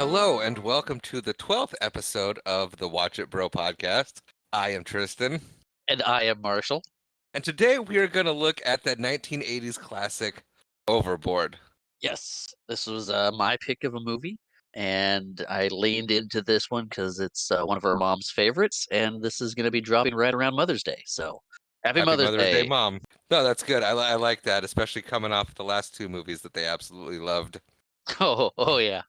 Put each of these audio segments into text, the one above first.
Hello and welcome to the 12th episode of the Watch It Bro podcast. I am Tristan, And I am Marshall. and today we are going to look at that 1980s classic, Overboard. Yes, this was my pick of a movie, and I leaned into this one because it's one of our mom's favorites, and this is going to be dropping right around Mother's Day. So, happy Happy Mother's Mother's Day, Day. Mom. No, that's good. I like that, especially coming off the last two movies that they absolutely loved. Oh yeah.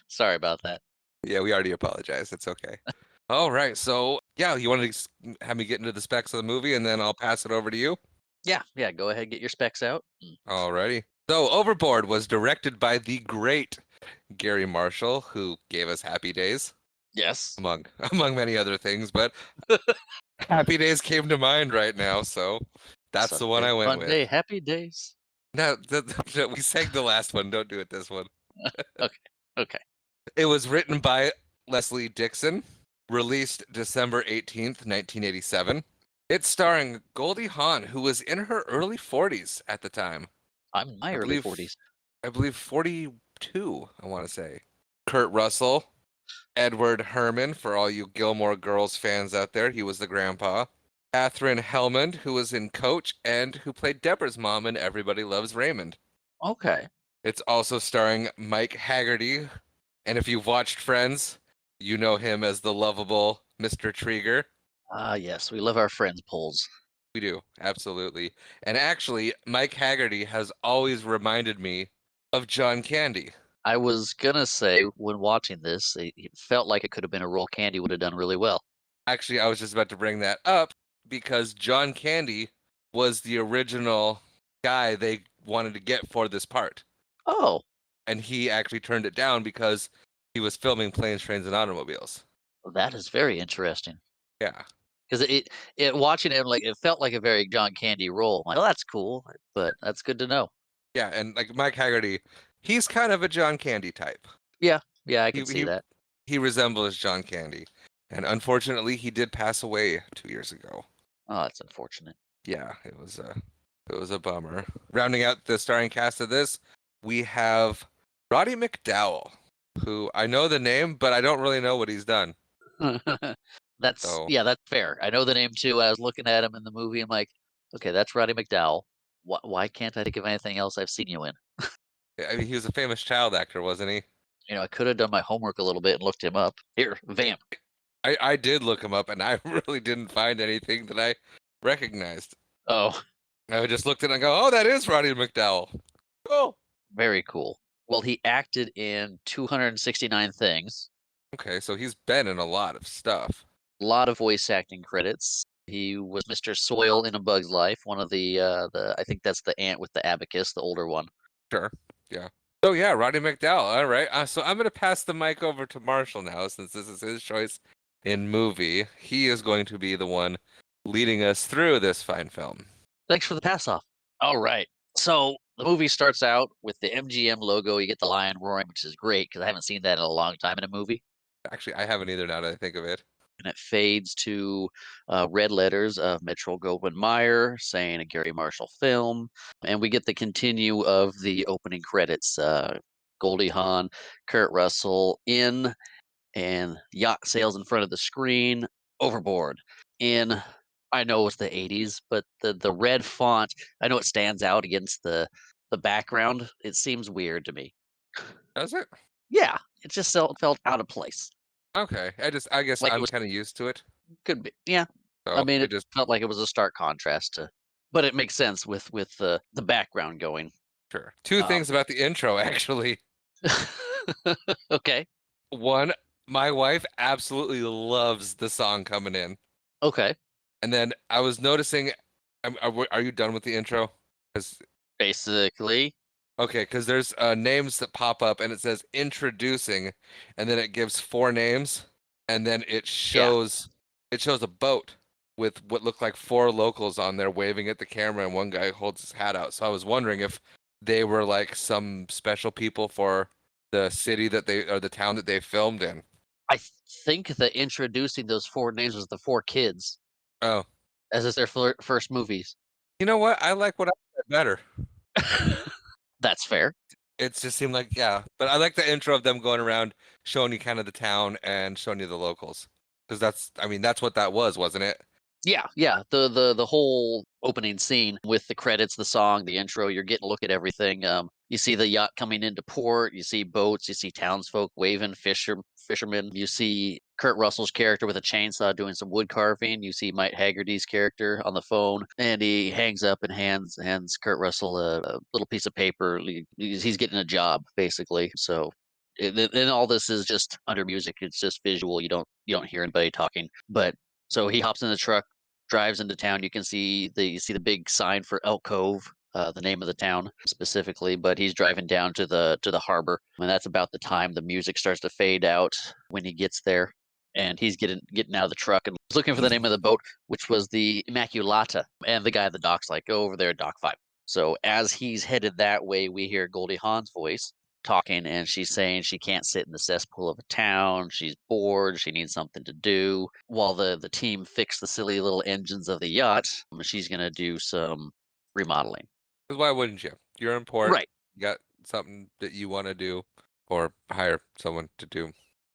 Sorry about that. Yeah, we already apologized. It's okay. All right, so yeah, you want to have me get into the specs of the movie, and then I'll pass it over to you? Yeah, go ahead, get your specs out. Alrighty. So, Overboard was directed by the great Gary Marshall, who gave us Happy Days, Yes. among many other things, but Happy Days came to mind right now, so that's the one I went with. Monday, happy days. No, we sang the last one. Don't do it this one. Okay. It was written by Leslie Dixon, released December 18th, 1987. It's starring Goldie Hawn, who was in her early 40s at the time. I'm in my early 40s. I believe 42, I want to say. Kurt Russell, Edward Herman, for all you Gilmore Girls fans out there, he was the grandpa. Catherine Hellman, who was in Coach and who played Deborah's mom in Everybody Loves Raymond. Okay. It's also starring Mike Haggerty, and if you've watched Friends, you know him as the lovable Mr. Trieger. Yes, we love our friends polls. We do, absolutely. And actually, Mike Haggerty has always reminded me of John Candy. I was gonna say when watching this, it felt like it could have been a role Candy would have done really well. Actually, I was just about to bring that up because John Candy was the original guy they wanted to get for this part. Oh, And he actually turned it down because he was filming Planes, Trains, and Automobiles. that is very interesting. Yeah. Because it watching it like it felt like a very John Candy role. I'm like, oh, that's cool, but that's good to know. Yeah, and like Mike Haggerty, he's kind of a John Candy type. Yeah, I He can see that. he resembles John Candy. And unfortunately, he did pass away 2 years ago. Oh, that's unfortunate. Yeah, it was a bummer. Rounding out the starring cast of this, we have Roddy McDowall, who I know the name, but I don't really know what he's done. That's So that's fair. I know the name too. I was looking at him in the movie. I'm like, okay, that's Roddy McDowall. Why can't I think of anything else I've seen you in? I mean, he was a famous child actor, wasn't he? I could have done my homework a little bit and looked him up. Here, Vamp. I did look him up, and I really didn't find anything that I recognized. Oh, I just looked at it and go, oh, that is Roddy McDowall. Cool. very cool. Well, he acted in 269 things. Okay, so he's been in a lot of stuff. A lot of voice acting credits. He was Mr. Soil in A Bug's Life, one of the I think that's the ant with the abacus, the older one. Sure. Yeah. So yeah, Roddy McDowall. All right. So I'm gonna pass the mic over to Marshall now, since this is his choice in movie. He is going to be the one leading us through this fine film. Thanks for the pass off. All right. So the movie starts out with the MGM logo. You get the lion roaring, which is great because I haven't seen that in a long time in a movie. Actually, I haven't either now that I think of it. And it fades to red letters of Metro Goldwyn Mayer saying a Gary Marshall film. And we get the continue of the opening credits. Goldie Hawn, Kurt Russell in, and yacht sails in front of the screen. Overboard in, I know it's the 80s, but the red font, I know it stands out against the background. It seems weird to me. Does it? Yeah, it just felt out of place. Okay. I guess Like it I'm was kind of used to it. could be. Yeah. So I mean, it it just felt like it was a stark contrast to, but it makes sense with the background going. sure. Two Um, things about the intro, actually. Okay. One, my wife absolutely loves the song coming in. Okay. And then I was noticing, are you done with the intro? 'Cause Basically. Okay, because there's names that pop up and it says introducing, and then it gives four names, and then it shows a boat with what look like four locals on there waving at the camera, and one guy holds his hat out. So I was wondering if they were like some special people for the city that they or the town that they filmed in. I think that introducing those four names was the four kids, Oh, as is their first movies. you know what? I like what I said better. That's fair. It just seemed like, yeah. But I like the intro of them going around showing you kind of the town and showing you the locals. Because that's what that was, wasn't it? Yeah. The whole opening scene with the credits, the song, the intro, you're getting a look at everything. You see the yacht coming into port, you see boats, you see townsfolk waving, fishermen, you see Kurt Russell's character with a chainsaw doing some wood carving. You see Mike Haggerty's character on the phone, and he hangs up and hands Kurt Russell a little piece of paper. He's getting a job basically. So and all this is just under music. It's just visual. You don't hear anybody talking. But so he hops in the truck, drives into town. You see the big sign for Elk Cove, the name of the town specifically. But he's driving down to the harbor, and that's about the time the music starts to fade out when he gets there. And he's getting out of the truck and looking for the name of the boat, which was the Immaculata. And the guy at the dock's like, "Go over there, Dock 5." So as he's headed that way, we hear Goldie Hawn's voice talking, and she's saying she can't sit in the cesspool of a town. She's bored. She needs something to do. While the team fix the silly little engines of the yacht, she's going to do some remodeling. Because why wouldn't you? You're in port. Right. You got something that you want to do, or hire someone to do.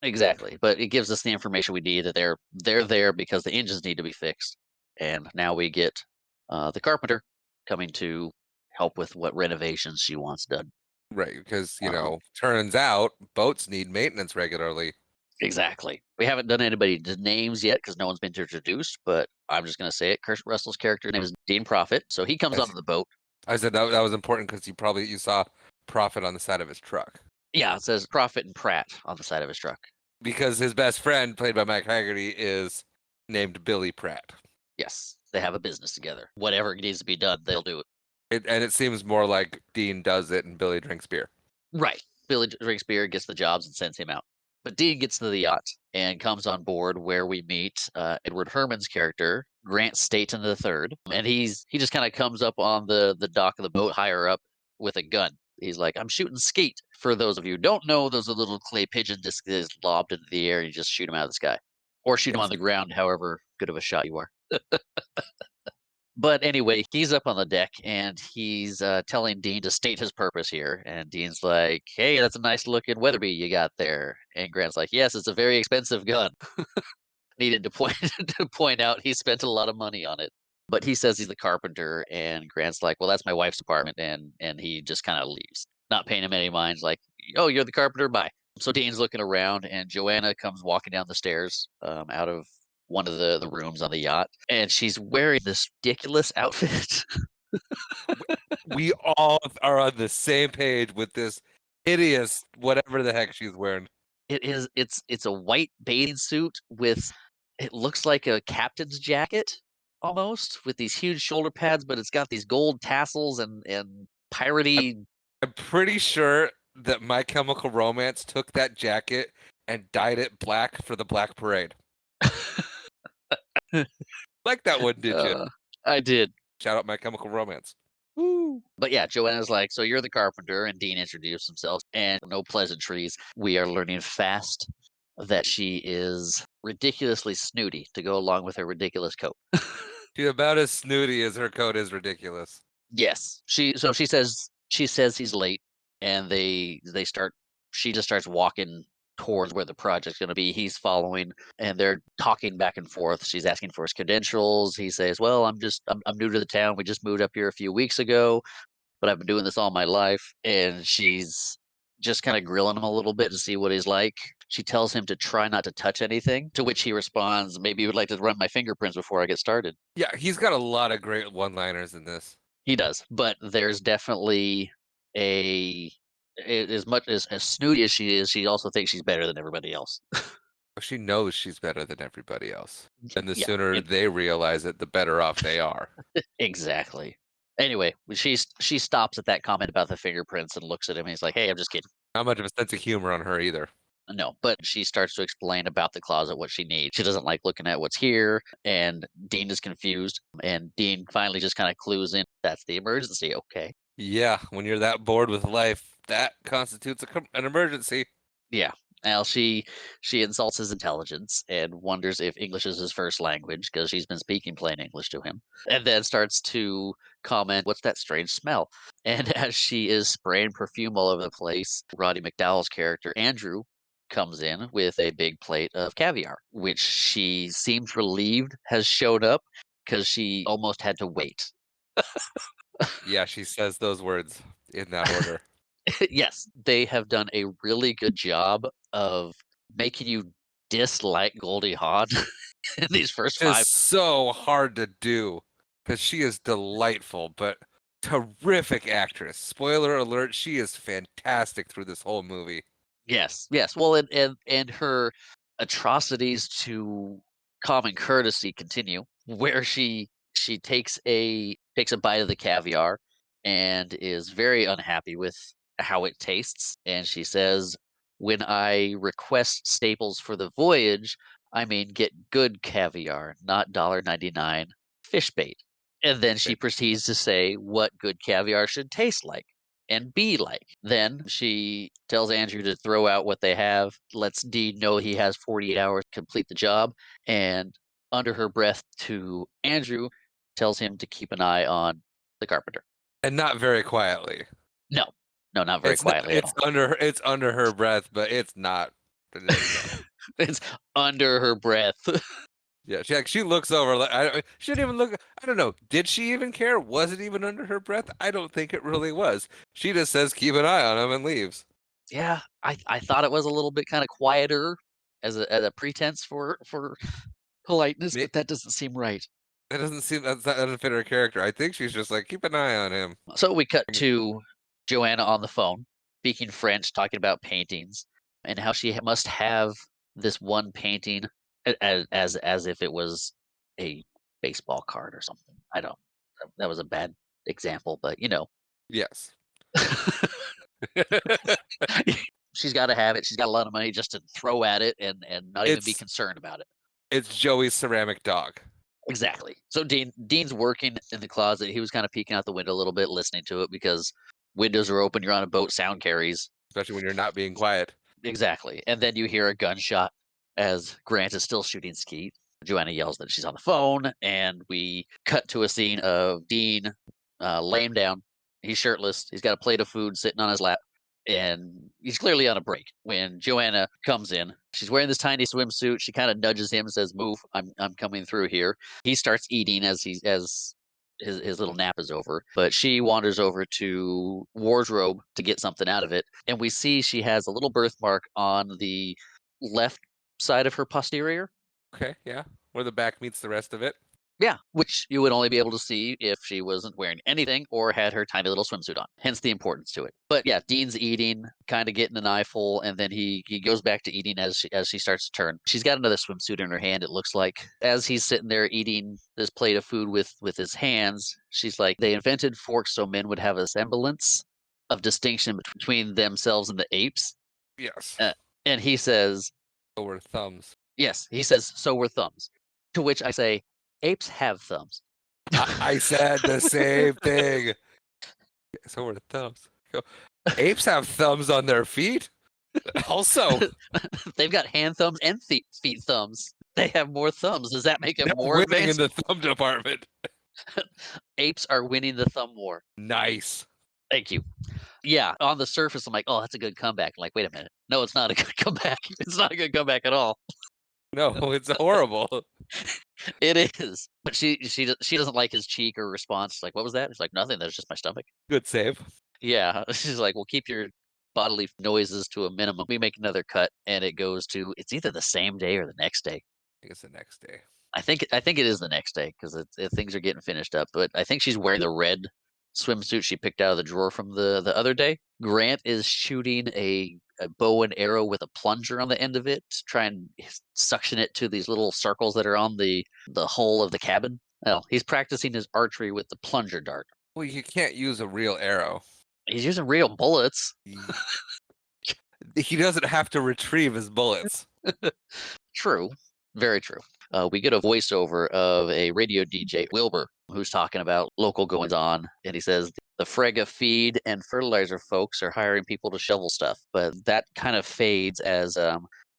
Exactly. But it gives us the information we need that they're there because the engines need to be fixed. And now we get the carpenter coming to help with what renovations she wants done. Right, because Um, turns out boats need maintenance regularly. Exactly. We haven't done anybody's names yet because no one's been introduced, but I'm just going to say it. Kurt Russell's character name is Dean Profit. So he comes I, onto the boat. I said that was important because you saw Prophet on the side of his truck. Yeah, it says Profit and Pratt on the side of his truck. Because his best friend, played by Mike Haggerty, is named Billy Pratt. Yes, they have a business together. Whatever needs to be done, they'll do it. And it seems more like Dean does it and Billy drinks beer. Right. Billy drinks beer, gets the jobs, and sends him out. But Dean gets to the yacht and comes on board where we meet Edward Herman's character, Grant Staten III. And he just kind of comes up on the dock of the boat higher up with a gun. He's like, "I'm shooting skeet." For those of you who don't know, those are little clay pigeon discs that is lobbed into the air and you just shoot them out of the sky. Or shoot them on the ground, however good of a shot you are. But anyway, he's up on the deck and he's telling Dean to state his purpose here. And Dean's like, "Hey, that's a nice looking Weatherby you got there." And Grant's like, "Yes, it's a very expensive gun." Needed to point to point out he spent a lot of money on it. But he says he's the carpenter, and Grant's like, "Well, that's my wife's apartment," and he just kind of leaves, not paying him any mind. Like, "Oh, you're the carpenter, bye." So Dean's looking around, and Joanna comes walking down the stairs out of one of the rooms on the yacht, and she's wearing this ridiculous outfit. We all are on the same page with this hideous whatever the heck she's wearing. It's a white bathing suit with it looks like a captain's jacket almost with these huge shoulder pads, but it's got these gold tassels and piratey. I'm pretty sure that My Chemical Romance took that jacket and dyed it black for the Black Parade. Like that one, did you? I did. Shout out My Chemical Romance. Woo. But yeah, Joanna's like, "So you're the carpenter," and Dean introduced himself, and no pleasantries. We are learning fast that she is ridiculously snooty to go along with her ridiculous coat. She's about as snooty as her coat is ridiculous. Yes. She says he's late, and they start she just starts walking towards where the project's gonna be. He's following, and they're talking back and forth. She's asking for his credentials. He says, "Well, I'm new to the town. We just moved up here a few weeks ago, but I've been doing this all my life." And she's just kind of grilling him a little bit to see what he's like. She tells him to try not to touch anything, to which he responds, "Maybe you would like to run my fingerprints before I get started." Yeah, he's got a lot of great one-liners in this. He does, but there's definitely as much as snooty as she is, she also thinks she's better than everybody else. She knows she's better than everybody else. And the Yeah, sooner they realize it, the better off they are. exactly. Anyway, she stops at that comment about the fingerprints and looks at him. And he's like, "Hey, I'm just kidding." Not much of a sense of humor on her either. No, but she starts to explain about the closet, what she needs. She doesn't like looking at what's here, and Dean is confused. And Dean finally just kind of clues in. That's the emergency. Okay. Yeah, when you're that bored with life, that constitutes an emergency. Yeah. Now she insults his intelligence and wonders if English is his first language because she's been speaking plain English to him, and then starts to comment, "What's that strange smell?" And as she is spraying perfume all over the place, Roddy McDowall's character Andrew comes in with a big plate of caviar, which she seems relieved has showed up because she almost had to wait. Yeah, she says those words in that order. Yes, they have done a really good job of making you dislike Goldie Hawn in these first It is 5. so hard to do because she is delightful, but terrific actress. Spoiler alert, she is fantastic through this whole movie. Yes, yes. Well, and her atrocities to common courtesy continue, where she takes a bite of the caviar and is very unhappy with how it tastes, and she says, "When I request staples for the voyage, I mean get good caviar, not $1.99 fish bait." And then she proceeds to say what good caviar should taste like and be like. Then she tells Andrew to throw out what they have, lets Dean know he has 48 hours to complete the job, and under her breath to Andrew, tells him to keep an eye on the carpenter. And not very quietly. No, no, not very quietly at all. It's under her breath, but it's not. No. It's under her breath. Yeah, she looks over. She didn't even look. I don't know. Did she even care? Was it even under her breath? I don't think it really was. She just says, "Keep an eye on him," and leaves. Yeah, I thought it was a little bit kind of quieter as a pretense for politeness, Me, but that doesn't seem right. that doesn't seem that doesn't fit her character. I think she's just like, keep an eye on him. So we cut to Joanna on the phone, speaking French, talking about paintings and how she must have this one painting as if it was a baseball card or something. I don't. That was a bad example, but Yes. she's got to have it. She's got a lot of money just to throw at it and not even be it's concerned about it. it's Joey's ceramic dog. Exactly. So Dean's working in the closet. He was kind of peeking out the window a little bit, listening to it because windows are open. You're on a boat. Sound carries. Especially when you're not being quiet. Exactly. And then you hear a gunshot as Grant is still shooting Skeet. Joanna yells that she's on the phone, and we cut to a scene of Dean laying down. He's shirtless. He's got a plate of food sitting on his lap, and he's clearly on a break. When Joanna comes in, she's wearing this tiny swimsuit. She kind of nudges him, says, "Move! I'm coming through here." He starts eating as his little nap is over, but she wanders over to wardrobe to get something out of it, and we see she has a little birthmark on the left side of her posterior. Okay, yeah. Where the back meets the rest of it. Yeah, which you would only be able to see if she wasn't wearing anything or had her tiny little swimsuit on. Hence the importance to it. But yeah, Dean's eating, kind of getting an eyeful, and then he goes back to eating as she starts to turn. She's got another swimsuit in her hand. It looks like as he's sitting there eating this plate of food with his hands, she's like, "They invented forks so men would have a semblance of distinction between themselves and the apes." Yes. And he says, Over thumbs. "Yes," he says, "so were thumbs." To which I say, apes have thumbs. I said the same thing. So were thumbs. Apes have thumbs on their feet. Also, They've got hand thumbs and feet thumbs. They have more thumbs. Does that make it they're more winning in advanced? the thumb department. Apes are winning the thumb war. Nice. Thank you. Yeah, on the surface, I'm like, oh, that's a good comeback. I'm like, wait a minute. No, it's not a good comeback. It's not a good comeback at all. No, it's horrible. It is. But she doesn't like his cheek or response. She's like, what was that? It's like, nothing. That's just my stomach. Good save. Yeah. She's like, well, keep your bodily noises to a minimum. We make another cut, and it goes to it's either the same day or the next day. I think it's the next day. I think it is the next day because things are getting finished up. But I think she's wearing the red swimsuit she picked out of the drawer from the other day. Grant is shooting a bow and arrow with a plunger on the end of it to try and suction it to these little circles that are on the hull of the cabin. Well, he's practicing his archery with the plunger dart. Well, you can't use a real arrow. He's using real bullets. He doesn't have to retrieve his bullets. True. Very true. We get a voiceover of a radio DJ, Wilbur, who's talking about local goings on. And he says, The Frega feed and fertilizer folks are hiring people to shovel stuff, but that kind of fades as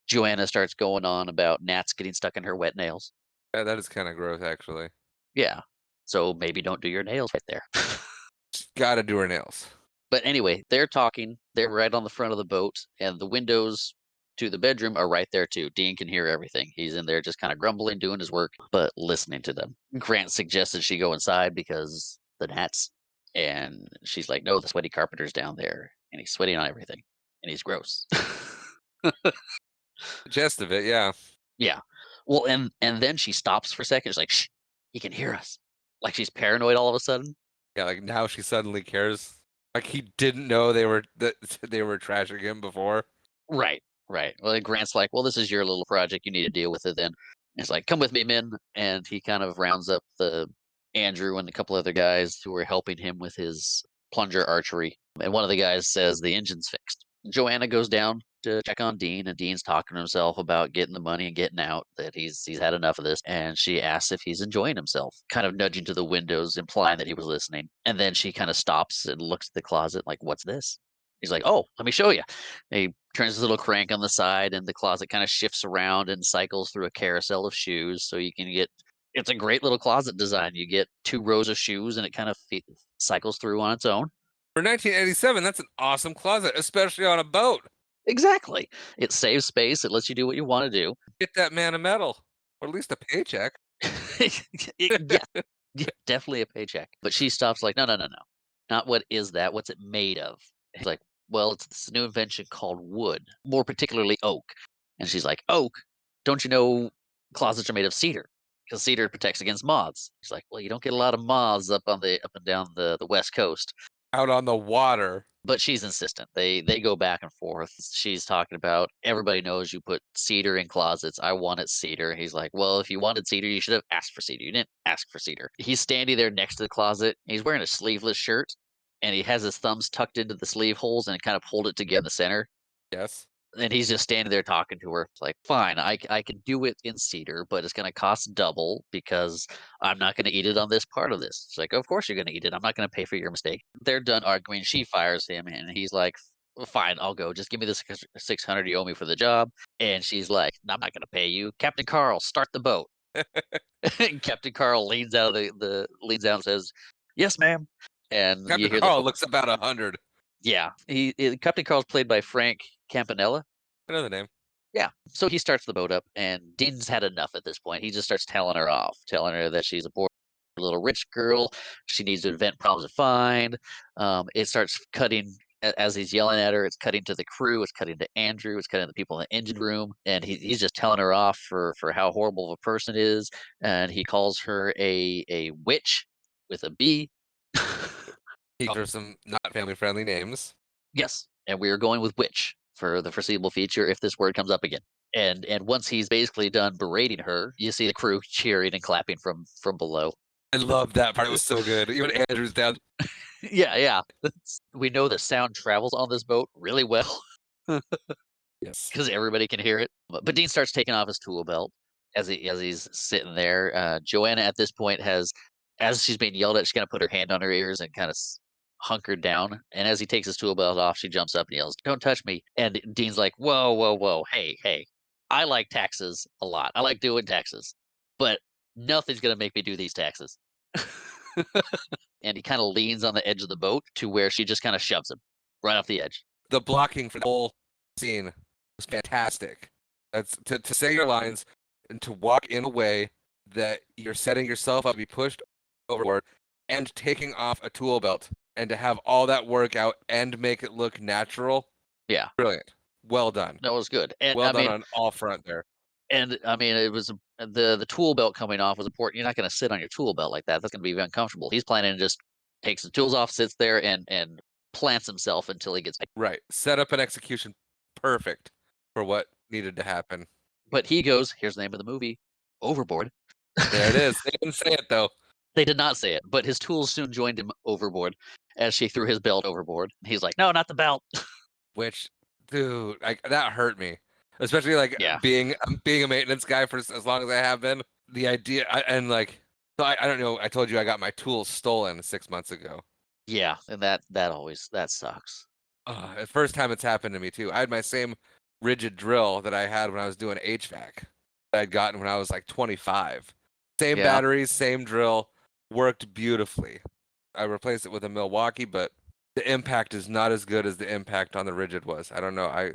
Joanna starts going on about gnats getting stuck in her wet nails. Yeah, that is kind of gross, actually. Yeah, so maybe don't do your nails right there. Just gotta do her nails. But anyway, they're talking. They're right on the front of the boat, and the windows to the bedroom are right there too. Dean can hear everything. He's in there just kind of grumbling, doing his work, but listening to them. Grant suggested she go inside because the gnats. And she's like, no, the sweaty carpenter's down there, and he's sweating on everything, and he's gross. The gist of it, yeah. Yeah. Well, and then she stops for a second. She's like, shh, he can hear us. Like she's paranoid all of a sudden. Yeah, like now she suddenly cares. Like he didn't know that they were trashing him before. Right, right. Well, Grant's like, "Well, this is your little project. You need to deal with it then." And it's like, "Come with me, men." And he kind of rounds up the Andrew and a couple other guys who are helping him with his plunger archery. And one of the guys says the engine's fixed. Joanna goes down to check on Dean, and Dean's talking to himself about getting the money and getting out, that he's had enough of this. And she asks if he's enjoying himself, kind of nudging to the windows, implying that he was listening. And then she kind of stops and looks at the closet like, "What's this?" He's like, "Oh, let me show you." He turns his little crank on the side, and the closet kind of shifts around and cycles through a carousel of shoes. So you can get it's a great little closet design. You get 2 rows of shoes, and it kind of cycles through on its own. For 1987, that's an awesome closet, especially on a boat. Exactly. It saves space. It lets you do what you want to do. Get that man a medal, or at least a paycheck. Yeah, yeah, definitely a paycheck. But she stops like, "No, no, no, no. Not what is that? What's it made of?" He's like, "Well, it's this new invention called wood, more particularly oak." And she's like, "Oak? Don't you know closets are made of cedar? Because cedar protects against moths." He's like, "Well, you don't get a lot of moths up and down the West Coast." Out on the water. But she's insistent. They go back and forth. She's talking about, "Everybody knows you put cedar in closets. I wanted cedar." He's like, "Well, if you wanted cedar, you should have asked for cedar. You didn't ask for cedar." He's standing there next to the closet. He's wearing a sleeveless shirt, and he has his thumbs tucked into the sleeve holes and kind of pulled it together in the center. Yes. And he's just standing there talking to her. It's like, "Fine, I can do it in cedar, but it's going to cost double because I'm not going to eat it on this part of this." It's like, "Of course you're going to eat it. I'm not going to pay for your mistake." They're done arguing. She fires him, and he's like, "Well, fine, I'll go. Just give me the 600 you owe me for the job." And she's like, "I'm not going to pay you. Captain Carl, start the boat." And Captain Carl leans out of the leans out and says, "Yes, ma'am." And you Captain hear the Carl looks about 100. yeah. Captain Carl's played by Frank Campanella. I know the name. Yeah. So he starts the boat up, and Dean's had enough at this point. He just starts telling her off, telling her that she's a poor little rich girl. She needs to invent problems to find. It starts cutting as he's yelling at her. It's cutting to the crew. It's cutting to Andrew. It's cutting to the people in the engine room, and he's just telling her off for how horrible of a person is. And he calls her a witch with a B. He calls her some not family friendly names. Yes, and we are going with witch for the foreseeable future if this word comes up again. And once he's basically done berating her, you see the crew cheering and clapping from below. I love that part. It was so good. Even Andrew's down. Yeah, yeah. We know that sound travels on this boat really well Yes. because everybody can hear it. But Dean starts taking off his tool belt as he's sitting there. Joanna at this point as she's being yelled at, she's gonna put her hand on her ears and kind of hunkered down. And as he takes his tool belt off, she jumps up and yells, "Don't touch me!" And Dean's like, "Whoa, whoa, whoa! Hey, hey! I like taxes a lot. I like doing taxes, but nothing's gonna make me do these taxes." And he kind of leans on the edge of the boat to where she just kind of shoves him right off the edge. The blocking for the whole scene was fantastic. That's to say your lines and to walk in a way that you're setting yourself up to be pushed overboard and taking off a tool belt and to have all that work out and make it look natural. Yeah, Brilliant. Well done. that was good. And Well I done mean, on all front there. and I mean, it was the tool belt coming off was important. You're not going to sit on your tool belt like that. That's going to be uncomfortable. He's planning to just takes the tools off, sits there, and plants himself until he gets back. Right. Set up and execution perfect for what needed to happen. But he goes, here's the name of the movie, Overboard. There it is. They didn't say it though. They did not say it, but his tools soon joined him overboard as she threw his belt overboard. He's like, "No, not the belt." Which, dude, that hurt me. Especially like Yeah. being a maintenance guy for as long as I have been. The idea and like, so I don't know. I told you I got my tools stolen 6 months ago. Yeah, and that sucks. The first time it's happened to me too. I had my same rigid drill that I had when I was doing HVAC that I'd gotten when I was like 25. Same Yeah, batteries, same drill, worked beautifully. I replaced it with a Milwaukee, but the impact is not as good as the impact on the rigid was. I don't know. I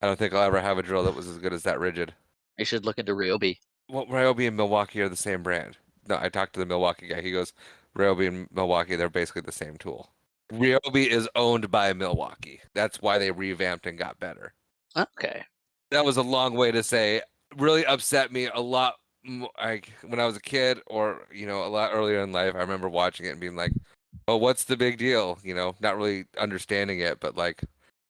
don't think I'll ever have a drill that was as good as that rigid. you should look into Ryobi. Well, Ryobi and Milwaukee are the same brand. No, I talked to the Milwaukee guy. He goes, Ryobi and Milwaukee, they're basically the same tool. Ryobi is owned by Milwaukee. That's why they revamped and got better. Okay. That was a long way to say really upset me a lot like when I was a kid or, a lot earlier in life. I remember watching it and being like, "Oh, what's the big deal?" Not really understanding it, but like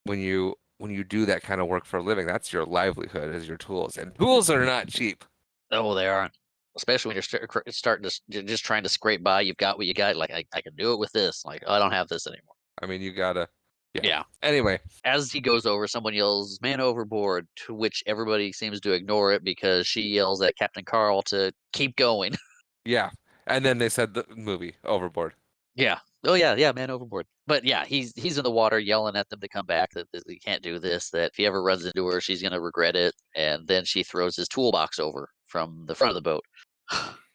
when you do that kind of work for a living, that's your livelihood is your tools. And tools are not cheap. Oh, they aren't. Especially when you're starting to you're just trying to scrape by. You've got what you got. Like I can do it with this. Like I don't have this anymore. I mean, you gotta yeah. Yeah. Anyway, As he goes over, someone yells, "Man overboard!" To which everybody seems to ignore it because she yells at Captain Carl to keep going. yeah. And then they said the movie Overboard. Yeah. Oh yeah, yeah, man overboard. But yeah, he's in the water yelling at them to come back, that he can't do this, that if he ever runs into her, she's gonna regret it. And then she throws his toolbox over from the front of the boat,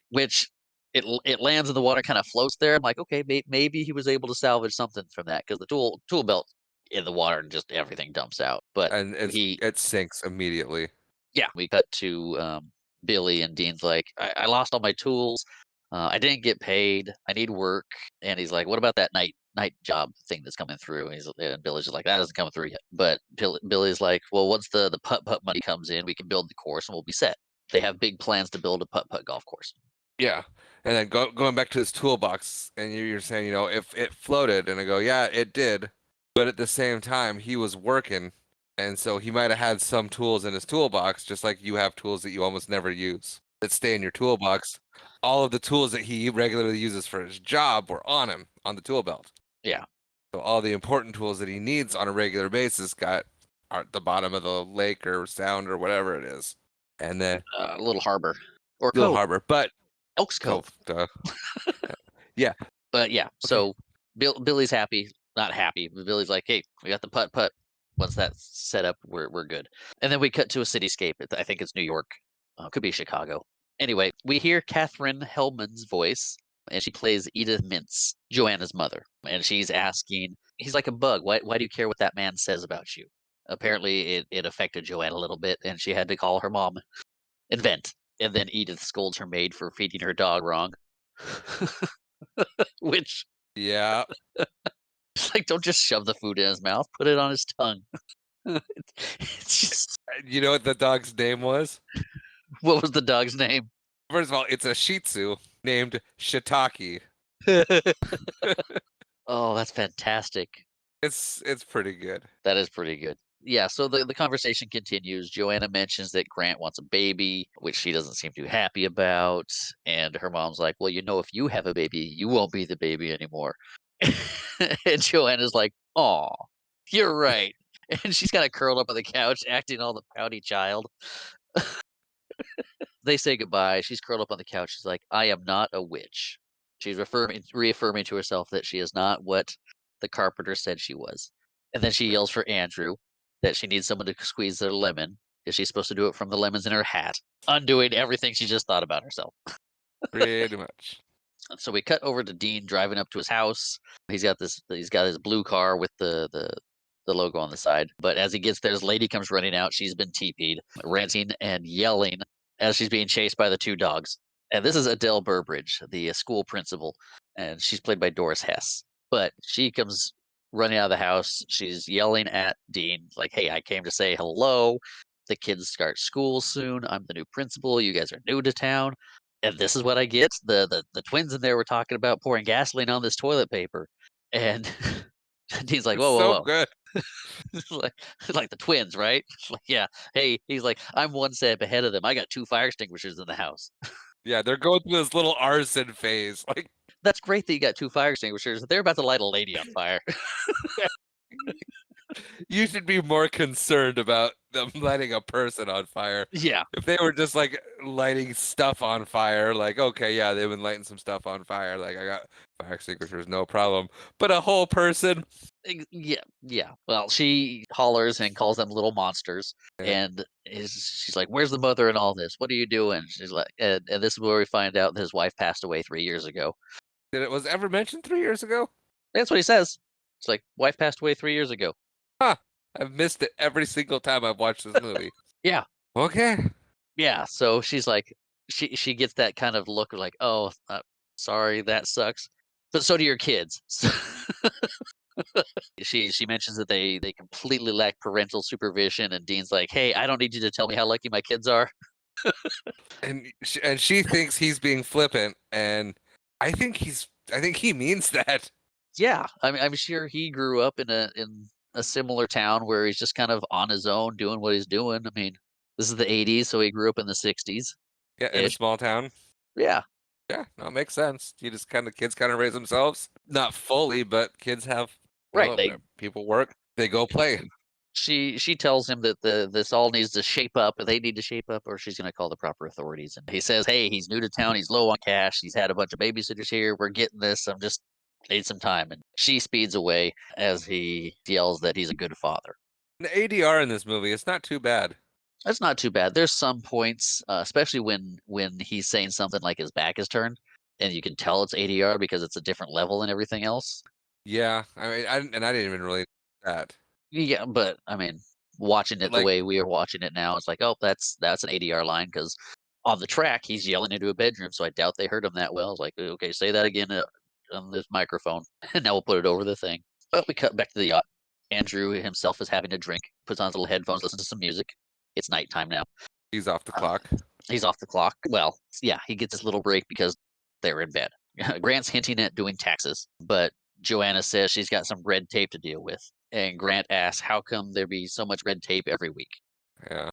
which it lands in the water, kind of floats there. I'm like, okay, maybe he was able to salvage something from that because the tool belt in the water and just everything dumps out. But And he it sinks immediately. yeah, we cut to Billy, and Dean's like, I lost all my tools. I didn't get paid. I need work. And he's like, what about that night job thing that's coming through? And Billy's just like, that hasn't come through yet. But Billy's like, well, once the putt putt money comes in, we can build the course and we'll be set. They have big plans to build a putt putt golf course. Yeah. And then going back to his toolbox, and you're saying, if it floated, and I go, yeah, it did. But at the same time, he was working, and so he might have had some tools in his toolbox, just like you have tools that you almost never use that stay in your toolbox. All of the tools that he regularly uses for his job were on him on the tool belt. Yeah. So all the important tools that he needs on a regular basis are at the bottom of the lake or sound or whatever it is, and then A little harbor or Little cove, Harbor, but Elk's Cove. Cove, duh. Yeah. But yeah, Okay. so Billy's happy, not happy, but Billy's like, "Hey, we got the putt putt. Once that's set up, we're good." And then we cut to a cityscape. I think it's New York. Could be Chicago. Anyway, we hear Catherine Hellman's voice, and she plays Edith Mintz, Joanna's mother, and she's asking, "He's like a bug. Why do you care what that man says about you?" Apparently, it affected Joanna a little bit, and she had to call her mom and vent. And then Edith scolds her maid for feeding her dog wrong. Which Yeah. it's like, don't just shove the food in his mouth, put it on his tongue. It's just You know what the dog's name was? what was the dog's name? First of all, it's a Shih Tzu named Shiitake. Oh, that's fantastic. It's pretty good. That is pretty good. Yeah, so the conversation continues. Joanna mentions that Grant wants a baby, which she doesn't seem too happy about. And her mom's like, well, if you have a baby, you won't be the baby anymore. And Joanna's like, "Aw, you're right." And she's kind of curled up on the couch, acting all the pouty child. They say goodbye. She's curled up on the couch. She's like, I am not a witch. She's reaffirming to herself that she is not what the carpenter said she was. And then she yells for Andrew that she needs someone to squeeze their lemon. Is she supposed to do it from the lemons in her hat? Undoing everything she just thought about herself. Pretty much. So we cut over to Dean driving up to his house. He's got his blue car with the logo on the side. But as he gets there, his lady comes running out. She's been TP'd, ranting and yelling as she's being chased by the two dogs. And this is Adele Burbridge, the school principal, and she's played by Doris Hess. But she comes running out of the house. She's yelling at Dean, like, "Hey, I came to say hello. The kids start school soon. I'm the new principal. You guys are new to town." And this is what I get. The twins in there were talking about pouring gasoline on this toilet paper. And Dean's like, It's "Whoa, whoa, so whoa." good. like, like the twins, right? Like, yeah. Hey, he's like, I'm one step ahead of them. I got two fire extinguishers in the house. Yeah, they're going through this little arson phase. Like, That's great that you got two fire extinguishers. They're about to light a lady on fire. You should be more concerned about them lighting a person on fire. Yeah, If they were just like lighting stuff on fire, like, okay, yeah, they've been lighting some stuff on fire. Like, I got fire extinguishers, no problem. But a whole person, yeah, yeah. Well, she hollers and calls them little monsters, eh, and she's like, "Where's the mother in all this? What are you doing?" She's like, and this is where we find out that his wife passed away 3 years ago. did it was ever mentioned 3 years ago? That's what he says. It's like, wife passed away 3 years ago. Huh. I've missed it every single time I've watched this movie. Yeah, Okay. yeah. So she's like, she gets that kind of look of like, oh, sorry, that sucks. But so do your kids. She mentions that they completely lack parental supervision, and Dean's like, "Hey, I don't need you to tell me how lucky my kids are." And she thinks he's being flippant, and I think he means that. Yeah, I mean, I'm sure he grew up in a similar town where he's just kind of on his own doing what he's doing. I mean, this is the '80s, so he grew up in the '60s Yeah, in a ish. small town. Yeah, Yeah, no, it makes sense. You just kids kind of raise themselves, not fully, but kids have, right. They people work, they go play. she tells him that this all needs to shape up, or they need to shape up, or she's going to call the proper authorities. And he says, "Hey, he's new to town. He's low on cash. He's had a bunch of babysitters here. We're getting this. I'm just need some time." And she speeds away as he yells that he's a good father. The ADR in this movie, it's not too bad. That's not too bad. There's some points, especially when he's saying something like his back is turned, and you can tell it's ADR because it's a different level and everything else. Yeah, I mean, I didn't even really that. Yeah, but I mean, watching it the Like way we are watching it now, it's like, oh, that's an ADR line because on the track he's yelling into a bedroom, so I doubt they heard him that well. It's like, okay, say that again on this microphone, and now we'll put it over the thing. But we cut back to the yacht. Andrew himself is having a drink, puts on his little headphones, listens to some music. It's nighttime now. he's off the Uh, clock. he's off the clock. Well, yeah, he gets his little break because they're in bed. Grant's hinting at doing taxes, but Joanna says she's got some red tape to deal with. And Grant asks, how come there be so much red tape every week? Yeah,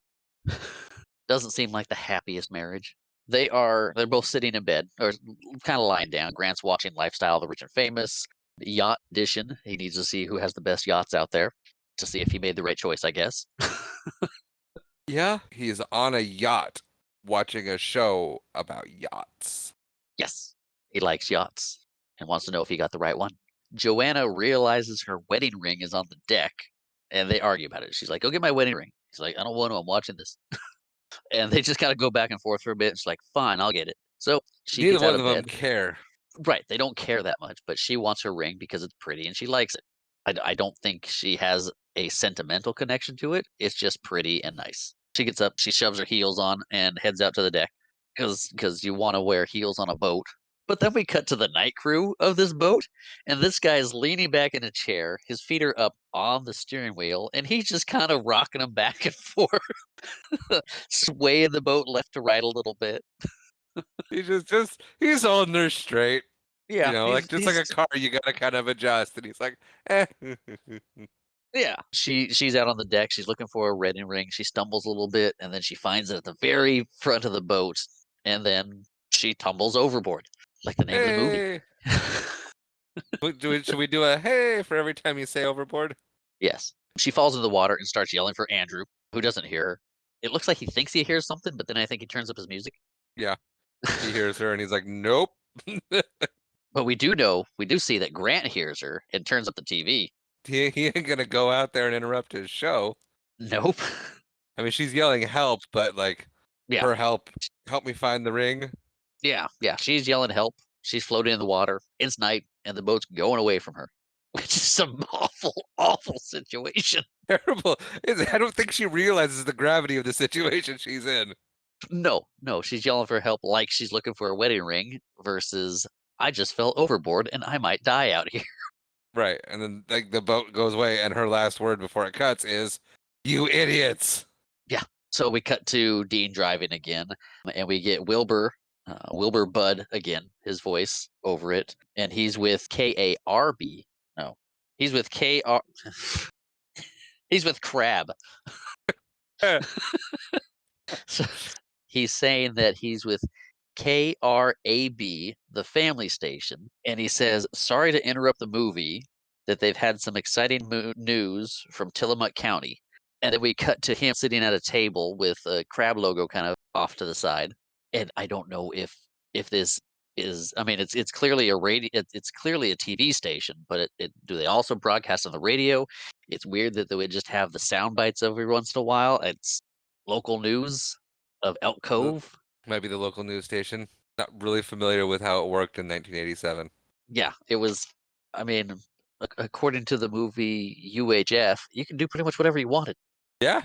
Doesn't seem like the happiest marriage. They're both sitting in bed, or kind of lying down. Grant's watching Lifestyle of the Rich and Famous, Yacht Edition. He needs to see who has the best yachts out there to see if he made the right choice, I guess. yeah. He's on a yacht watching a show about yachts. Yes, he likes yachts and wants to know if he got the right one. Joanna realizes her wedding ring is on the deck, and they argue about it. She's like, "Go get my wedding ring." He's like, "I don't want to. I'm watching this." And they just kind of go back and forth for a bit. She's like, "Fine, I'll get it." So she Neither gets out one of of them bed. care. Right, they don't care that much, but she wants her ring because it's pretty and she likes it. I don't think she has a sentimental connection to it. It's just pretty and nice. She gets up, she shoves her heels on and heads out to the deck because you want to wear heels on a boat. But then we cut to the night crew of this boat, and this guy's leaning back in a chair. His feet are up on the steering wheel, and he's just kind of rocking them back and forth, swaying the boat left to right a little bit. He's holding her straight. Yeah, Like just like a car, you gotta kind of adjust. And he's like, eh. yeah. She's out on the deck. She's looking for a wedding ring. She stumbles a little bit, and then she finds it at the very front of the boat, and then she tumbles overboard, like the name of the movie. Hey. Should we do a hey for every time you say overboard? Yes. She falls into the water and starts yelling for Andrew, who doesn't hear her. It looks like he thinks he hears something, but then I think he turns up his music. Yeah. He hears her and he's like, nope. But we do see that Grant hears her and turns up the TV. He ain't gonna go out there and interrupt his show. Nope. I mean, she's yelling help, but like Yeah. her help me find the ring. Yeah. Yeah. She's yelling help. She's floating in the water. It's night, and the boat's going away from her, which is some awful, awful situation. Terrible. I don't think she realizes the gravity of the situation she's in. No, no, she's yelling for help like she's looking for a wedding ring versus I just fell overboard and I might die out here. Right. And then like the boat goes away and her last word before it cuts is, "You idiots." Yeah. So we cut to Dean driving again, and we get Wilbur Budd again, his voice over it, and he's with KARB. No, he's with KR. He's with Crab. Eh, So he's saying that he's with KRAB, the family station, and he says, "Sorry to interrupt the movie, that they've had some exciting news from Tillamook County. And then we cut to him sitting at a table with a crab logo kind of off to the side. And I don't know if this is, I mean, it's clearly a radio, it's clearly a TV station, but do they also broadcast on the radio? It's weird that they would just have the sound bites every once in a while. It's local news of Elk L- Cove. Might be the local news station. Not really familiar with how it worked in 1987. Yeah, it was. I mean, according to the movie UHF, you can do pretty much whatever you wanted. Yeah.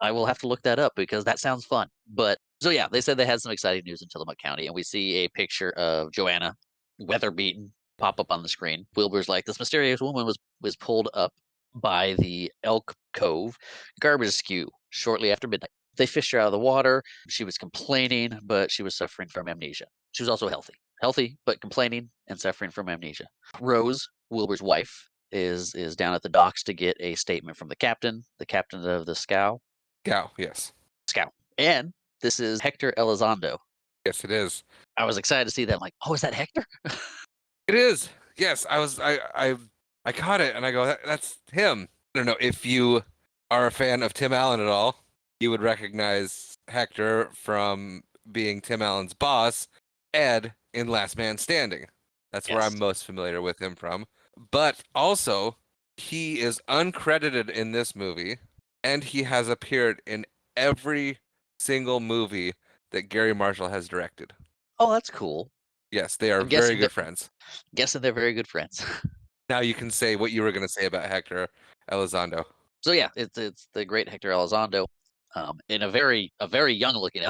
I will have to look that up because that sounds fun. But so yeah, they said they had some exciting news in Tillamook County, and we see a picture of Joanna, weather beaten, pop up on the screen. Wilbur's like, this mysterious woman was pulled up by the Elk Cove garbage skew shortly after midnight. They fished her out of the water. She was complaining, but she was suffering from amnesia. She was also healthy, but complaining and suffering from amnesia. Rose, Wilbur's wife, is down at the docks to get a statement from the captain of the scow. Cow. Yes. Scout. And this is Hector Elizondo. Yes, it is. I was excited to see that. I'm like, oh, is that Hector? It is. Yes, I caught it and I go, that's him. I don't know if you are a fan of Tim Allen at all. You would recognize Hector from being Tim Allen's boss, Ed, in Last Man Standing. That's where Yes. I'm most familiar with him from. But also, he is uncredited in this movie, and he has appeared in every single movie that Gary Marshall has directed. Oh, that's cool. Yes, they are I'm very guessing good friends. Guessing they're very good friends. Now you can say what you were going to say about Hector Elizondo. So yeah, it's the great Hector Elizondo, in a very young looking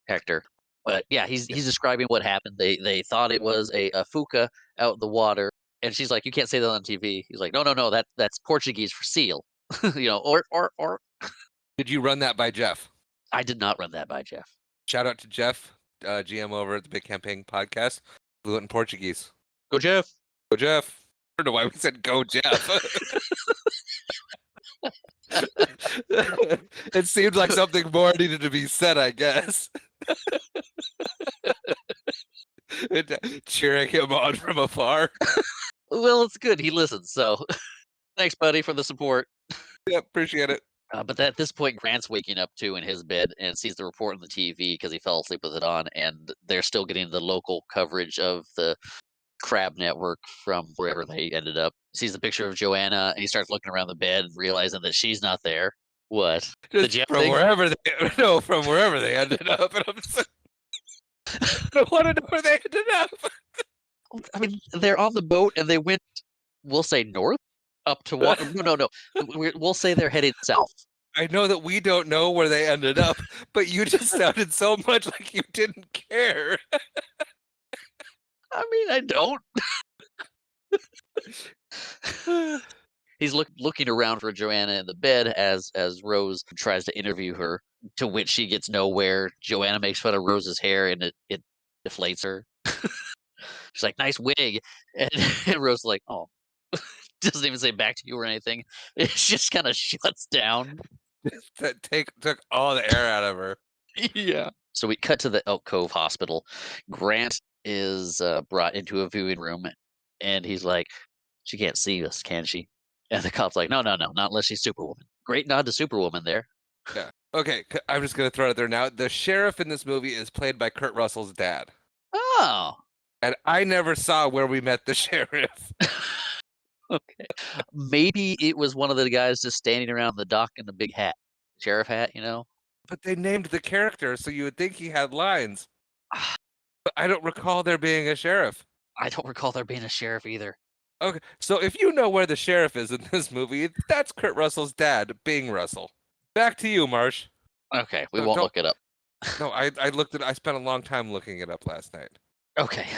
Hector. But yeah, he's describing what happened. They thought it was a fuca out in the water, and she's like, "You can't say that on TV." He's like, "No, that's Portuguese for seal." Or Did you run that by Jeff? I did not run that by Jeff. Shout out to Jeff, GM over at the Big Campaign Podcast. Fluent in Portuguese. Go Jeff. Go Jeff. I don't know why we said go Jeff. It seemed like something more needed to be said, I guess. Cheering him on from afar. Well, it's good. He listens. So thanks, buddy, for the support. Yeah, appreciate it. But at this point, Grant's waking up too in his bed and sees the report on the TV because he fell asleep with it on, and they're still getting the local coverage of the crab network from wherever they ended up. Sees the picture of Joanna, and he starts looking around the bed, realizing that she's not there. What? The Just Jeff from thing? from wherever they ended up. And I'm just, I want to know where they ended up. I mean, they're on the boat and they went, we'll say north up to water. No. We'll say they're headed south. I know that we don't know where they ended up, but you just sounded so much like you didn't care. I mean, I don't. He's looking around for Joanna in the bed as Rose tries to interview her, to which she gets nowhere. Joanna makes fun of Rose's hair and it deflates her. She's like, nice wig. And Rose's like, oh. Doesn't even say back to you or anything. It just kind of shuts down. That took all the air out of her. Yeah. So we cut to the Elk Cove Hospital. Grant is brought into a viewing room, and he's like, she can't see us, can she? And the cop's like, no, not unless she's Superwoman. Great nod to Superwoman there. Yeah. Okay, I'm just gonna throw it out there now. The sheriff in this movie is played by Kurt Russell's dad, Oh. and I never saw where we met the sheriff. Okay. Maybe it was one of the guys just standing around the dock in the big hat. Sheriff hat, you know? But they named the character, so you would think he had lines. But I don't recall there being a sheriff. I don't recall there being a sheriff either. Okay, so if you know where the sheriff is in this movie, that's Kurt Russell's dad, Bing Russell. Back to you, Marsh. Okay, we No, won't don't- look it up. No, I looked at. I spent a long time looking it up last night. Okay.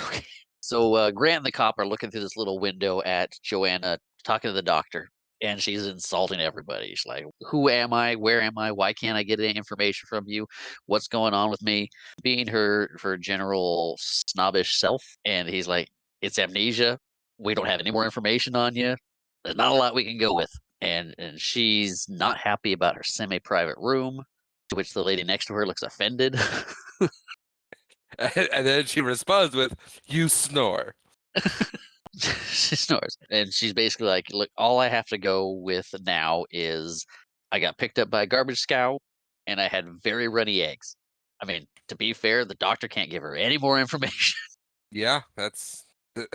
So Grant and the cop are looking through this little window at Joanna talking to the doctor, and she's insulting everybody. She's like, who am I? Where am I? Why can't I get any information from you? What's going on with me? Being her general snobbish self. And he's like, it's amnesia. We don't have any more information on you. There's not a lot we can go with. And she's not happy about her semi-private room, to which the lady next to her looks offended. And then she responds with, "You snore." She snores. And she's basically like, "Look, all I have to go with now is I got picked up by a garbage scow and I had very runny eggs." I mean, to be fair, the doctor can't give her any more information. Yeah,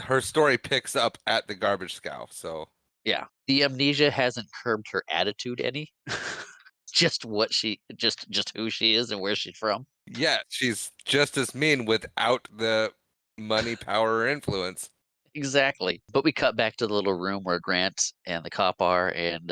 her story picks up at the garbage scow. So Yeah. The amnesia hasn't curbed her attitude any. Just who she is and where she's from. yeah, she's just as mean without the money, power, or influence. Exactly. But we cut back to the little room where Grant and the cop are, and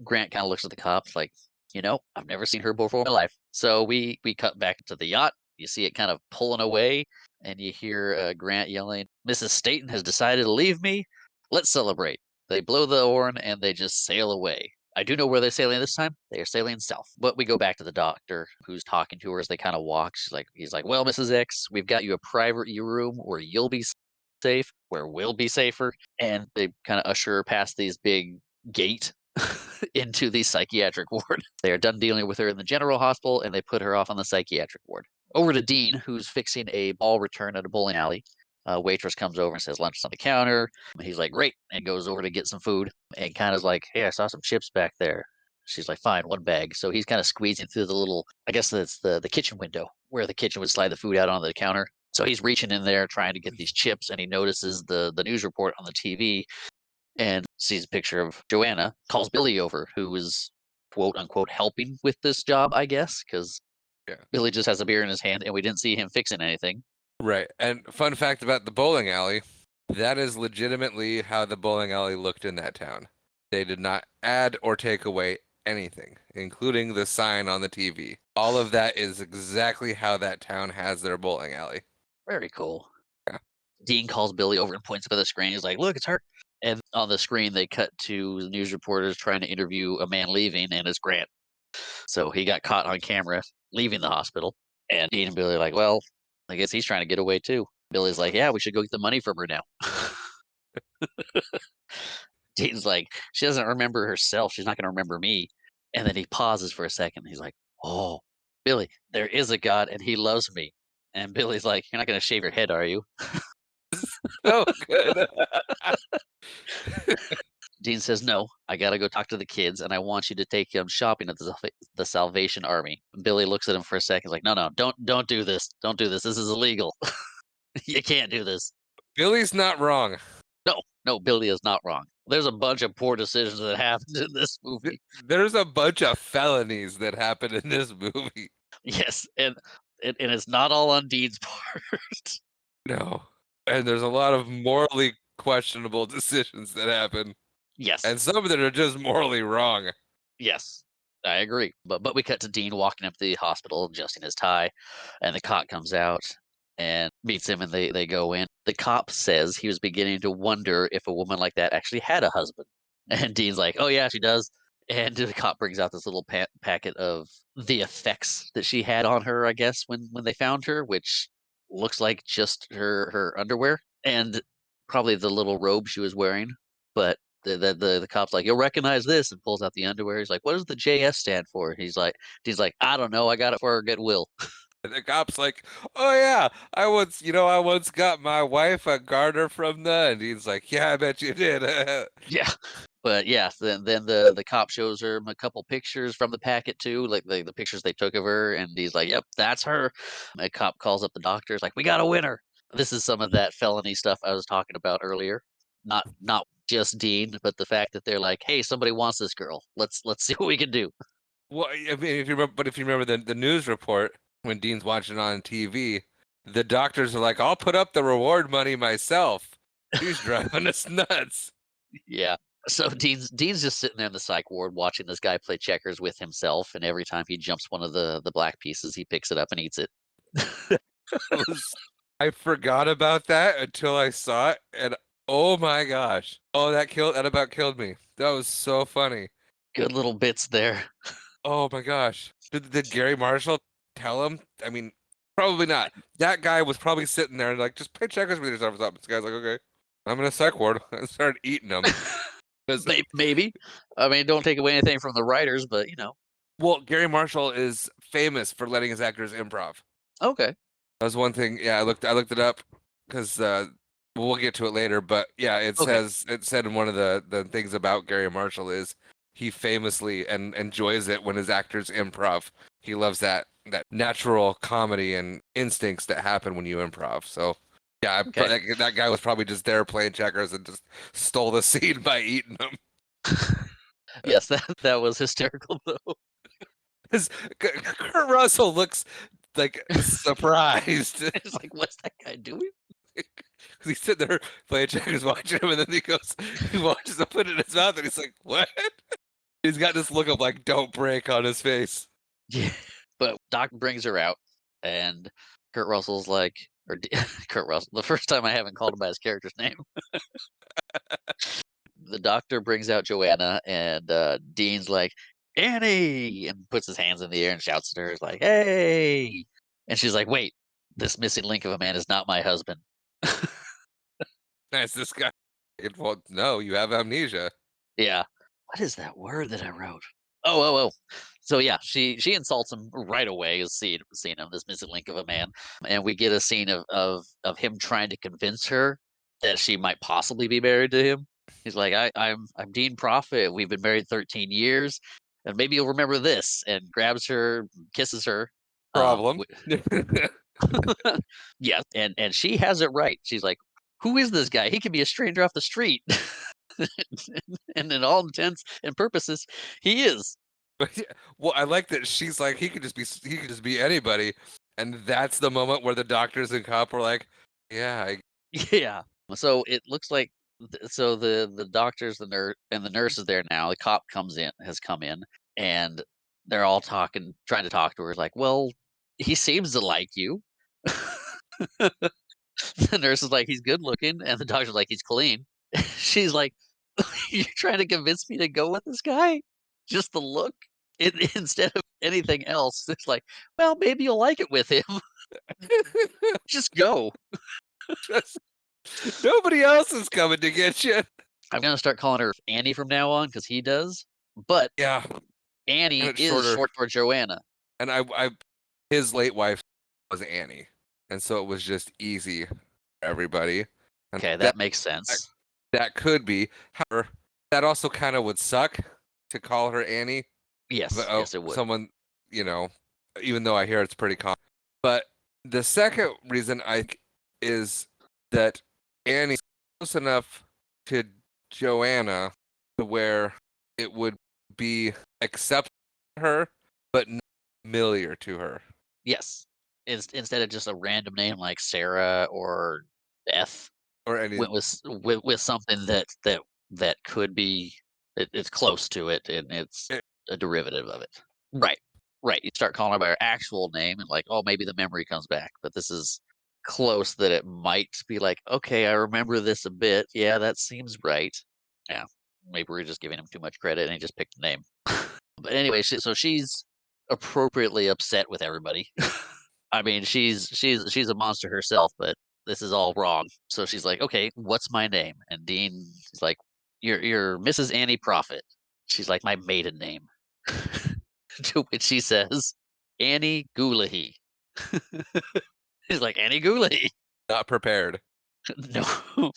Grant kind of looks at the cops like, I've never seen her before in my life. So we cut back to the yacht. You see it kind of pulling away, and you hear Grant yelling, "Mrs. Staten has decided to leave me. Let's celebrate." They blow the horn and they just sail away. I do know where they're sailing this time. They are sailing south. But we go back to the doctor who's talking to her as they kind of walk. He's like, "Well, Mrs. X, we've got you a private room where you'll be safe, where we'll be safer." And they kind of usher her past these big gate into the psychiatric ward. They are done dealing with her in the general hospital and they put her off on the psychiatric ward. Over to Dean, who's fixing a ball return at a bowling alley. Waitress comes over and says lunch is on the counter. He's like, great, and goes over to get some food and kind of like, hey, I saw some chips back there. She's like, fine, one bag. So he's kind of squeezing through the little, I guess that's the kitchen window where the kitchen would slide the food out onto the counter. So he's reaching in there trying to get these chips, and he notices the news report on the TV and sees a picture of Joanna, calls Billy over, who is quote unquote helping with this job, I guess, because Yeah. Billy just has a beer in his hand and we didn't see him fixing anything. Right. And fun fact about the bowling alley, that is legitimately how the bowling alley looked in that town. They did not add or take away anything, including the sign on the TV. All of that is exactly how that town has their bowling alley. Very cool. Yeah. Dean calls Billy over and points up at the screen. He's like, look, it's her. And on the screen, they cut to the news reporters trying to interview a man leaving, and it's Grant. So he got caught on camera leaving the hospital. And Dean and Billy are like, well, I guess he's trying to get away too. Billy's like, yeah, we should go get the money from her now. Dean's like, she doesn't remember herself. She's not going to remember me. And then he pauses for a second. He's like, oh, Billy, there is a God and he loves me. And Billy's like, you're not going to shave your head, are you? Oh, good. Dean says, no, I got to go talk to the kids and I want you to take them shopping at the Salvation Army. Billy looks at him for a second. He's like, no, don't do this. Don't do this. This is illegal. You can't do this. Billy's not wrong. No, Billy is not wrong. There's a bunch of poor decisions that happened in this movie. There's a bunch of felonies that happen in this movie. Yes, and it's not all on Dean's part. No. And there's a lot of morally questionable decisions that happen. Yes, And some of them are just morally wrong. yes, I agree. But we cut to Dean walking up the hospital, adjusting his tie, and the cop comes out and meets him, and they go in. The cop says he was beginning to wonder if a woman like that actually had a husband. And Dean's like, "Oh yeah, she does." And the cop brings out this little packet of the effects that she had on her, I guess, when they found her, which looks like just her underwear and probably the little robe she was wearing. But the cop's like, "You'll recognize this," and pulls out the underwear. He's like, "What does the JS stand for?" He's like, "I don't know. I got it for her goodwill." And the cop's like, "Oh yeah, I once got my wife a garter from the." And he's like, "Yeah, I bet you did." Yeah. But yeah, then the cop shows her a couple pictures from the packet too, like the pictures they took of her, and he's like, "Yep, that's her." A cop calls up the doctor, is like, "We got a winner." This is some of that felony stuff I was talking about earlier. Not just Dean, but the fact that they're like, "Hey, somebody wants this girl. Let's see what we can do." Well, I mean, if you remember the news report when Dean's watching on TV, the doctors are like, "I'll put up the reward money myself." She's driving us nuts. Yeah. So Dean's just sitting there in the psych ward watching this guy play checkers with himself, and every time he jumps one of the black pieces, he picks it up and eats it. I forgot about that until I saw it, and oh my gosh, oh that about killed me. That was so funny. Good little bits there. Oh my gosh, did Gary Marshall tell him? I mean, probably not. That guy was probably sitting there and like, just play checkers with yourself. Or something. This guy's like, okay, I'm in a psych ward. I started eating them. Maybe. I mean, don't take away anything from the writers, but Well, Gary Marshall is famous for letting his actors improv. Okay. That was one thing. Yeah, I looked it up because we'll get to it later, but yeah, it Okay. said in one of the things about Gary Marshall is he famously and enjoys it when his actors improv. He loves that natural comedy and instincts that happen when you improv. So yeah, Okay. that guy was probably just there playing checkers and just stole the scene by eating them. Yes, that was hysterical though. His, Kurt Russell looks like surprised. It's like, what's that guy doing? He's sitting there playing checkers, watching him, and then he watches him put it in his mouth, and he's like, "What?" He's got this look of like "Don't break" on his face. Yeah. But Doc brings her out, and Kurt Russell's like, Kurt Russell. The first time I haven't called him by his character's name. The doctor brings out Joanna, and Dean's like, Annie, and puts his hands in the air and shouts at her, like, hey. And she's like, wait, this missing link of a man is not my husband. Nice, this guy. Well, no, you have amnesia. Yeah. What is that word that I wrote? Oh. So yeah, she insults him right away, is seeing him, this missing link of a man. And we get a scene of him trying to convince her that she might possibly be married to him. He's like, I'm Dean Prophet. We've been married 13 years. And maybe you'll remember this, and grabs her, kisses her. Problem. Yeah, and she has it right. She's like, who is this guy? He could be a stranger off the street. And in all intents and purposes, he is. But yeah, well, I like that she's like he could just be anybody, and that's the moment where the doctors and cop are like, "Yeah, Yeah. So it looks like so the doctors, the nurse is there now. The cop has come in, and they're all trying to talk to her. Like, well, he seems to like you. The nurse is like, he's good looking, and the doctor's like, he's clean. She's like, you're trying to convince me to go with this guy? Just the look? Instead of anything else, it's like, well, maybe you'll like it with him. Just go. just nobody else is coming to get you." I'm gonna start calling her Annie from now on because he does. But Yeah, and Annie it's is shorter. short for Joanna. And his late wife was Annie, and so it was just easy for everybody. And Okay, that makes sense. that could be. However, that also kind of would suck to call her Annie. Yes, Oh, yes, it would. someone, you know, even though I hear it's pretty common. But the second reason I think is that Annie's close enough to Joanna to where it would be acceptable to her, but not familiar to her. Yes. Instead of just a random name like Sarah or Beth, Or any went with something that could be it's close to it, and it's eh, a derivative of it. Right. Right. You start calling her by her actual name and like, oh, maybe the memory comes back. But this is close that it might be like, okay, I remember this a bit. Yeah, that seems right. Yeah. Maybe we're just giving him too much credit and he just picked the name. But anyway, so she's appropriately upset with everybody. I mean, she's a monster herself, but this is all wrong. So she's like, "Okay, what's my name?" And Dean is like, "You're Mrs. Annie Prophet." She's like, "My maiden name." To which she says, "Annie Goulahy." He's like, "Annie Goulahy." not prepared. No.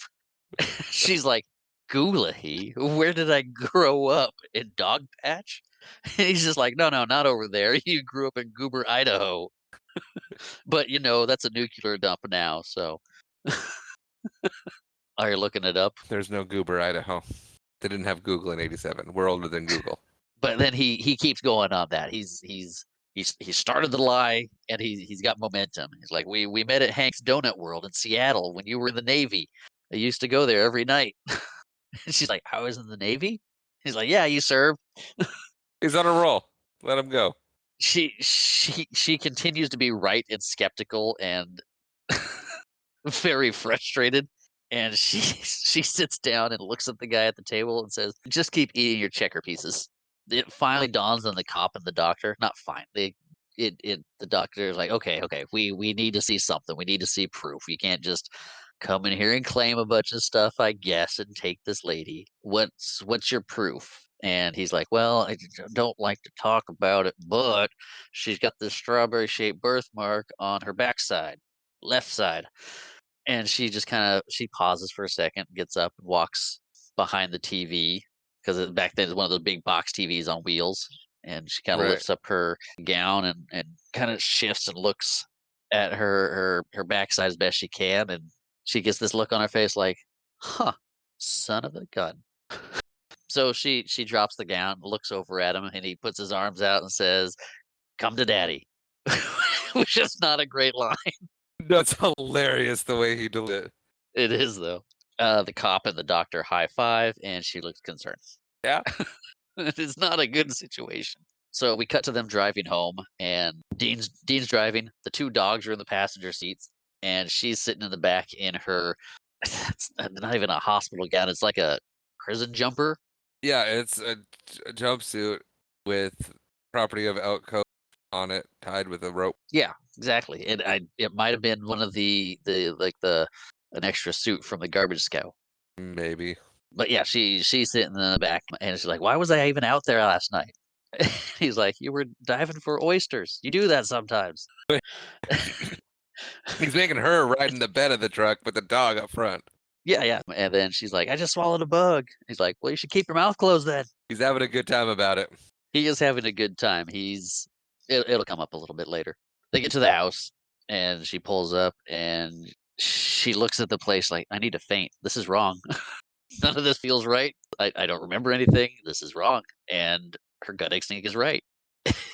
She's like, "Goulahy? Where did I grow up? In Dog Patch?" And he's just like, "No, not over there. You grew up in Goober, Idaho." But, that's a nuclear dump now, so are you looking it up? There's no Goober, Idaho. They didn't have Google in '87. We're older than Google. But then he keeps going on that. He started the lie, and he's got momentum. He's like, "We met at Hank's Donut World in Seattle when you were in the Navy. I used to go there every night." And she's like, "I was in the Navy?" He's like, "Yeah, you served." He's on a roll. Let him go. She continues to be right and skeptical and very frustrated. And she sits down and looks at the guy at the table and says, "Just keep eating your checker pieces." It finally dawns on the cop and the doctor. Not fine. The doctor is like, okay, we need to see something. We need to see proof. You can't just come in here and claim a bunch of stuff, I guess, and take this lady. What's your proof? And he's like, well, don't like to talk about it, but she's got this strawberry shaped birthmark on her backside, left side. And she just she pauses for a second, gets up and walks behind the TV because back then it's one of those big box TVs on wheels. And she kind of Right. lifts up her gown and kind of shifts and looks at her backside as best she can, and she gets this look on her face like, "Huh, son of a gun." So she drops the gown, looks over at him, and he puts his arms out and says, "Come to daddy," which is not a great line. That's hilarious the way he did it. It is though. The cop and the doctor high five, and she looks concerned. Yeah. It is not a good situation. So we cut to them driving home, and Dean's driving. The two dogs are in the passenger seats, and she's sitting in the back in her. It's not even a hospital gown. It's like a prison jumper. Yeah, it's a jumpsuit with property of Elk Cove on it, tied with a rope. Yeah, exactly. And it might have been one of the an extra suit from the garbage scow. Maybe. But yeah, she's sitting in the back, and she's like, "Why was I even out there last night?" He's like, "You were diving for oysters. You do that sometimes." He's making her ride in the bed of the truck with the dog up front. Yeah, yeah. And then she's like, "I just swallowed a bug." He's like, "Well, you should keep your mouth closed then." He's having a good time about it. He is having a good time. It'll come up a little bit later. They get to the house, and she pulls up, and she looks at the place like, "I need to faint. This is wrong. None of this feels right. I don't remember anything. This is wrong." And her gut instinct is right.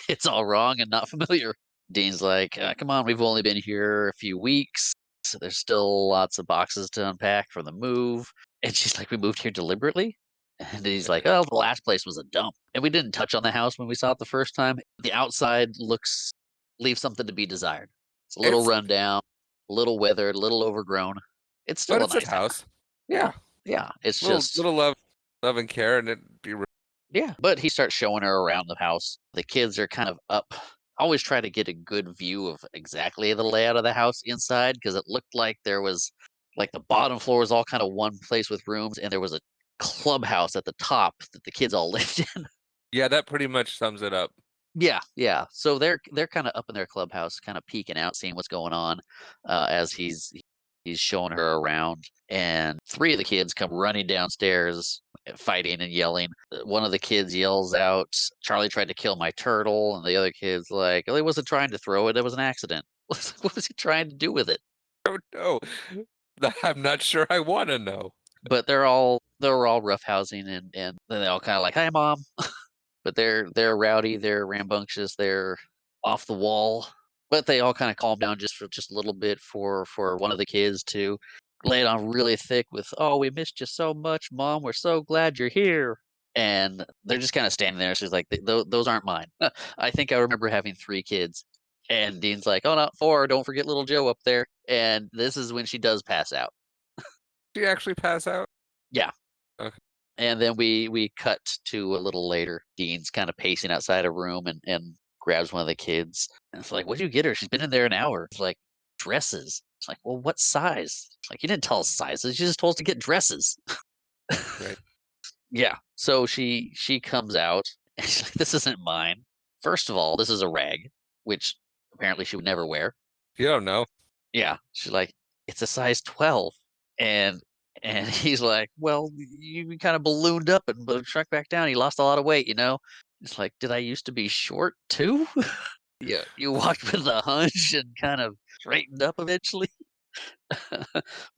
It's all wrong and not familiar. Dean's like, "Come on, we've only been here a few weeks. So there's still lots of boxes to unpack from the move." And she's like, "We moved here deliberately?" And he's like, "Oh, the last place was a dump." And we didn't touch on the house when we saw it the first time. The outside leaves something to be desired. It's a little It's rundown, a little weathered, a little overgrown. It's but still a it's a nice house. house. Yeah, Yeah. yeah. It's Little just little love and care and it'd be Yeah, but he starts showing her around the house. The kids are kind of up. Always try to get a good view of exactly the layout of the house inside because it looked like there was like the bottom floor was all kind of one place with rooms, and there was a clubhouse at the top that the kids all lived in. yeah, that pretty much sums it up. Yeah, yeah. So they're kind of up in their clubhouse, kind of peeking out, seeing what's going on, as he's showing her around. And three of the kids come running downstairs, fighting and yelling. One of the kids yells out, "Charlie tried to kill my turtle," and the other kid's like, "Well, he wasn't trying to throw it; it was an accident." What was he trying to do with it? Oh no. I'm not sure I wanna know. But they're all roughhousing, and then they all kind of like, "Hi, mom." But they're rowdy, they're rambunctious, they're off the wall. But they all kind of calm down just a little bit for one of the kids to lay it on really thick with, "Oh, we missed you so much, mom. We're so glad you're here." And they're just kind of standing there. She's like, Those aren't mine." I think I remember having three kids. And Dean's like, "Oh, not four. Don't forget little Joe up there." And this is when she does pass out. Did you actually pass out? Yeah. Okay. And then we cut to a little later. Dean's kind of pacing outside a room and grabs one of the kids. And it's like, "What'd you get her? She's been in there an hour." It's like, "Dresses." It's like, "Well, what size?" It's like, "You didn't tell us sizes. You just told us to get dresses." Right. Yeah. So she comes out and she's like, "This isn't mine. First of all, this is a rag, which apparently she would never wear." You don't know. Yeah. She's like, "It's a size 12." And he's like, "Well, you kind of ballooned up and shrunk back down. You lost a lot of weight, you know." It's like, "Did I used to be short too?" Yeah, you walked with a hunch and kind of straightened up eventually.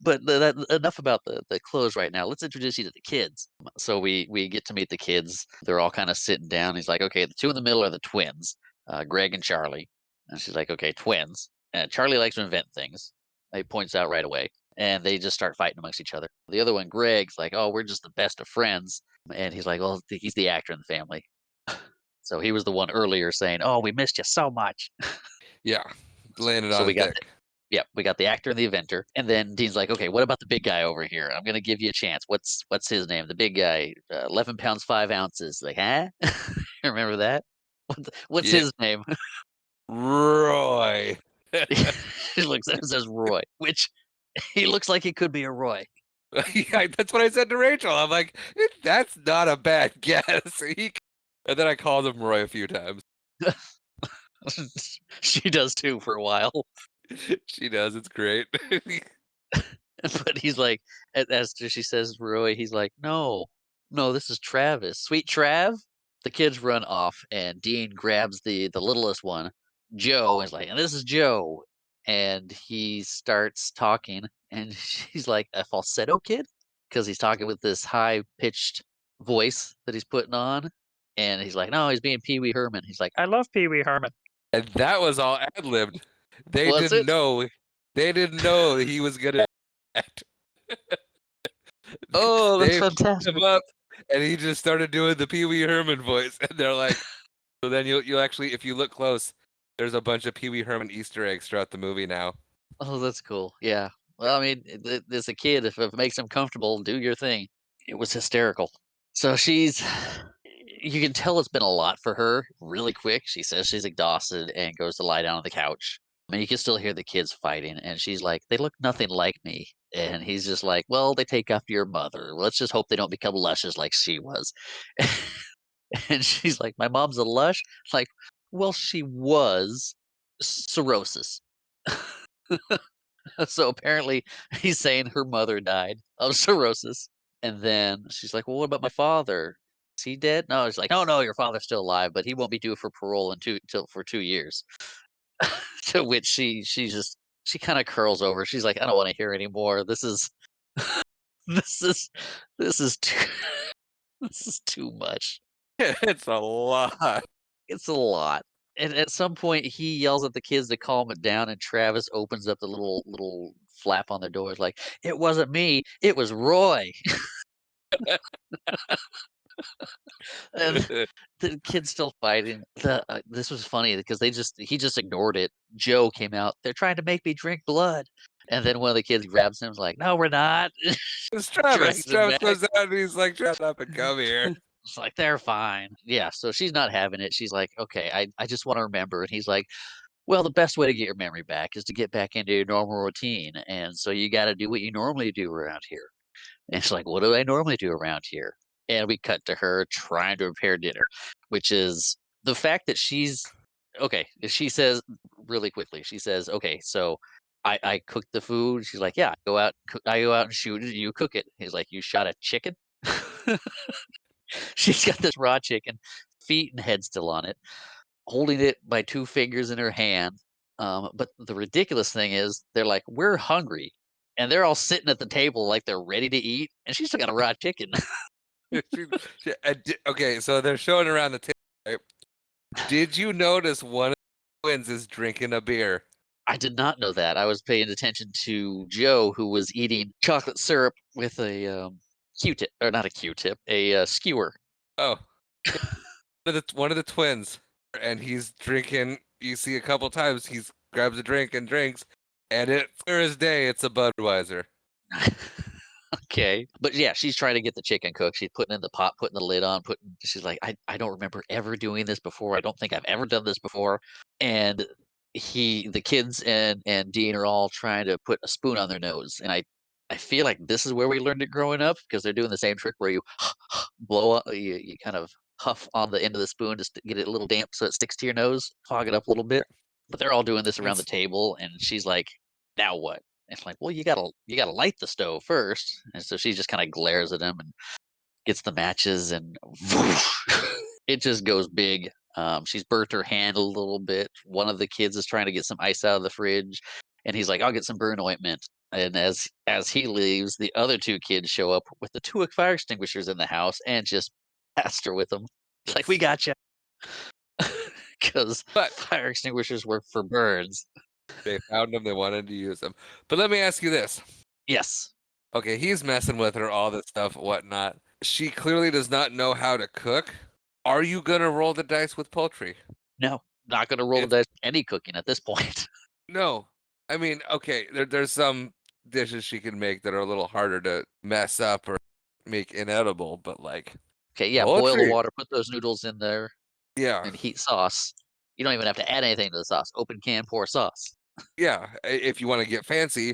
But enough about the clothes right now. Let's introduce you to the kids. So we get to meet the kids. They're all kind of sitting down. He's like, "Okay, the two in the middle are the twins, Greg and Charlie." And she's like, "Okay, twins." And Charlie likes to invent things. He points out right away. And they just start fighting amongst each other. The other one, Greg's like, "Oh, we're just the best of friends." And he's like, "Well, he's the actor in the family." So he was the one earlier saying, "Oh, we missed you so much." Yeah. Laying it So on we got thick. we got the actor and the inventor, and then Dean's like, "Okay, what about the big guy over here? I'm gonna give you a chance. What's his name? The big guy, 11 pounds 5 ounces." Like, huh? Remember that? What's Yeah. his name? Roy. He looks at it and says Roy, which he looks like he could be a Roy. Yeah, that's what I said to Rachel. I'm like, that's not a bad guess. And then I called him Roy a few times. She does too for a while. She does. It's great. But he's like, as she says, Roy, he's like, no, no, this is Travis, sweet Trav. The kids run off, and Dean grabs the littlest one, Joe, and is like, and this is Joe, and he starts talking, and she's like, a falsetto kid, because he's talking with this high pitched voice that he's putting on, and he's like, no, he's being Pee Wee Herman. He's like, I love Pee Wee Herman. And that was all ad-libbed. They Was didn't it? know. They didn't know he was gonna act. Oh, that's They picked him fantastic. up, and he just started doing the Pee Wee Herman voice. And they're like, so then you'll actually, if you look close, there's a bunch of Pee Wee Herman Easter eggs throughout the movie now. Oh, that's cool. Yeah. Well, I mean, as a kid, if it makes him comfortable, do your thing. It was hysterical. So you can tell it's been a lot for her really quick. She says she's exhausted and goes to lie down on the couch. I mean, you can still hear the kids fighting, and she's like, they look nothing like me. And he's just like, well, they take after your mother. Let's just hope they don't become lushes like she was. And she's like, my mom's a lush? Like, well, she was cirrhosis. So apparently he's saying her mother died of cirrhosis. And then she's like, well, what about my father? Is he dead? No, it's like, oh no, your father's still alive, but he won't be due for parole in for 2 years. To which she kind of curls over. She's like, I don't want to hear anymore. This is this is this is too this is too much. It's a lot. It's a lot. And at some point, he yells at the kids to calm it down, and Travis opens up the little flap on the door. It's like, "It wasn't me, it was Roy." And the kid's still fighting. This was funny because he just ignored it. Joe came out. They're trying to make me drink blood, and then one of the kids grabs him. Is like, "No, we're not." It's Travis. Drags him Travis back. goes out and he's like, shut up and come here. It's like, "They're fine." Yeah, so she's not having it. She's like, "Okay, I just want to remember." And he's like, well, the best way to get your memory back is to get back into your normal routine, and so you gotta do what you normally do around here. And it's like, "What do I normally do around here?" And we cut to her trying to prepare dinner, which is the fact that she's okay, she says really quickly, she says, "Okay, so I cook the food." She's like, "Yeah, I go out and shoot it, you cook it." He's like, "You shot a chicken?" She's got this raw chicken, feet and head still on it, holding it by 2 fingers in her hand. But the ridiculous thing is they're like, "We're hungry." And they're all sitting at the table like they're ready to eat, and she's still got a raw chicken. She- okay, so they're showing around the table. Right? Did you notice one of the twins is drinking a beer? I did not know that. I was paying attention to Joe, who was eating chocolate syrup with a, Q-tip or not a Q-tip, a, skewer. Oh, one of the twins, and he's drinking. You see a couple times he's grabs a drink and drinks, and it clear as day it's a Budweiser. Okay. But yeah, she's trying to get the chicken cooked. She's putting it in the pot, putting the lid on, she's like, I don't remember ever doing this before. I don't think I've ever done this before. And the kids and Dean are all trying to put a spoon on their nose. And I feel like this is where we learned it growing up because they're doing the same trick where you blow up, you kind of huff on the end of the spoon just to get it a little damp so it sticks to your nose, fog it up a little bit. But they're all doing this around the It's table, and she's like, now what? It's like, well, you gotta light the stove first. And so she just kind of glares at him and gets the matches, and it just goes big. She's burnt her hand a little bit. One of the kids is trying to get some ice out of the fridge, and he's like, "I'll get some burn ointment." And as he leaves, the other two kids show up with the two fire extinguishers in the house and just blast her with them. It's like, we got you, because but fire extinguishers were for birds. they found them. They wanted to use them. But let me ask you this. Yes. Okay, he's messing with her, all this stuff, whatnot. She clearly does not know how to cook. Are you gonna roll the dice with poultry? No, not going to roll the If dice with any cooking at this point. no, I mean, okay, there's some dishes she can make that are a little harder to mess up or make inedible, but like Okay, yeah, boil the poultry, water, put those noodles in there, yeah, and heat sauce. You don't even have to add anything to the sauce. Open can, pour sauce. yeah. If you want to get fancy,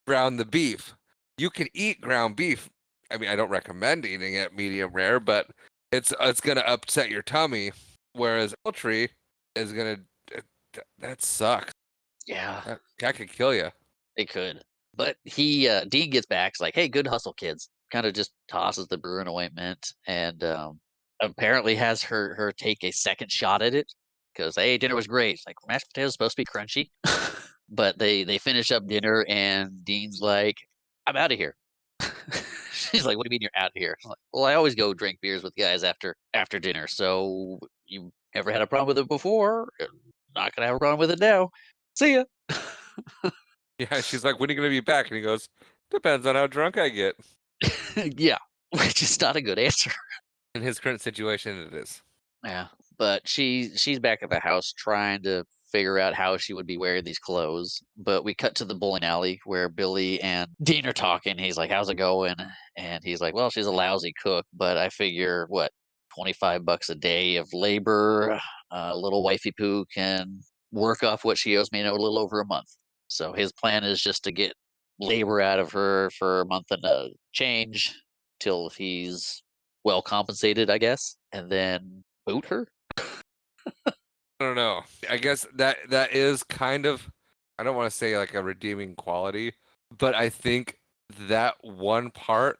brown the beef. You can eat ground beef. I mean, I don't recommend eating it medium rare, but it's gonna upset your tummy. Whereas poultry is gonna that sucks. Yeah, That could kill you. it could. But Dean gets back. He's like, "Hey, good hustle, kids." Kind of just tosses the brew in ointment, and apparently has her take a second shot at it because hey, dinner was great. It's like mashed potatoes supposed to be crunchy, but they finish up dinner, and Dean's like, "I'm out of here." She's like, "What do you mean you're out of here?" I'm like, "Well, I always go drink beers with guys after dinner. So you ever had a problem with it before? Not gonna have a problem with it now. See ya." Yeah, she's like, "When are you gonna be back?" And he goes, "Depends on how drunk I get." Yeah, which is not a good answer. In his current situation, it is. Yeah, but she's back at the house trying to figure out how she would be wearing these clothes. But we cut to the bowling alley where Billy and Dean are talking. He's like, "How's it going?" And he's like, "Well, she's a lousy cook, but I figure what, $25 a day of labor, little wifey poo can work off what she owes me in a little over a month." So his plan is just to get labor out of her for a month and a change till he's well compensated, I guess, and then boot her? I don't know. I guess that is kind of, I don't want to say like a redeeming quality, but I think that one part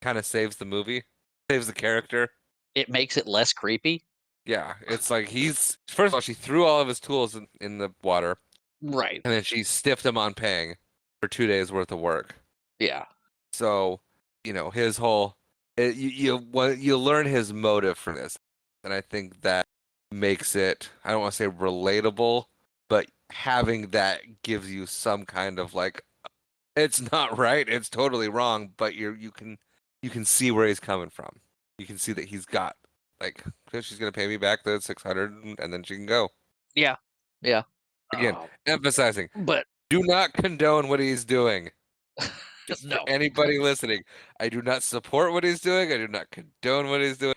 kind of saves the movie, saves the character. It makes it less creepy. Yeah, it's like he's first of all, she threw all of his tools in the water, Right. and then she stiffed him on paying for 2 days worth of work. Yeah. So, his whole you learn his motive from this, and I think that makes it, I don't want to say relatable, but having that gives you some kind of like, it's not right, it's totally wrong, but you can see where he's coming from. You can see that he's got like, "Okay, she's gonna pay me back the 600, and then she can go." Yeah. Yeah. Again, Oh, emphasizing, but do not condone what he's doing. Just for no. anybody listening, I do not support what he's doing. I do not condone what he's doing.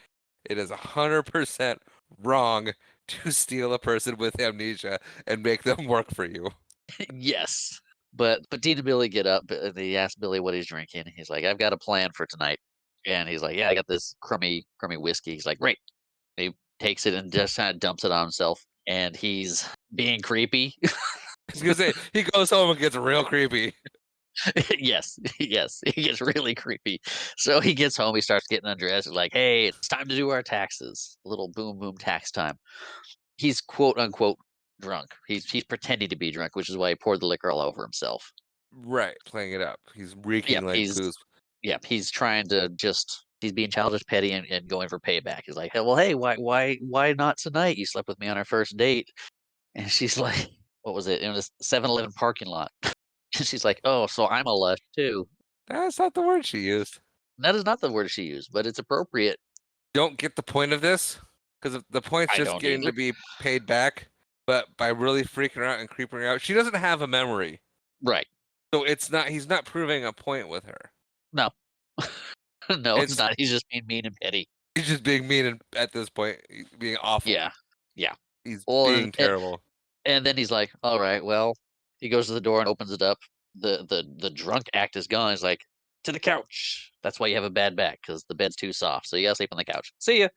It is 100% wrong to steal a person with amnesia and make them work for you. Yes. But Dean and Billy get up, and they ask Billy what he's drinking. He's like, "I've got a plan for tonight." And he's like, "Yeah, I got this crummy whiskey." He's like, "Great." He takes it and just kind of dumps it on himself, and he's being creepy. I was gonna say he goes home and gets real creepy. Yes, yes, he gets really creepy. So he gets home, he starts getting undressed. He's like, "Hey, it's time to do our taxes. A little boom boom tax time." He's quote unquote drunk. He's pretending to be drunk, which is why he poured the liquor all over himself. Right, playing it up. He's Yep, reeking like booze. he's trying to just he's being childish, petty, and going for payback. He's like, "Hey, well, hey, why not tonight? You slept with me on our first date." And she's like, "What was it? It was 7-Eleven parking lot." And she's like, "Oh, so I'm a lush too." That's not the word she used. That is not the word she used, but it's appropriate. Don't get the point of this because the point's I just don't getting to either. be paid back, but by really freaking her out and creeping her out, she doesn't have a memory. Right. So he's not proving a point with her. No. No, it's It's not. He's just being mean and petty. He's just being mean and at this point, he's being awful. Yeah. Yeah. He's Well, being terrible. and then he's like, "All right, well," he goes to the door and opens it up. The drunk act is gone. He's like, "To the couch." That's why you have a bad back because the bed's too soft. So you gotta sleep on the couch. See ya.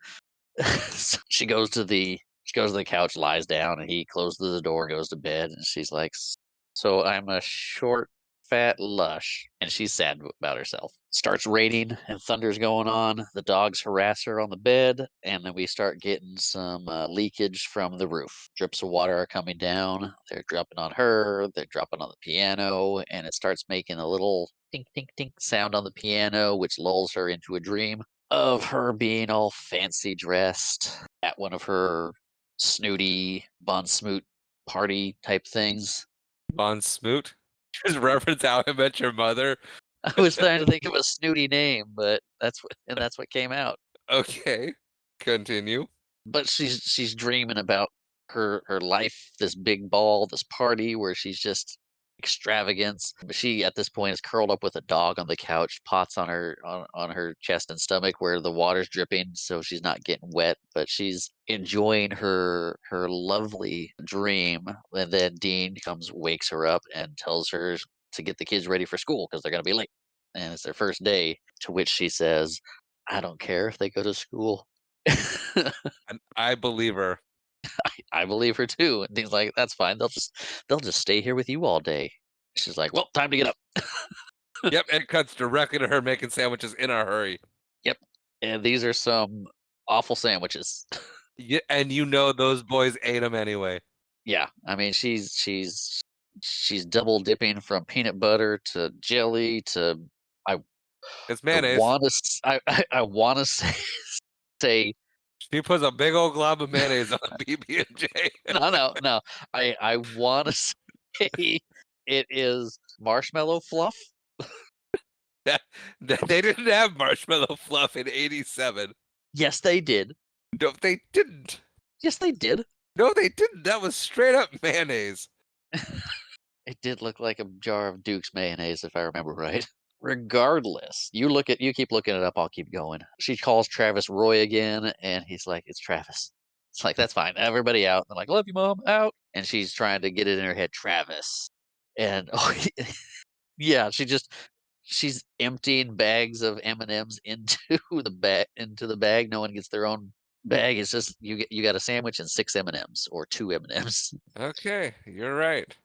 So she goes to the couch, lies down, and he closes the door, goes to bed, and she's like, "So I'm a short, fat lush," and she's sad about herself. Starts raining and thunder's going on. The dogs harass her on the bed, and then we start getting some leakage from the roof. Drips of water are coming down. They're dropping on her. They're dropping on the piano, and it starts making a little tink tink tink sound on the piano, which lulls her into a dream of her being all fancy dressed at one of her snooty Bon Smoot party type things. Von Smoot. Just reference How I Met Your Mother. I was trying to think of a snooty name, but that's what came out. Okay. Continue. But she's dreaming about her life, this big ball, this party where she's just extravagance. But she at this point is curled up with a dog on the couch, pots on her chest and stomach where the water's dripping, so she's not getting wet, but she's enjoying her lovely dream. And then Dean comes, wakes her up, and tells her to get the kids ready for school because they're gonna be late. And it's their first day, to which she says, "I don't care if they go to school." And I believe her. I believe her too. And Dean's like, "That's fine. They'll just stay here with you all day." She's like, "Well, time to get up." Yep, and it cuts directly to her making sandwiches in a hurry. Yep. And these are some awful sandwiches. Yeah, and you know those boys ate them anyway. Yeah, I mean, she's double dipping from peanut butter to jelly to I It's I mayonnaise. wanna I wanna say say She puts a big old glob of mayonnaise on a PB&J. no. I wanna say it is marshmallow fluff. That, they didn't have marshmallow fluff in '87. Yes, they did. No, they didn't. Yes, they did. No, they didn't. That was straight up mayonnaise. It did look like a jar of Duke's mayonnaise, if I remember right. Regardless, you keep looking it up, I'll keep going. She calls Travis Roy again, and he's like, "It's Travis." It's like, "That's fine. Everybody out." They're like, "Love you, mom." Out, and she's trying to get it in her head, Travis. And yeah, she's emptying bags of M&Ms into the bag. No one gets their own bag. It's just you got a sandwich and 6 M&Ms or 2 M&Ms. Okay, you're right.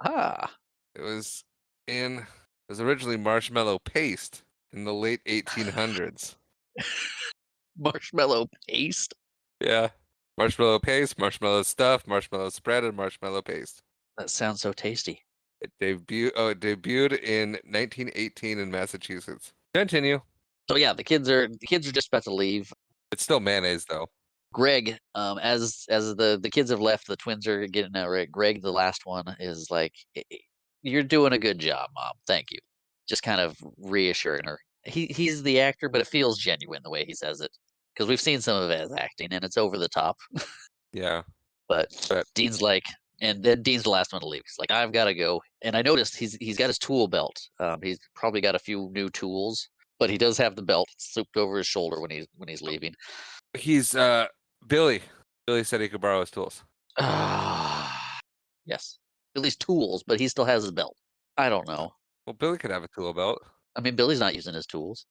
Ah, It was in. It was originally marshmallow paste in the late 1800s. marshmallow paste. Yeah, marshmallow paste, marshmallow stuff, marshmallow spread, and marshmallow paste. That sounds so tasty. It debuted in 1918 in Massachusetts. Continue. So yeah, the kids are just about to leave. It's still mayonnaise though. Greg, as the kids have left, the twins are getting out right. Greg, the last one, is like, You're doing a good job, mom. Thank you." Just kind of reassuring her. He's the actor, but it feels genuine the way he says it because we've seen some of his acting and it's over the top. Yeah, But but Dean's like, and then Dean's the last one to leave. He's like, "I've got to go." And I noticed he's got his tool belt. He's probably got a few new tools, but he does have the belt swooped over his shoulder when he's leaving. he's Billy. Billy said he could borrow his tools. Ah, yes, at least tools, but he still has his belt. I don't know. Well, Billy could have a tool belt. I mean, Billy's not using his tools.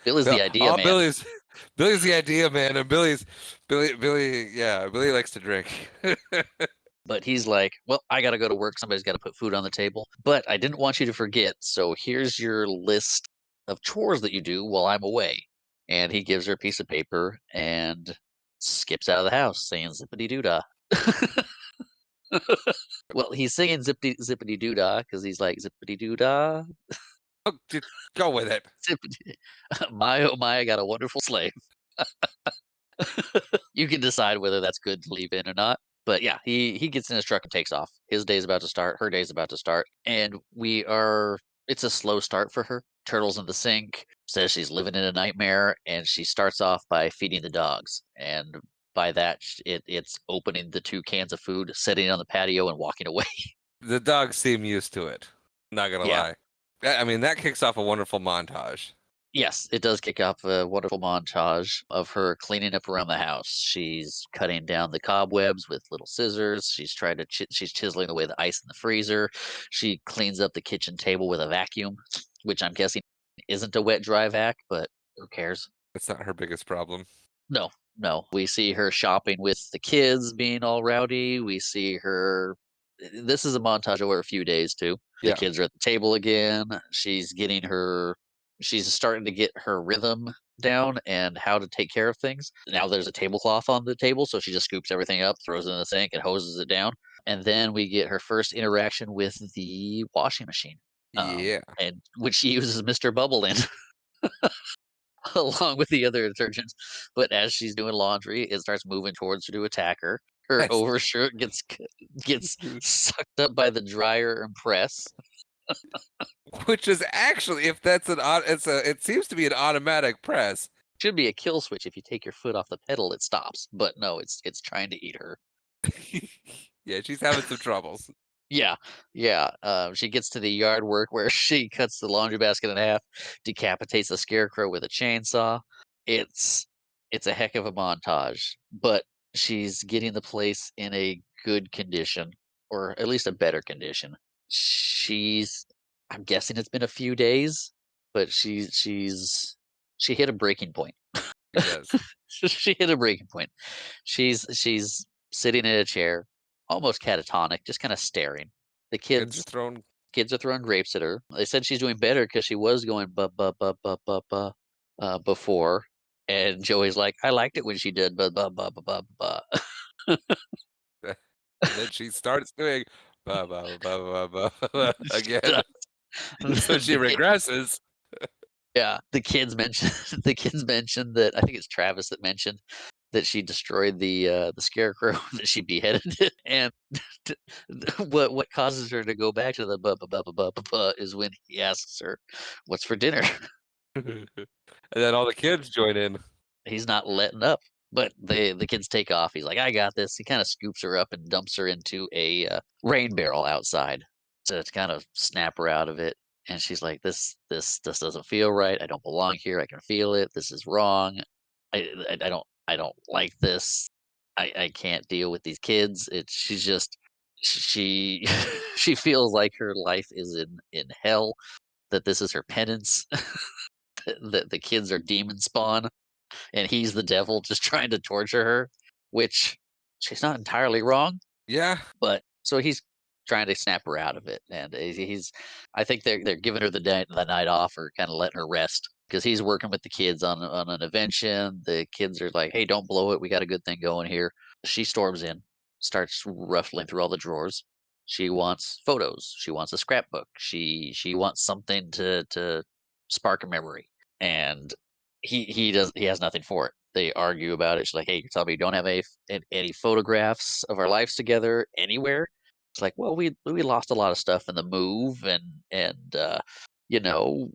Billy's Bill, the idea all man. Billy's the idea man, and Billy. Yeah, Billy likes to drink. But he's like, "Well, I gotta go to work. Somebody's got to put food on the table. But I didn't want you to forget. So here's your list of chores that you do while I'm away." And he gives her a piece of paper and skips out of the house saying zippity doo dah. Well, he's singing zippity zippity doo dah because he's like zippity doo dah. Oh, just go with it. Zippity. My oh my, I got a wonderful slave. You can decide whether that's good to leave in or not. But yeah, he gets in his truck and takes off. His day's about to start. Her day's about to start, and it's a slow start for her. Turtles in the sink. Says she's living in a nightmare, and she starts off by feeding the dogs. And by that, it's opening the 2 cans of food, setting it on the patio, and walking away. The dogs seem used to it. Not gonna Yeah. lie. I mean, that kicks off a wonderful montage. Yes, it does kick off a wonderful montage of her cleaning up around the house. She's cutting down the cobwebs with little scissors. She's chiseling away the ice in the freezer. She cleans up the kitchen table with a vacuum, which I'm guessing isn't a wet dry vac, but who cares? It's not her biggest problem. No, no. We see her shopping with the kids being all rowdy. We see her. This is a montage over a few days too. The Yeah. kids are at the table again. She's starting to get her rhythm down and how to take care of things. Now there's a tablecloth on the table, so she just scoops everything up, throws it in the sink, and hoses it down. And then we get her first interaction with the washing machine, Yeah. and which she uses Mr. Bubble in. Along with the other detergents. But as she's doing laundry, it starts moving towards her to attack her. Her That's- overshirt gets sucked up by the dryer and press. Which is actually, if that's it seems to be an automatic press. Should be a kill switch. If you take your foot off the pedal, it stops. But no, it's trying to eat her. Yeah, she's having some troubles. Yeah, yeah. She gets to the yard work where she cuts the laundry basket in half, decapitates a scarecrow with a chainsaw. It's it's a heck of a montage, but she's getting the place in a good condition, or at least a better condition. I'm guessing it's been a few days, but she hit a breaking point. He does. She hit a breaking point. She's sitting in a chair, almost catatonic, just kind of staring. The Kids are kids throwing Kids are throwing grapes at her. They said she's doing better because she was going before. And Joey's like, I liked it when she did And then she starts doing ba ba ba ba ba ba ba again. So she The regresses. Yeah, the kids mentioned the kids mentioned that I think it's Travis that mentioned that she destroyed the scarecrow, that she beheaded it, and t what causes her to go back to the ba is when he asks her, "What's for dinner?" And then all the kids join in. He's not letting up, but the kids take off. He's like, "I got this." He kinda scoops her up and dumps her into a rain barrel outside to kind of snap her out of it, and she's like, "This doesn't feel right. I don't belong here. I can feel it. This is wrong. I don't like this. I can't deal with these kids." She's just she she feels like her life is in hell, that this is her penance, that the kids are demon spawn and he's the devil just trying to torture her, which she's not entirely wrong, Yeah. but so he's trying to snap her out of it, and he's I think they're giving her the night off or kind of letting her rest because he's working with the kids on an invention. The kids are like, "Hey, don't blow it. We got a good thing going here." She storms in, starts ruffling through all the drawers. She wants photos. She wants a scrapbook. She wants something to spark a memory, and he has nothing for it. They argue about it. She's like, "Hey, you're telling me you don't have any photographs of our lives together anywhere?" It's like, "Well, we lost a lot of stuff in the move, and you know,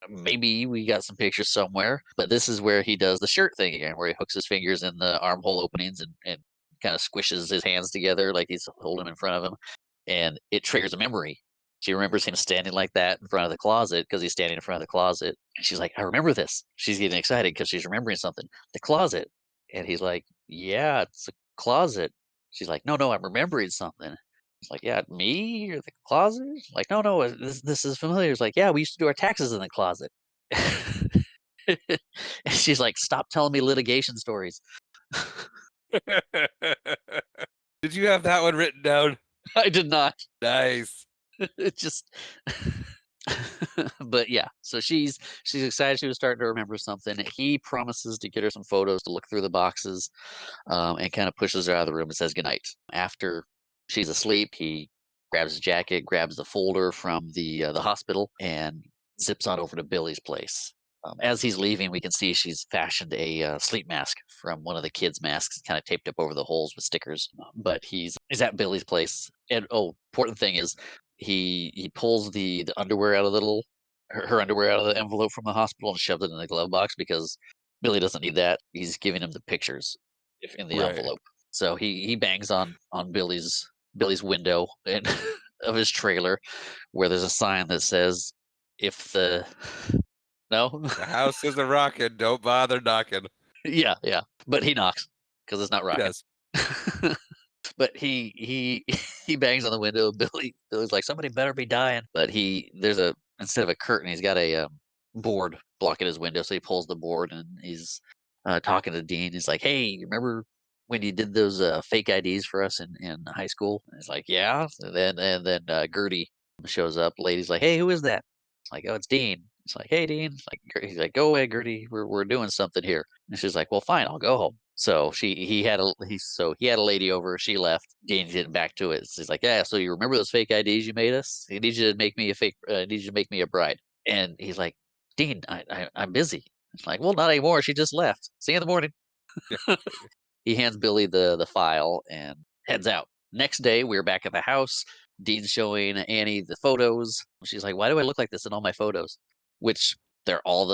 maybe we got some pictures somewhere." But this is where he does the shirt thing again, where he hooks his fingers in the armhole openings and kind of squishes his hands together like he's holding them in front of him, and it triggers a memory. She remembers him standing like that in front of the closet because he's standing in front of the closet. And she's like, "I remember this." She's getting excited because she's remembering something. The closet. And he's like, "Yeah, it's a closet." She's like, "No, no, I'm remembering something." He's like, "Yeah, me or the closet?" She's like, "No, no, this is familiar." He's like, "Yeah, we used to do our taxes in the closet." And she's like, "Stop telling me litigation stories." Did you have that one written down? I did not. Nice. It just but yeah, so she's excited she was starting to remember something. He promises to get her some photos to look through the boxes, and kind of pushes her out of the room and says goodnight. After she's asleep, he grabs his jacket, grabs the folder from the hospital, and zips on over to Billy's place. As he's leaving, we can see she's fashioned a sleep mask from one of the kids' masks, kind of taped up over the holes with stickers. But he's at Billy's place, and oh, important thing is he pulls the underwear out of the little her underwear out of the envelope from the hospital and shoves it in the glove box because Billy doesn't need that. He's giving him the pictures if in the Right. envelope. So he bangs on Billy's window and of his trailer where there's a sign that says if the no The house is a rockin', don't bother knocking. yeah, but he knocks because it's not He rocking. does. But he he bangs on the window. Billy's like, somebody better be dying. But there's a instead of a curtain, he's got a board blocking his window. So he pulls the board and he's talking to Dean. He's like, "Hey, you remember when you did those fake IDs for us in high school?" And he's like, "Yeah." And then Gertie shows up. Lady's like, "Hey, who is that?" It's like, "Oh, it's Dean." It's like, "Hey, Dean." It's like he's like, "Go away, Gertie. We're doing something here." And she's like, "Well, fine, I'll go home." So he had a lady over. She left. Dean getting back to it. She's like, "Yeah, so you remember those fake IDs you made us? I need you to make me a fake. I need you to make me a bride." And he's like, "Dean, I'm busy." It's like, "Well, not anymore. She just left. See you in the morning." Yeah. He hands Billy the file and heads out. Next day, we're back at the house. Dean's showing Annie the photos. She's like, "Why do I look like this in all my photos?" Which they're all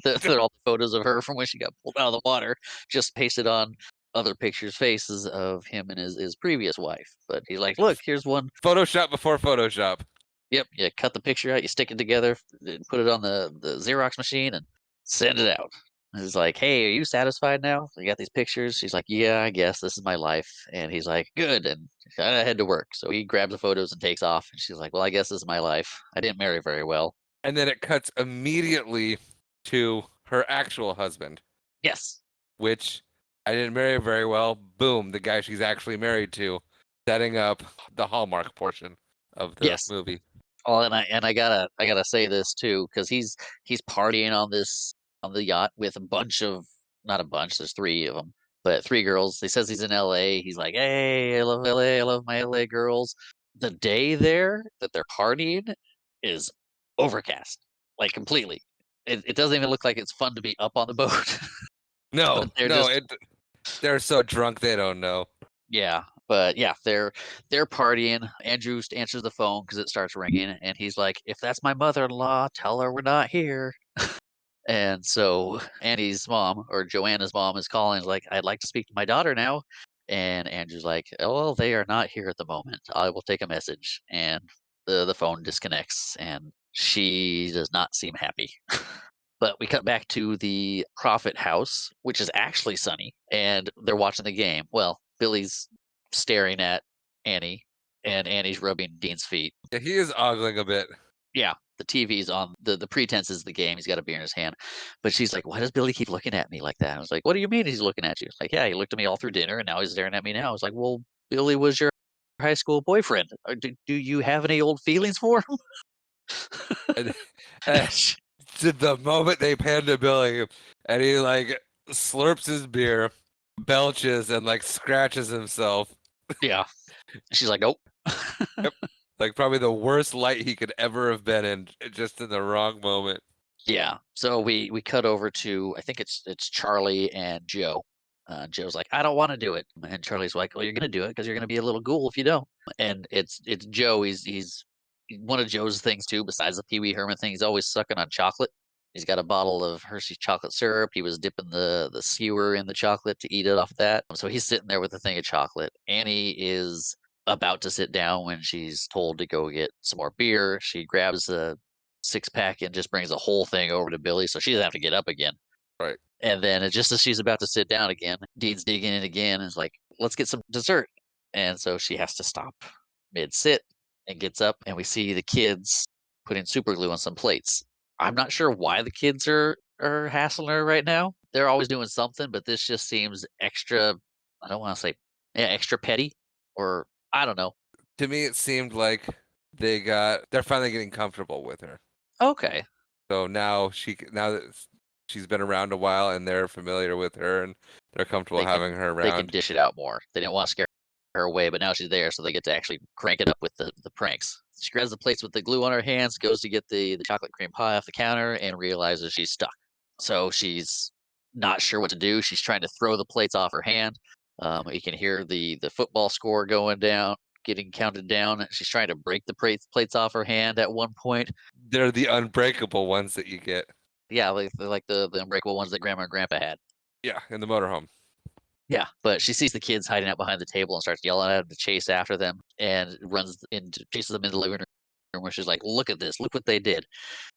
they're all the photos of her from when she got pulled out of the water, just pasted on other pictures' faces of him and his previous wife. But he's like, "Look, here's one." Photoshop before Photoshop. Yep, you cut the picture out, you stick it together, put it on the Xerox machine, and send it out. And he's like, "Hey, are you satisfied now? You got these pictures?" She's like, "Yeah, I guess this is my life." And he's like, "Good." And I head to work. So he grabs the photos and takes off. And she's like, "Well, I guess this is my life. I didn't marry very well." And then it cuts immediately to her actual husband, Yes. which I didn't marry very well. Boom, the guy she's actually married to, setting up the Hallmark portion of the Yes. movie. Oh, and I gotta say this too, because he's partying on the yacht with a bunch of not a bunch, there's 3 of them, but 3 girls. He says he's in LA. He's like, "Hey, I love LA. I love my LA girls." The day there that they're partying is overcast, like, completely. It doesn't even look like it's fun to be up on the boat, No, but they're no, just they're so drunk they don't know. yeah, but yeah, they're partying. Andrew answers the phone because it starts ringing, and he's like, "If that's my mother-in-law, tell her we're not here." And so Annie's mom or Joanna's mom is calling, is like, "I'd like to speak to my daughter now." And Andrew's like, "Oh, well, they are not here at the moment. I will take a message." And the phone disconnects, and she does not seem happy. But we cut back to the Prophet house, which is actually sunny, and they're watching the game. Well, Billy's staring at Annie, and Annie's rubbing Dean's feet. Yeah, he is ogling a bit. Yeah, the TV's on. The pretense is the game. He's got a beer in his hand, but she's like, "Why does Billy keep looking at me like that?" I was like, "What do you mean he's looking at you?" It's like, "Yeah, he looked at me all through dinner, and now he's staring at me now." I was like, "Well, Billy was your high school boyfriend. Do you have any old feelings for him?" And, and to the moment they pan to Billy, and he like slurps his beer, belches, and like scratches himself. Yeah, she's like, "Nope." Yep. Like probably the worst light he could ever have been in, just in the wrong moment. Yeah. So we cut over to I think it's Charlie and Joe. Joe's like, "I don't want to do it," and Charlie's like, "Well, you're gonna do it because you're gonna be a little ghoul if you don't." And it's Joe. He's one of Joe's things too. Besides the Pee Wee Herman thing, he's always sucking on chocolate. He's got a bottle of Hershey's chocolate syrup. He was dipping the skewer in the chocolate to eat it off that. So he's sitting there with a thing of chocolate. Annie is about to sit down when she's told to go get some more beer. She grabs a 6 pack and just brings the whole thing over to Billy, so she doesn't have to get up again. Right. And then just as she's about to sit down again, Dean's digging in again and is like, "Let's get some dessert." And so she has to stop mid sit and gets up, and we see the kids putting super glue on some plates. I'm not sure why the kids are hassling her right now. They're always doing something, but this just seems extra. I don't want to say yeah, extra petty, or I don't know. To me, it seemed like they're finally getting comfortable with her. Okay, So now that she's been around a while and they're familiar with her and they're comfortable having her they can around. dish it out more. They didn't want to scare her away, but now she's there, so they get to actually crank it up with the pranks. She grabs the plates with the glue on her hands, goes to get the chocolate cream pie off the counter, and realizes she's stuck. So she's not sure what to do. She's trying to throw the plates off her hand. You can hear the football score going down, getting counted down. She's trying to break the plates off her hand at one point. They're the unbreakable ones that you get. Yeah, like they're like the unbreakable ones that grandma and grandpa had. Yeah, in the motorhome. Yeah, but she sees the kids hiding out behind the table and starts yelling at them to chase after them and chases them into the living room where she's like, "Look at this, look what they did."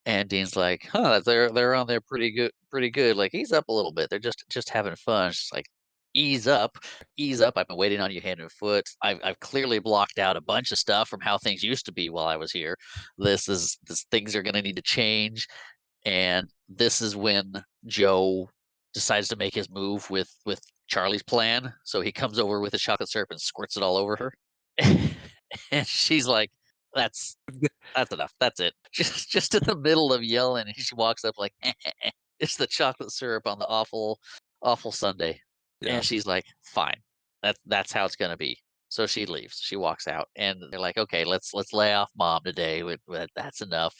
And Dean's like, "Huh, they're on there pretty good. Like ease up a little bit. They're just having fun." She's like, "Ease up, ease up. I've been waiting on you hand and foot. I've clearly blocked out a bunch of stuff from how things used to be while I was here. This things are gonna need to change." And this is when Joe decides to make his move with Charlie's plan. So he comes over with the chocolate syrup and squirts it all over her. And she's like, "That's that's enough. That's it." Just in the middle of yelling, and she walks up like, "It's the chocolate syrup on the awful Sunday." Yeah. And she's like, "Fine. That's how it's gonna be." So she leaves. She walks out, and they're like, "Okay, let's lay off mom today. That's enough.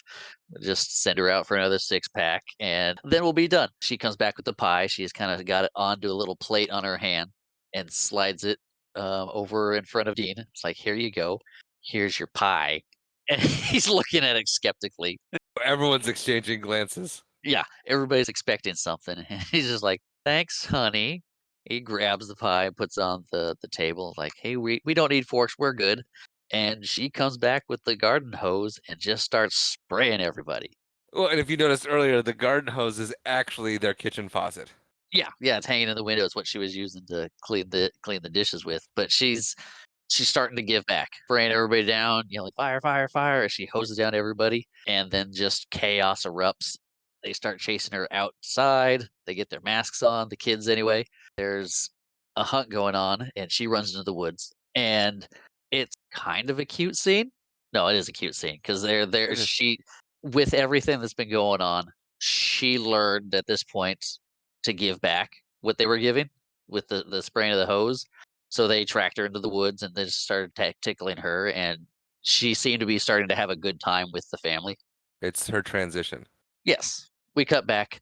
We'll just send her out for another 6 pack, and then we'll be done." She comes back with the pie. She's kind of got it onto a little plate on her hand and slides it over in front of Dean. It's like, "Here you go. Here's your pie." And he's looking at it skeptically. Everyone's exchanging glances. Yeah, everybody's expecting something. And he's just like, "Thanks, honey." He grabs the pie, puts it on the table, like, "Hey, we don't need forks, we're good." And she comes back with the garden hose and just starts spraying everybody. Well, and if you noticed earlier, the garden hose is actually their kitchen faucet. Yeah, yeah, it's hanging in the window. It's what she was using to clean the dishes with. But she's starting to give back, spraying everybody down, yelling, "Fire, fire, fire," as she hoses down everybody, and then just chaos erupts. They start chasing her outside. They get their masks on, the kids anyway. There's a hunt going on, and she runs into the woods. And it's kind of a cute scene. No, it is a cute scene because they're It is. she with everything that's been going on, she learned at this point to give back what they were giving with the spraying of the hose. So they tracked her into the woods and they just started tickling her, and she seemed to be starting to have a good time with the family. It's her transition. Yes. We cut back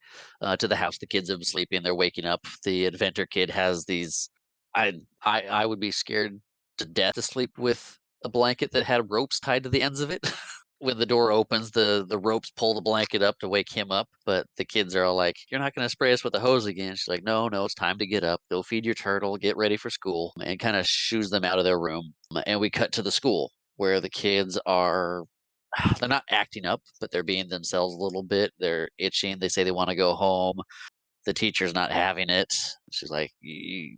to the house. The kids have been sleeping. They're waking up. The inventor kid has these. I would be scared to death to sleep with a blanket that had ropes tied to the ends of it. When the door opens, the ropes pull the blanket up to wake him up. But the kids are all like, "You're not going to spray us with the hose again." She's like, "No, no, it's time to get up. Go feed your turtle. Get ready for school," and kind of shoos them out of their room. And we cut to the school where the kids are they're not acting up, but they're being themselves a little bit. They're itching. They say they want to go home. The teacher's not having it. She's like, you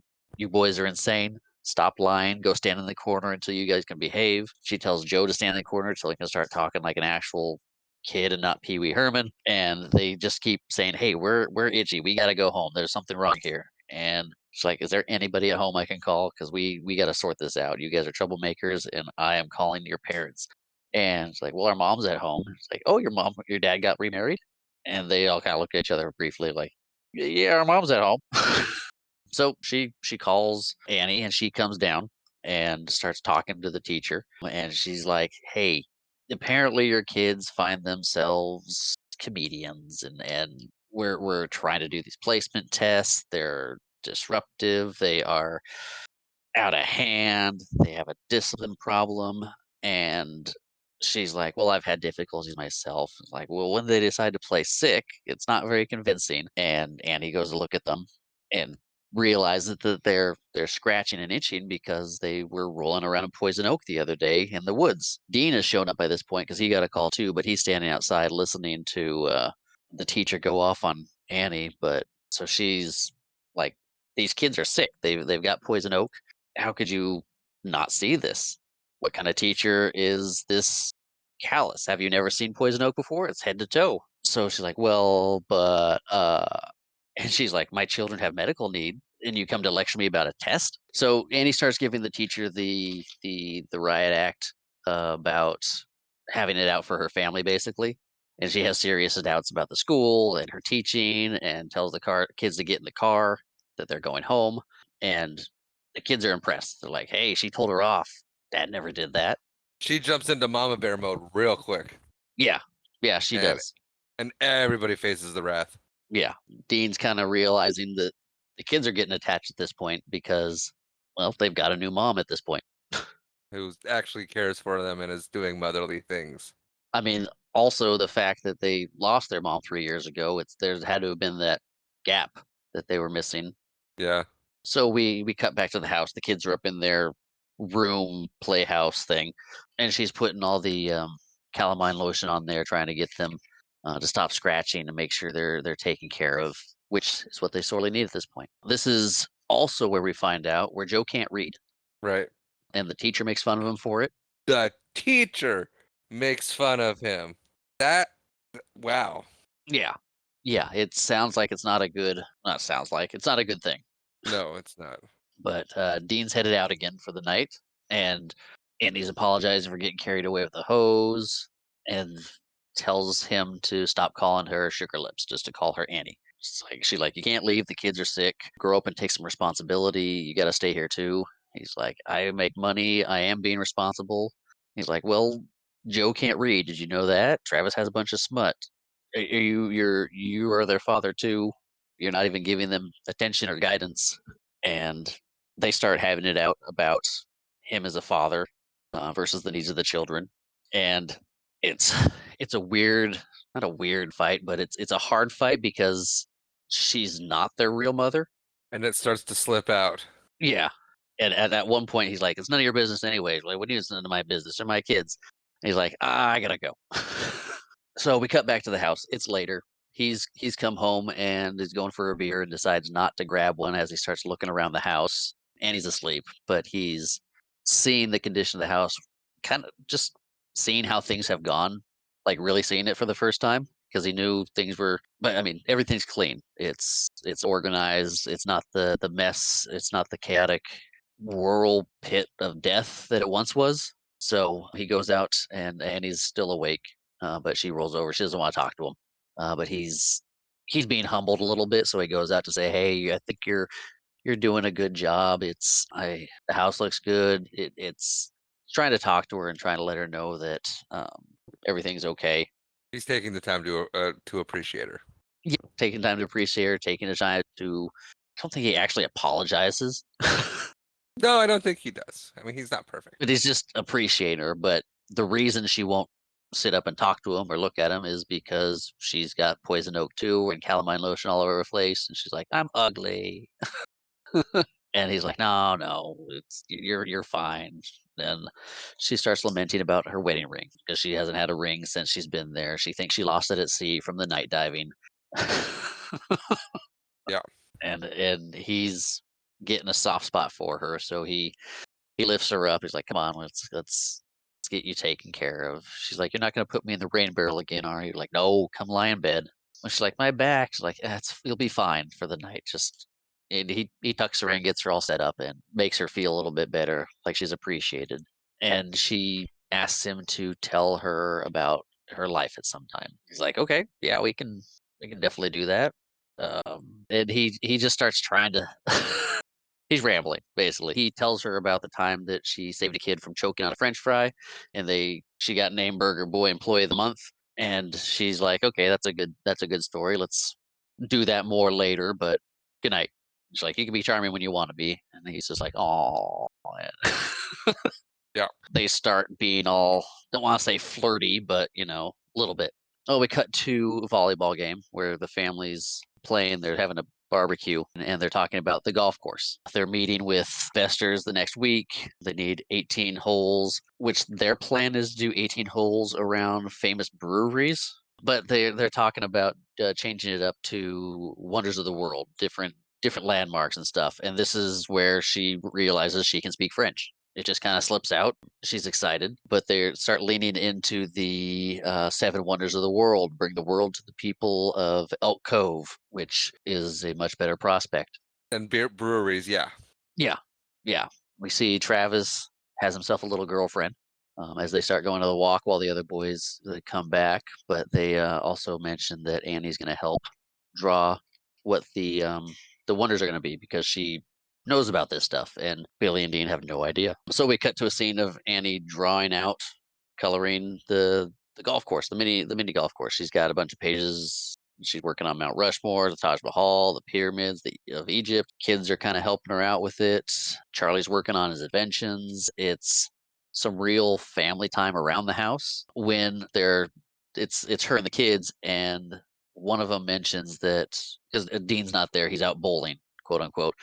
boys are insane. Stop lying. Go stand in the corner until you guys can behave." She tells Joe to stand in the corner so he can start talking like an actual kid and not Pee Wee Herman. And they just keep saying, "Hey, we're itchy. We got to go home. There's something wrong here." And she's like, "Is there anybody at home I can call? Because we got to sort this out. You guys are troublemakers, and I am calling your parents." And it's like, "Well, our mom's at home." It's like, "Oh, your dad got remarried?" And they all kind of look at each other briefly, like, "Yeah, our mom's at home." So she calls Annie and she comes down and starts talking to the teacher. And she's like, "Hey, apparently your kids find themselves comedians, and we're trying to do these placement tests. They're disruptive. They are out of hand. They have a discipline problem." And she's like, "Well, I've had difficulties myself." It's like, "Well, when they decide to play sick, it's not very convincing." And Annie goes to look at them and realizes that they're scratching and itching because they were rolling around in poison oak the other day in the woods. Dean has shown up by this point because he got a call too, but he's standing outside listening to the teacher go off on Annie. But so she's like, "These kids are sick. They've got poison oak. How could you not see this? What kind of teacher is this callous? Have you never seen poison oak before? It's head to toe." So she's like, "Well, but and she's like, "My children have medical need, and you come to lecture me about a test?" So Annie starts giving the teacher the riot act about having it out for her family, basically. And she has serious doubts about the school and her teaching, and tells the kids to get in the car, that they're going home. And the kids are impressed. They're like, "Hey, she told her off. Dad never did that." She jumps into mama bear mode real quick, Yeah, yeah, she and does. everybody faces the wrath. Yeah, Dean's kind of realizing that the kids are getting attached at this point because, well, they've got a new mom at this point. Who actually cares for them and is doing motherly things. I mean, also the fact that they lost their mom 3 years ago, there's had to have been that gap that they were missing. Yeah. So we cut back to the house. The kids are up in their room playhouse thing, and she's putting all the calamine lotion on there, trying to get them to stop scratching and make sure they're taken care of, which is what they sorely need at this point. This is also where we find out where Joe can't read, Right. and the teacher makes fun of him for it. The teacher makes fun of him. That wow. Yeah, yeah. It sounds like it's not a good. Not sounds like it's not a good thing. No, it's not. But Dean's headed out again for the night, and Andy's apologizing for getting carried away with the hose, and tells him to stop calling her Sugar Lips, just to call her Annie. She's like, "You can't leave. The kids are sick. Grow up and take some responsibility. You got to stay here too." He's like, "I make money. I am being responsible." He's like, "Well, Joe can't read. Did you know that? Travis has a bunch of smut. You are their father too. You're not even giving them attention or guidance." And they start having it out about him as a father versus the needs of the children. And it's it's a weird, not a weird fight, but it's a hard fight because she's not their real mother. And it starts to slip out. Yeah. And at one point he's like, "It's none of your business anyway." Like, "What do you, it's none of my business? They're my kids." And he's like, I gotta go." So we cut back to the house. It's later. He's come home and is going for a beer and decides not to grab one as he starts looking around the house. And he's asleep, but he's seeing the condition of the house, kind of just seeing how things have gone, like really seeing it for the first time because he knew things were. But I mean, everything's clean. It's organized. It's not the mess. It's not the chaotic whirl pit of death that it once was. So he goes out and he's still awake, but she rolls over. She doesn't want to talk to him, but he's being humbled a little bit. So he goes out to say, "Hey, I think you're doing a good job. The house looks good. It's trying to talk to her and trying to let her know that everything's okay. He's taking the time to appreciate her. Yeah, taking time to appreciate her, taking the time to. I don't think he actually apologizes, No, I don't think he does. I mean, he's not perfect. but he's just appreciating her. But the reason she won't sit up and talk to him or look at him is because she's got poison oak too and calamine lotion all over her face, and she's like, "I'm ugly." And he's like, "No, no, you're fine." Then she starts lamenting about her wedding ring because she hasn't had a ring since she's been there. She thinks she lost it at sea from the night diving. Yeah. And he's getting a soft spot for her, so he lifts her up. He's like, "Come on, let's get you taken care of." She's like, "You're not gonna put me in the rain barrel again, are you?" Like, "No, come lie in bed." And she's like, "My back." She's like, You'll be fine for the night. Just." And he tucks her in, gets her all set up, and makes her feel a little bit better, like she's appreciated. And she asks him to tell her about her life at some time. He's like, "Okay, yeah, we can definitely do that." And he just starts trying to he's rambling, basically. He tells her about the time that she saved a kid from choking on a French fry, and she got named Burger Boy Employee of the Month. And she's like, "Okay, that's a good story. Let's do that more later, but good night." She's like, "You can be charming when you want to be." And he's just like, "Oh." Yeah. They start being all, don't want to say flirty, but a little bit. Oh, we cut to a volleyball game where the family's playing. They're having a barbecue and they're talking about the golf course. They're meeting with investors the next week. They need 18 holes, which their plan is to do 18 holes around famous breweries. But they're talking about changing it up to wonders of the world, different landmarks and stuff. And this is where she realizes she can speak French. It just kind of slips out. She's excited, but they start leaning into the seven wonders of the world, bring the world to the people of Elk Cove, which is a much better prospect. And beer breweries, yeah. Yeah, yeah. We see Travis has himself a little girlfriend as they start going to the walk while the other boys come back. But they also mention that Annie's going to help draw what the wonders are going to be because she knows about this stuff, and Billy and Dean have no idea. So we cut to a scene of Annie drawing out, coloring the golf course, the mini golf course. She's got a bunch of pages. She's working on Mount Rushmore, the Taj Mahal, the pyramids of Egypt. Kids are kind of helping her out with it. Charlie's working on his inventions. It's some real family time around the house when it's her and the kids, and one of them mentions that because Dean's not there, he's out bowling, quote unquote.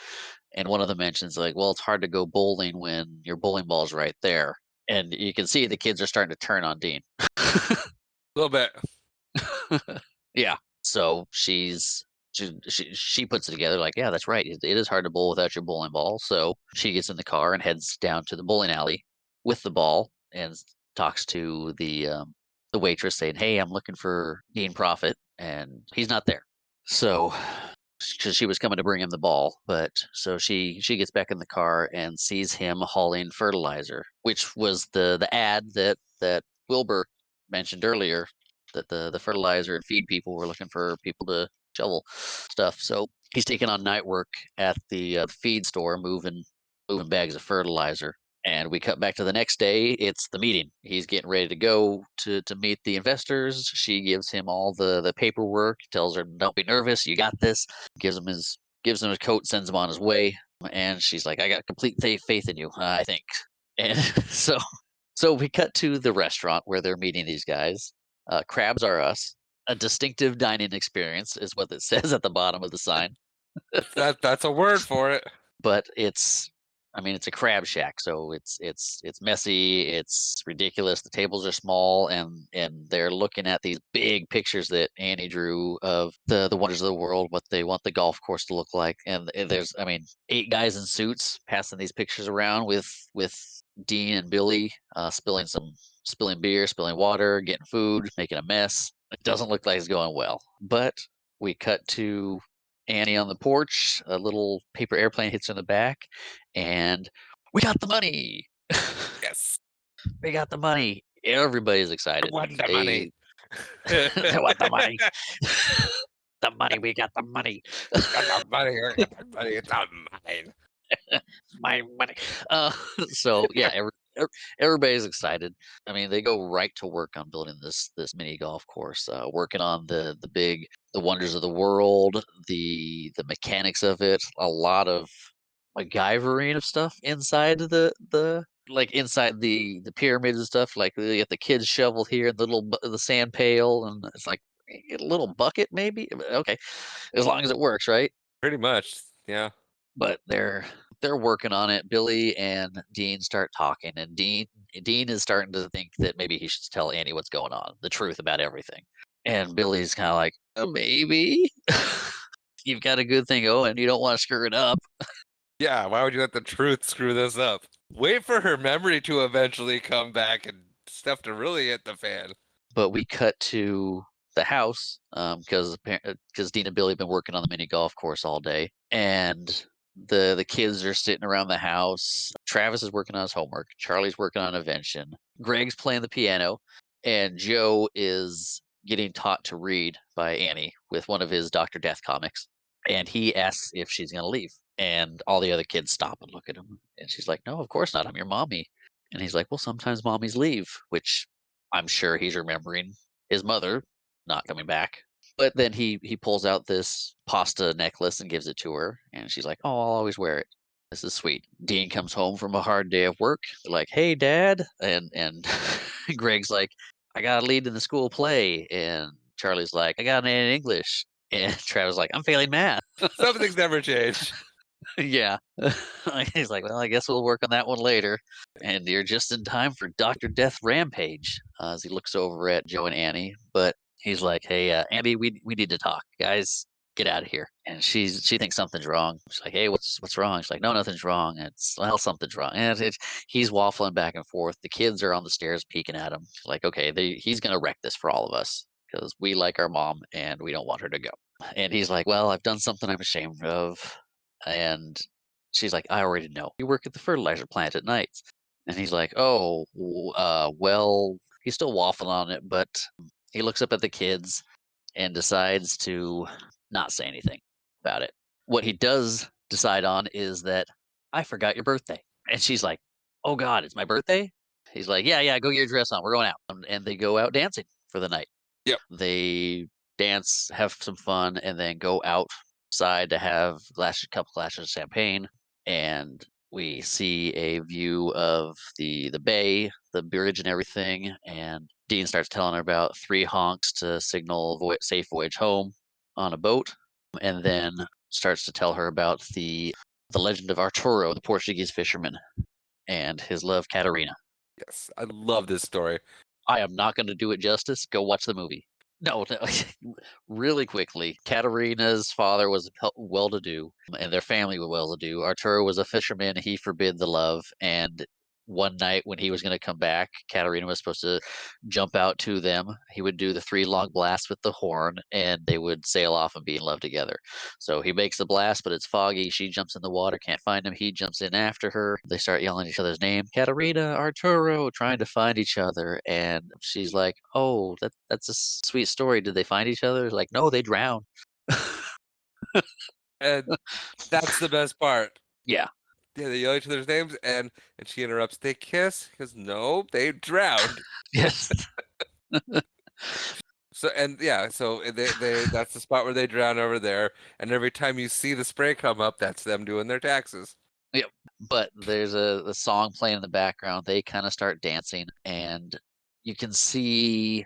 And one of them mentions like, "Well, it's hard to go bowling when your bowling ball's right there." And you can see the kids are starting to turn on Dean. A little bit. Yeah. So she puts it together like, "Yeah, that's right. It is hard to bowl without your bowling ball." So she gets in the car and heads down to the bowling alley with the ball and talks to the waitress saying, "Hey, I'm looking for Dean Profit," and he's not there. So because she was coming to bring him the ball, but so she gets back in the car and sees him hauling fertilizer, which was the ad that Wilbur mentioned earlier, that the fertilizer and feed people were looking for people to shovel stuff. So he's taking on night work at the feed store, moving bags of fertilizer. And we cut back to the next day. It's the meeting. He's getting ready to go to meet the investors. She gives him all the paperwork, tells her, "Don't be nervous, you got this." Gives him his coat, sends him on his way. And she's like, "I got complete faith in you, I think." And so we cut to the restaurant where they're meeting these guys. Crabs are us. A distinctive dining experience is what it says at the bottom of the sign. That's a word for it. But it's a crab shack, so it's messy, it's ridiculous. The tables are small, and they're looking at these big pictures that Annie drew of the wonders of the world, what they want the golf course to look like. And there's, eight guys in suits passing these pictures around with Dean and Billy spilling beer, spilling water, getting food, making a mess. It doesn't look like it's going well. But we cut to Annie on the porch. A little paper airplane hits her in the back, and we got the money. Yes. We got the money. Everybody's I excited. want the They money. they want the money. The money. We got the money. Got the money. I got the money. It's all mine. My money. Uh, so yeah, everybody's excited. I mean, they go right to work on building this mini golf course, working on the wonders of the world, the mechanics of it, a lot of MacGyvering of stuff inside the like inside the pyramids and stuff. Like they get the kids shovel here, the the sand pail, and it's like a little bucket maybe. Okay, as long as it works, right? Pretty much. Yeah. But they're working on it. Billy and Dean start talking, and Dean is starting to think that maybe he should tell Annie what's going on, the truth about everything. And Billy's kind of like, maybe you've got a good thing going. You don't want to screw it up. Yeah. Why would you let the truth screw this up? Wait for her memory to eventually come back and stuff to really hit the fan. But we cut to the house because Dean and Billy have been working on the mini golf course all day, and the kids are sitting around the house. Travis is working on his homework. Charlie's working on an invention. Greg's playing the piano, and Joe is getting taught to read by Annie with one of his Dr. Death comics. And he asks if she's going to leave. And all the other kids stop and look at him. And she's like, no, of course not. I'm your mommy. And he's like, well, sometimes mommies leave, which I'm sure he's remembering his mother not coming back. But then he pulls out this pasta necklace and gives it to her, and she's like, "Oh, I'll always wear it. This is sweet." Dean comes home from a hard day of work. They're like, "Hey, Dad," and Greg's like, "I got a lead in the school play," and Charlie's like, "I got an A in English," and Travis like, "I'm failing math." Some things never change. Yeah. He's like, well, I guess we'll work on that one later. And you're just in time for Dr. Death Rampage as he looks over at Joe and Annie. But he's like, hey, Annie, we need to talk. Guys, get out of here. And she thinks something's wrong. She's like, hey, what's wrong? She's like, no, nothing's wrong. It's, well, something's wrong. And he's waffling back and forth. The kids are on the stairs peeking at him. She's like, okay, he's going to wreck this for all of us because we like our mom and we don't want her to go. And he's like, well, I've done something I'm ashamed of. And she's like, I already know. You work at the fertilizer plant at nights. And he's like, oh, well, he's still waffling on it, but he looks up at the kids and decides to not say anything about it. What he does decide on is that I forgot your birthday. And she's like, oh God, it's my birthday? He's like, yeah, go get your dress on. We're going out. And they go out dancing for the night. Yep. They dance, have some fun, and then go outside to have a couple glasses of champagne. And we see a view of the bay, the bridge, and everything. And Dean starts telling her about 3 honks to signal safe voyage home on a boat, and then starts to tell her about the legend of Arturo, the Portuguese fisherman, and his love, Catarina. Yes. I love this story. I am not going to do it justice. Go watch the movie. No, really quickly. Katarina's father was well-to-do, and their family was well-to-do. Arturo was a fisherman. He forbid the love, and one night when he was going to come back, Katarina was supposed to jump out to them. He would do the 3 long blasts with the horn, and they would sail off and be in love together. So he makes the blast, but it's foggy. She jumps in the water, can't find him. He jumps in after her. They start yelling each other's name, Katarina, Arturo, trying to find each other. And she's like, "Oh, that's a sweet story. Did they find each other?" Like, no, they drowned. And that's the best part. Yeah. Yeah, they yell each other's names, and she interrupts. They kiss because no, they drowned. Yes. So and yeah, so they that's the spot where they drown over there. And every time you see the spray come up, that's them doing their taxes. Yep. But there's a song playing in the background. They kind of start dancing, and you can see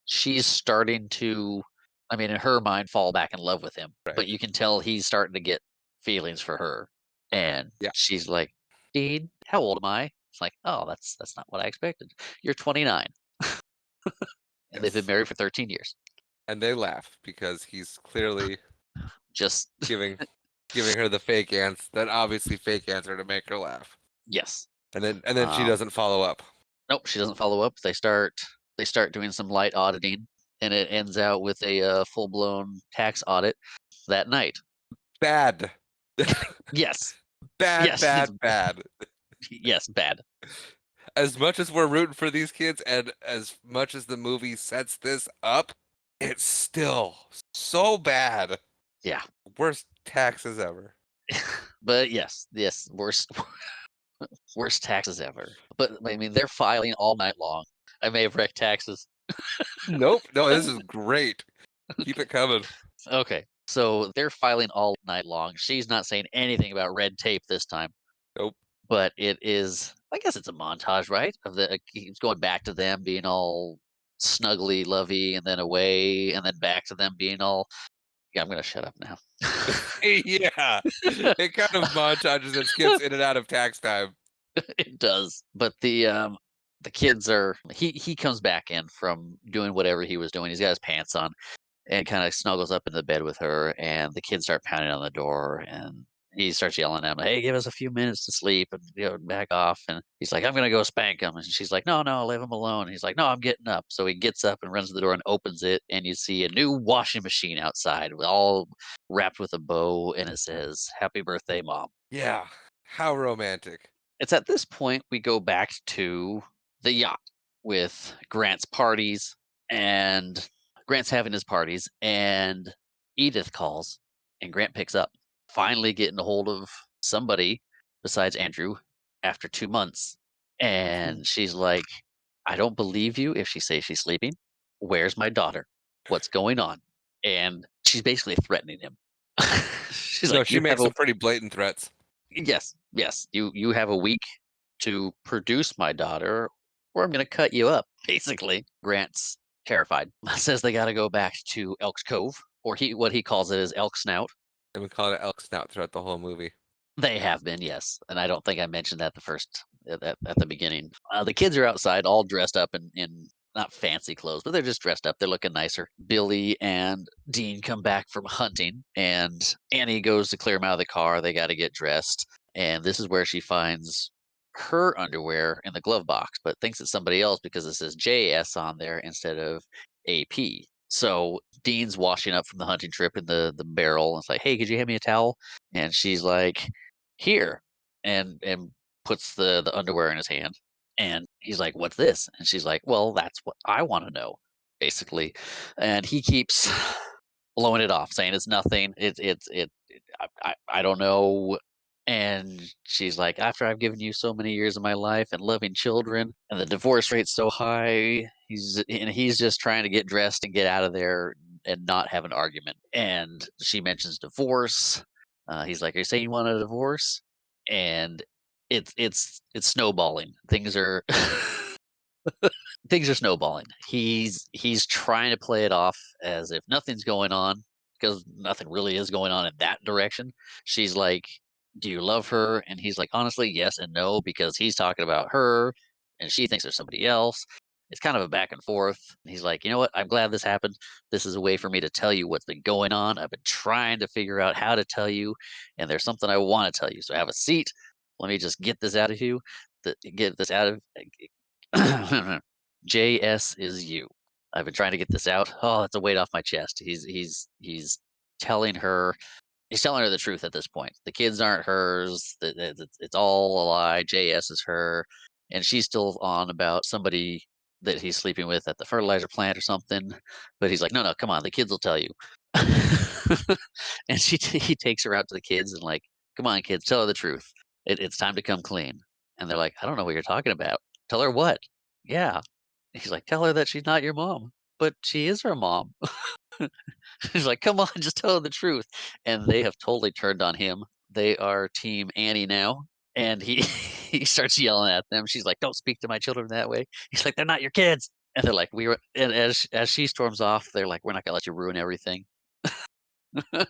she's starting to, I mean, in her mind, fall back in love with him. Right. But you can tell he's starting to get feelings for her. And Yeah. she's like, Dean, how old am I? It's like, oh, that's not what I expected. You're 29. And they've been Yes. married for 13 years. And they laugh because he's clearly Just giving her the fake answer, that obviously fake answer to make her laugh. yes. And then she doesn't follow up. Nope, she doesn't follow up. They start doing some light auditing, and it ends out with a full blown tax audit that night. Bad. Yes, Bad, yes, bad, bad. yes, bad. as much as we're rooting for these kids and as much as the movie sets this up, it's still so bad. Yeah. Worst taxes ever. But yes, worst taxes ever. But I mean, they're filing all night long. I may have wrecked taxes. Nope. No, this is great. Keep it coming. Okay. So they're filing all night long. She's not saying anything about red tape this time, Nope. but it is, I guess it's a montage, right? Of the keeps going back to them being all snuggly, lovey, and then away, and then back to them being all. Yeah, I'm gonna shut up now. Yeah. It kind of montages and skips in and out of tax time. It does. But the kids are he comes back in from doing whatever he was doing. He's got his pants on and kind of snuggles up in the bed with her, and the kids start pounding on the door, and he starts yelling at him, "Hey, give us a few minutes to sleep and back off." And he's like, "I'm gonna go spank him," and she's like, "No, no, leave him alone." And he's like, "No, I'm getting up." So he gets up and runs to the door and opens it, and you see a new washing machine outside, all wrapped with a bow, and it says, "Happy birthday, mom." Yeah. How romantic. It's at this point we go back to the yacht with Grant's parties, and Grant's having his parties, and Edith calls, and Grant picks up, finally getting a hold of somebody besides Andrew after 2 months. And she's like, "I don't believe you if she says she's sleeping. Where's my daughter? What's going on?" And she's basically threatening him. She's No, like, she "You have makes a." some pretty blatant threats. Yes, yes. You have a week to produce my daughter, or I'm gonna cut you up. Basically, Grant's terrified. Says they got to go back to Elk's Cove, or he what he calls it is Elk Snout. And we call it elk snout throughout the whole movie. They have been, yes, and I don't think I mentioned that the first at the beginning. The kids are outside, all dressed up in not fancy clothes, but they're just dressed up. They're looking nicer. Billy and Dean come back from hunting, and Annie goes to clear them out of the car. They got to get dressed, and this is where she finds her underwear in the glove box, but thinks it's somebody else because it says JS on there instead of AP. So Dean's washing up from the hunting trip in the barrel. And it's like, "Hey, could you hand me a towel?" And she's like, "Here," and puts the underwear in his hand, and he's like, "What's this?" And she's like, "Well, that's what I want to know," basically. And he keeps blowing it off, saying it's nothing. I don't know. And she's like, "After I've given you so many years of my life and loving children, and the divorce rate's so high," he's just trying to get dressed and get out of there and not have an argument. And she mentions divorce. He's like, "Are you saying you want a divorce?" And it's snowballing. Things are things are snowballing. He's trying to play it off as if nothing's going on because nothing really is going on in that direction. She's like, "Do you love her?" And he's like, "Honestly, yes and no," because he's talking about her and she thinks there's somebody else. It's kind of a back and forth. He's like, "You know what? I'm glad this happened. This is a way for me to tell you what's been going on. I've been trying to figure out how to tell you, and there's something I want to tell you. So have a seat. Let me just get this out of you. Get this out of JS is you. I've been trying to get this out. Oh, that's a weight off my chest." He's telling her he's telling her the truth at this point. The kids aren't hers. It's all a lie. JS is her, and she's still on about somebody that he's sleeping with at the fertilizer plant or something. But he's like, "No, no, come on. The kids will tell you." And he takes her out to the kids and like, "Come on, kids, tell her the truth. It's time to come clean." And they're like, "I don't know what you're talking about. Tell her what?" "Yeah." He's like, "Tell her that she's not your mom." "But she is her mom." He's like, "Come on, just tell her the truth." And they have totally turned on him. They are team Annie now. And he he starts yelling at them. She's like, "Don't speak to my children that way." He's like, "They're not your kids." And they're like, "We were," and as she storms off, they're like, "We're not gonna let you ruin everything." They're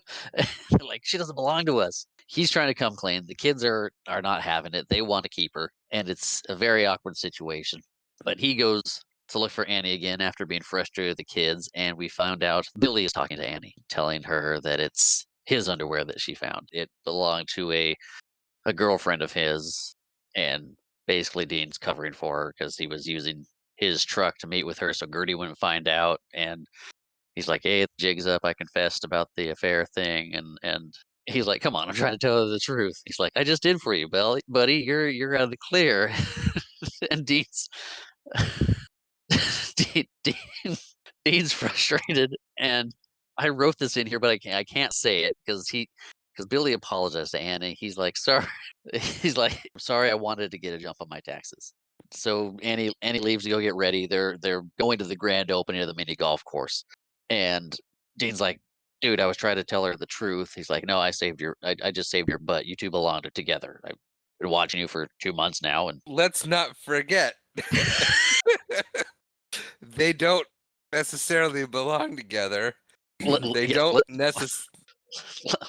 like, "She doesn't belong to us." He's trying to come clean. The kids are not having it. They want to keep her, and it's a very awkward situation. But he goes to look for Annie again after being frustrated with the kids, and we found out Billy is talking to Annie, telling her that it's his underwear that she found. It belonged to a girlfriend of his, and basically Dean's covering for her because he was using his truck to meet with her so Gertie wouldn't find out. And he's like, "Hey, the jig's up. I confessed about the affair thing," and he's like, "Come on, I'm trying to tell her the truth." He's like, "I just did for you, buddy. You're out of the clear." and Dean, Dean's frustrated, and I wrote this in here, but I can't say it because Billy apologized to Annie. He's like, "Sorry," he's like, "Sorry, I wanted to get a jump on my taxes." So Annie leaves to go get ready. They're going to the grand opening of the mini golf course, and Dean's like, "Dude, I was trying to tell her the truth." He's like, "No, I just saved your butt. You two belonged together. I've been watching you for 2 months now, and." Let's not forget, they don't necessarily belong together. They Yes, don't necessarily.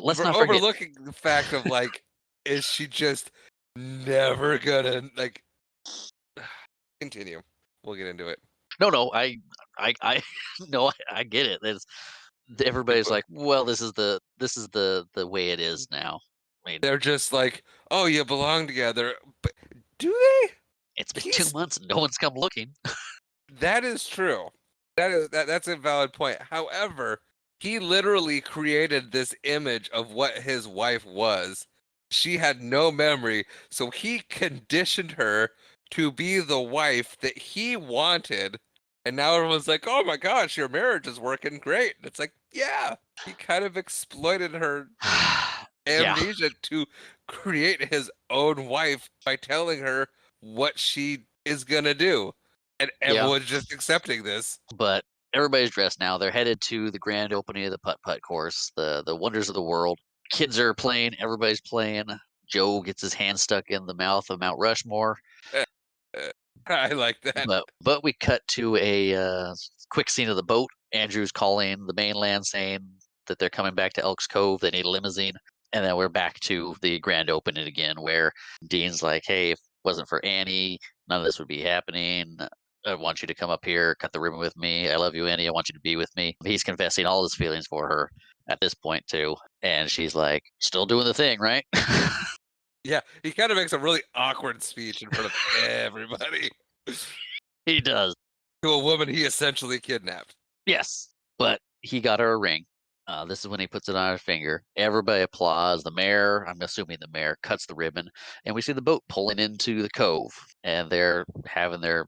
let's We're not forget. overlooking the fact of like, is she just never gonna like continue? We'll get into it. No, no, I no, I get it. Everybody's like, well, this is the way it is now. I mean, They're just like, oh, you belong together, but do they? it's been two He's months and no one's come looking. That is true. That's a valid point. However, he literally created this image of what his wife was. She had no memory, so he conditioned her to be the wife that he wanted. And now everyone's like, "Oh my gosh, your marriage is working great." And it's like, "Yeah." He kind of exploited her Yeah, amnesia to create his own wife by telling her what she is gonna do. And yeah, everyone's just accepting this. but everybody's dressed now. They're headed to the grand opening of the putt putt course, the wonders of the world. Kids are playing. Everybody's playing. Joe gets his hand stuck in the mouth of Mount Rushmore. I like that. But we cut to a quick scene of the boat. Andrew's calling the mainland saying that they're coming back to Elks Cove. They need a limousine. And then we're back to the grand opening again, where Dean's like, "Hey, if it wasn't for Annie, none of this would be happening. I want you to come up here, cut the ribbon with me. I love you, Annie. I want you to be with me." He's confessing all his feelings for her at this point too, and she's like, "Still doing the thing, right?" Yeah, he kind of makes a really awkward speech in front of everybody He does. to a woman he essentially kidnapped. Yes, but he got her a ring. This is when he puts it on her finger. Everybody applauds. The mayor, I'm assuming the mayor, cuts the ribbon, and we see the boat pulling into the cove, and they're having their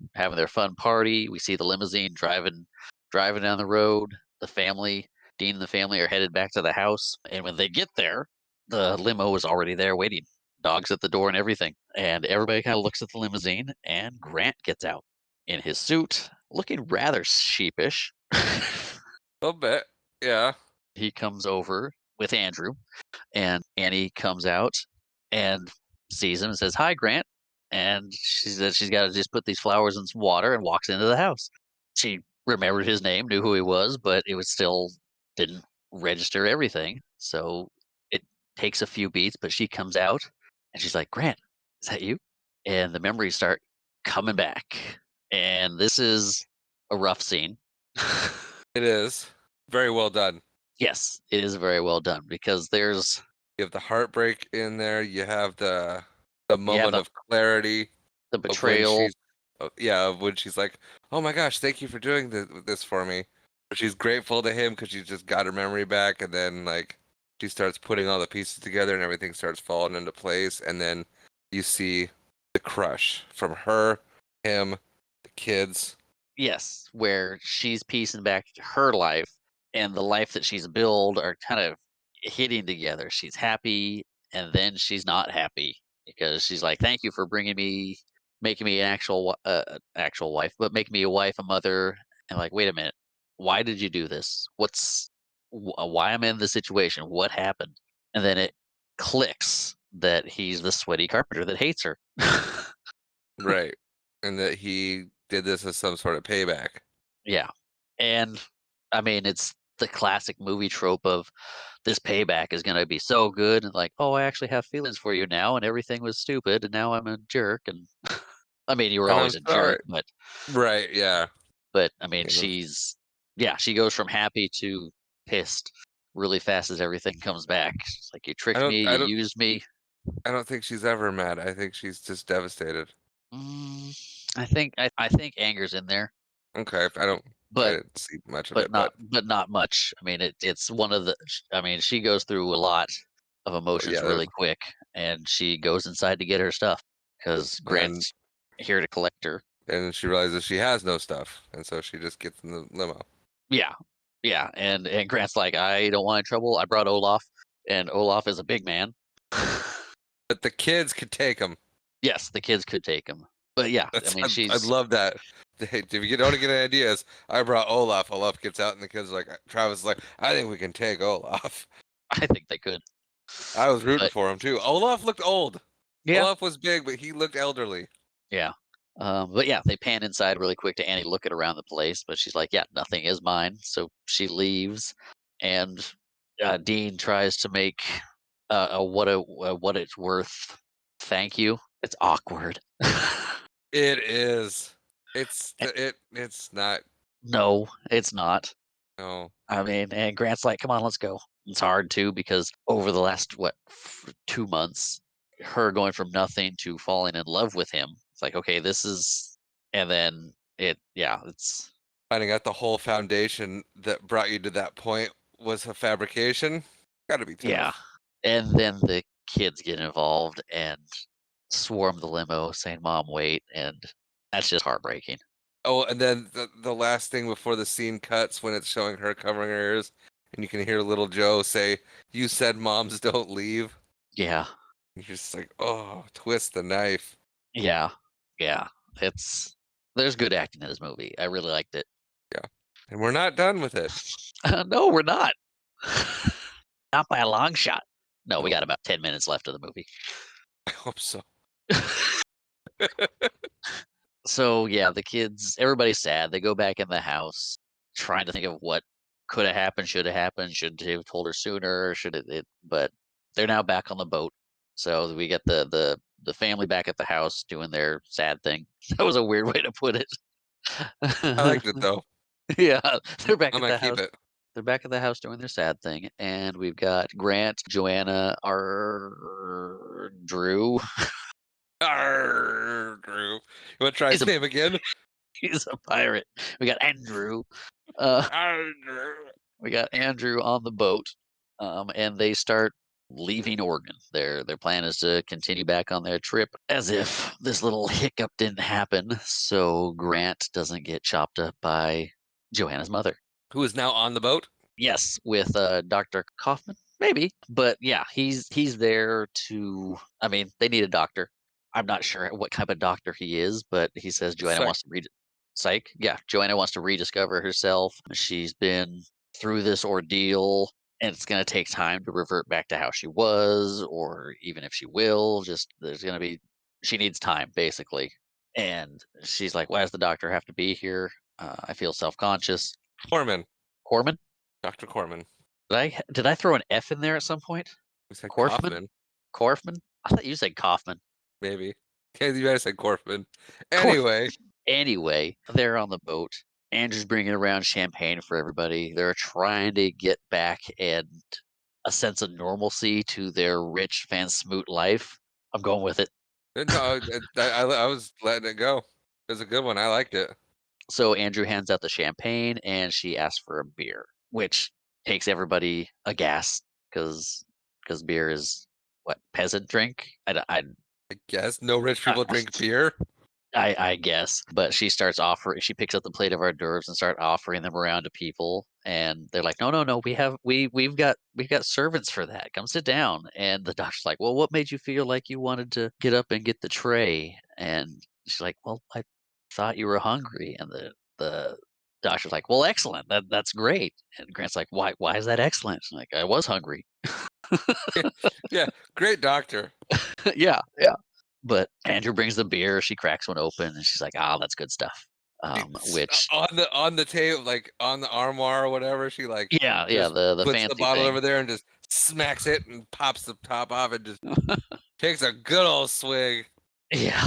fun party. We see the limousine driving down the road. The family, Dean and the family, are headed back to the house, and when they get there, the limo is already there waiting. Dogs at the door and everything, and everybody kind of looks at the limousine, and Grant gets out in his suit, looking rather sheepish. A little bit. Yeah. He comes over with Andrew, and Annie comes out and sees him and says, "Hi, Grant." And she says she's got to just put these flowers in some water and walks into the house. She remembered his name, knew who he was, but it was still didn't register everything. So it takes a few beats, but she comes out and she's like, "Grant, is that you?" And the memories start coming back. And this is a rough scene. It is. Very well done. Yes, it is very well done because there's You have the heartbreak in there. You have the you have moment of clarity the of when betrayal. of when she's like, "Oh my gosh, thank you for doing this for me." She's grateful to him because she just got her memory back, and then like she starts putting all the pieces together, and everything starts falling into place. And then you see the crush from her, him, the kids. Yes, where she's piecing back her life and the life that she's built are kind of hitting together. She's happy and then she's not happy because she's like, "Thank you for making me an actual wife, but making me a wife, a mother." And like, wait a minute, why did you do this? Why am I in this situation? What happened? And then it clicks that he's the sweaty carpenter that hates her. Right. And that he did this as some sort of payback. Yeah. And I mean, it's the classic movie trope of this payback is going to be so good and like, "Oh, I actually have feelings for you now and everything was stupid and now I'm a jerk." And I mean, you were And I'm always a jerk, sorry. but Right, yeah. I mean, You know, she goes from happy to pissed really fast as everything comes back. It's like, "You I tricked don't me, I you don't used me." I don't think she's ever mad. I think she's just devastated. I think anger's in there, Okay, I but didn't see much of it, not much. I mean, it's one of the I mean, she goes through a lot of but emotions yeah, there's really quick, and she goes inside to get her stuff because and Grant's here to collect her. And she realizes she has no stuff, and so she just gets in the limo. Yeah, yeah, and Grant's like, I don't want any trouble. I brought Olaf, and Olaf is a big man. But the kids could take him. Yes, the kids could take him, but yeah, I mean, I she's. love that. Hey, if you don't get any ideas, I brought Olaf. Olaf gets out, and the kids are like, Travis is like, I think we can take Olaf. I think they could, I was rooting but for him too. Olaf looked old. yeah, Olaf was big, but he looked elderly. yeah. But yeah, they pan inside really quick to Annie looking around the place, but she's like, "Yeah, nothing is mine." So she leaves, and Dean tries to make a what it's worth. Thank you. It's awkward. It is. Eh, It's not. no, it's not. No. I mean, and Grant's like, "Come on, let's go." It's hard too because over the last 2 months, her going from nothing to falling in love with him. It's like, okay, this is, and then yeah, it's Finding out the whole foundation that brought you to that point was a fabrication. Got to be yeah, tough. and then the kids get involved and swarm the limo, saying, "Mom, wait," and that's just heartbreaking. Oh, and then the last thing before the scene cuts when it's showing her covering her ears, and you can hear little Joe say, "You said moms don't leave." Yeah, You're just like, oh, twist the knife. yeah, yeah. It's there's good acting in this movie. I really liked it. Yeah. And we're not done with it. No, we're not. Not by a long shot. No, we No, got about 10 minutes left of the movie. I hope so. So, yeah, the kids, everybody's sad. They go back in the house trying to think of what could have happened, should have happened, should have told her sooner, should it, but they're now back on the boat. So we get the family back at the house doing their sad thing. That was a weird way to put it. I liked it though. Yeah, they're back I'm at gonna the keep house. it. They're back at the house doing their sad thing, and we've got Grant, Joanna, our Drew. Arr, Drew. You want to try He's his a name again? he's a pirate. We got Andrew. Uh, Arr, Drew. we got Andrew on the boat, and they start leaving Oregon. Their plan is to continue back on their trip as if this little hiccup didn't happen, so Grant doesn't get chopped up by Joanna's mother. Who is now on the boat? Yes, with Dr. Kaufman, maybe, but yeah, he's there to. I mean, they need a doctor. I'm not sure what type of doctor he is, but he says Joanna Psych. wants to read psych. Yeah, Joanna wants to rediscover herself. She's been through this ordeal, and it's going to take time to revert back to how she was, or even if she will, just there's going to be. She needs time, basically. And she's like, "Why does the doctor have to be here? I feel self conscious." Corman. Corman. Dr. Corman. Did I throw an F in there at some point? We said Korfman? Kaufman. Korfman? I thought you said Kaufman. Maybe. Okay, you guys said Corfman. Korf. Anyway, Anyway, they're on the boat. Andrew's bringing around champagne for everybody. They're trying to get back and a sense of normalcy to their rich Van Smoot life. I'm going with it. no, I was letting it go. It was a good one. I liked it. So Andrew hands out the champagne and she asks for a beer, which takes everybody aghast because beer is what peasant drink. I guess no rich people drink beer. I guess, but she starts offering. She picks up the plate of hors d'oeuvres and start offering them around to people, and they're like, "No, no, no, we've got servants for that. Come sit down." And the doctor's like, "Well, what made you feel like you wanted to get up and get the tray?" And she's like, "Well, I thought you were hungry." And the doctor's like, "Well, excellent. That's great." And Grant's like, "Why is that excellent?" She's like, "I was hungry." Yeah, great doctor. Yeah, yeah. But Andrew brings the beer, she cracks one open, and she's like, "Ah, that's good stuff." Which On the table, like on the armoire or whatever, she like yeah, yeah, just the puts the fancy bottle thing. over there and just smacks it and pops the top off and just takes a good old swig. Yeah,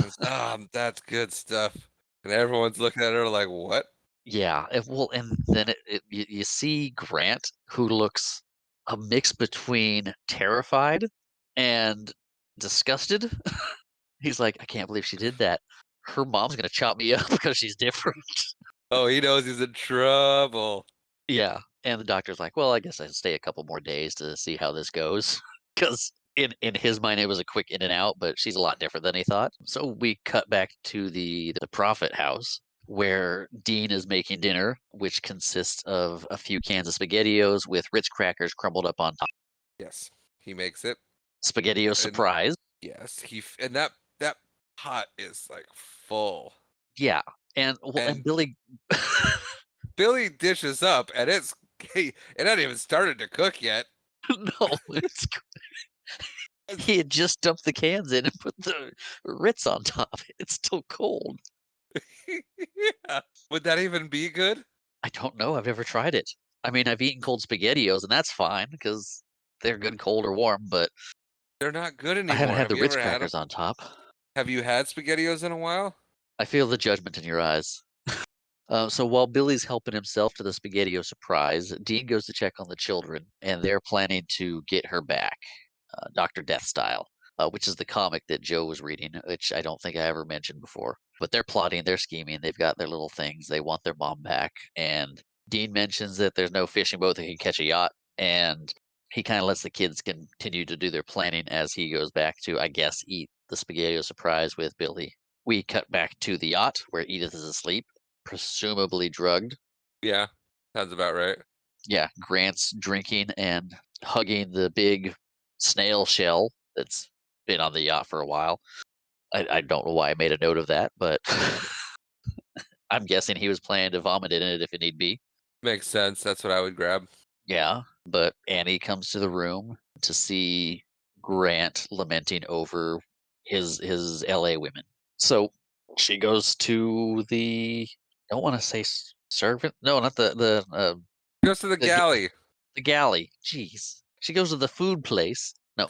That's good stuff. And everyone's looking at her like, what? yeah, well, and then you see Grant, who looks a mix between terrified and disgusted. He's like, "I can't believe she did that. Her mom's gonna chop me up because she's different." Oh, he knows he's in trouble. Yeah, and the doctor's like, "Well, I guess I stay a couple more days to see how this goes, because in his mind, it was a quick in and out, but she's a lot different than he thought. So we cut back to the Prophet house where Dean is making dinner, which consists of a few cans of SpaghettiOs with Ritz crackers crumbled up on top. Yes, he makes it. SpaghettiO And surprise. yes, and that pot is like full. Yeah. And And Billy Billy dishes up, and it hadn't even started to cook yet. no, he had just dumped the cans in and put the Ritz on top. It's still cold. Yeah. Would that even be good? I don't know. I've never tried it. I mean, I've eaten cold SpaghettiOs, and that's fine because they're good cold or warm, but They're not good I haven't anymore. had Have the you Ritz ever had them? crackers on top. Have you had SpaghettiOs in a while? I feel the judgment in your eyes. So while Billy's helping himself to the SpaghettiO surprise, Dean goes to check on the children, and they're planning to get her back, Dr. Death style, which is the comic that Joe was reading, which I don't think I ever mentioned before. But they're plotting, they're scheming, they've got their little things. They want their mom back. And Dean mentions that there's no fishing boat that can catch a yacht. And he kind of lets the kids continue to do their planning as he goes back to, I guess, eat the SpaghettiO surprise with Billy. We cut back to the yacht where Edith is asleep, presumably drugged. Yeah, sounds about right. Yeah, Grant's drinking and hugging the big snail shell that's been on the yacht for a while. I don't know why I made a note of that, but I'm guessing he was planning to vomit in it if it need be. Makes sense. That's what I would grab. Yeah, but Annie comes to the room to see Grant lamenting over his LA women. So she goes to the I don't want to say servant. No, not Goes to the the galley. the galley. Jeez. She goes to the food place. No,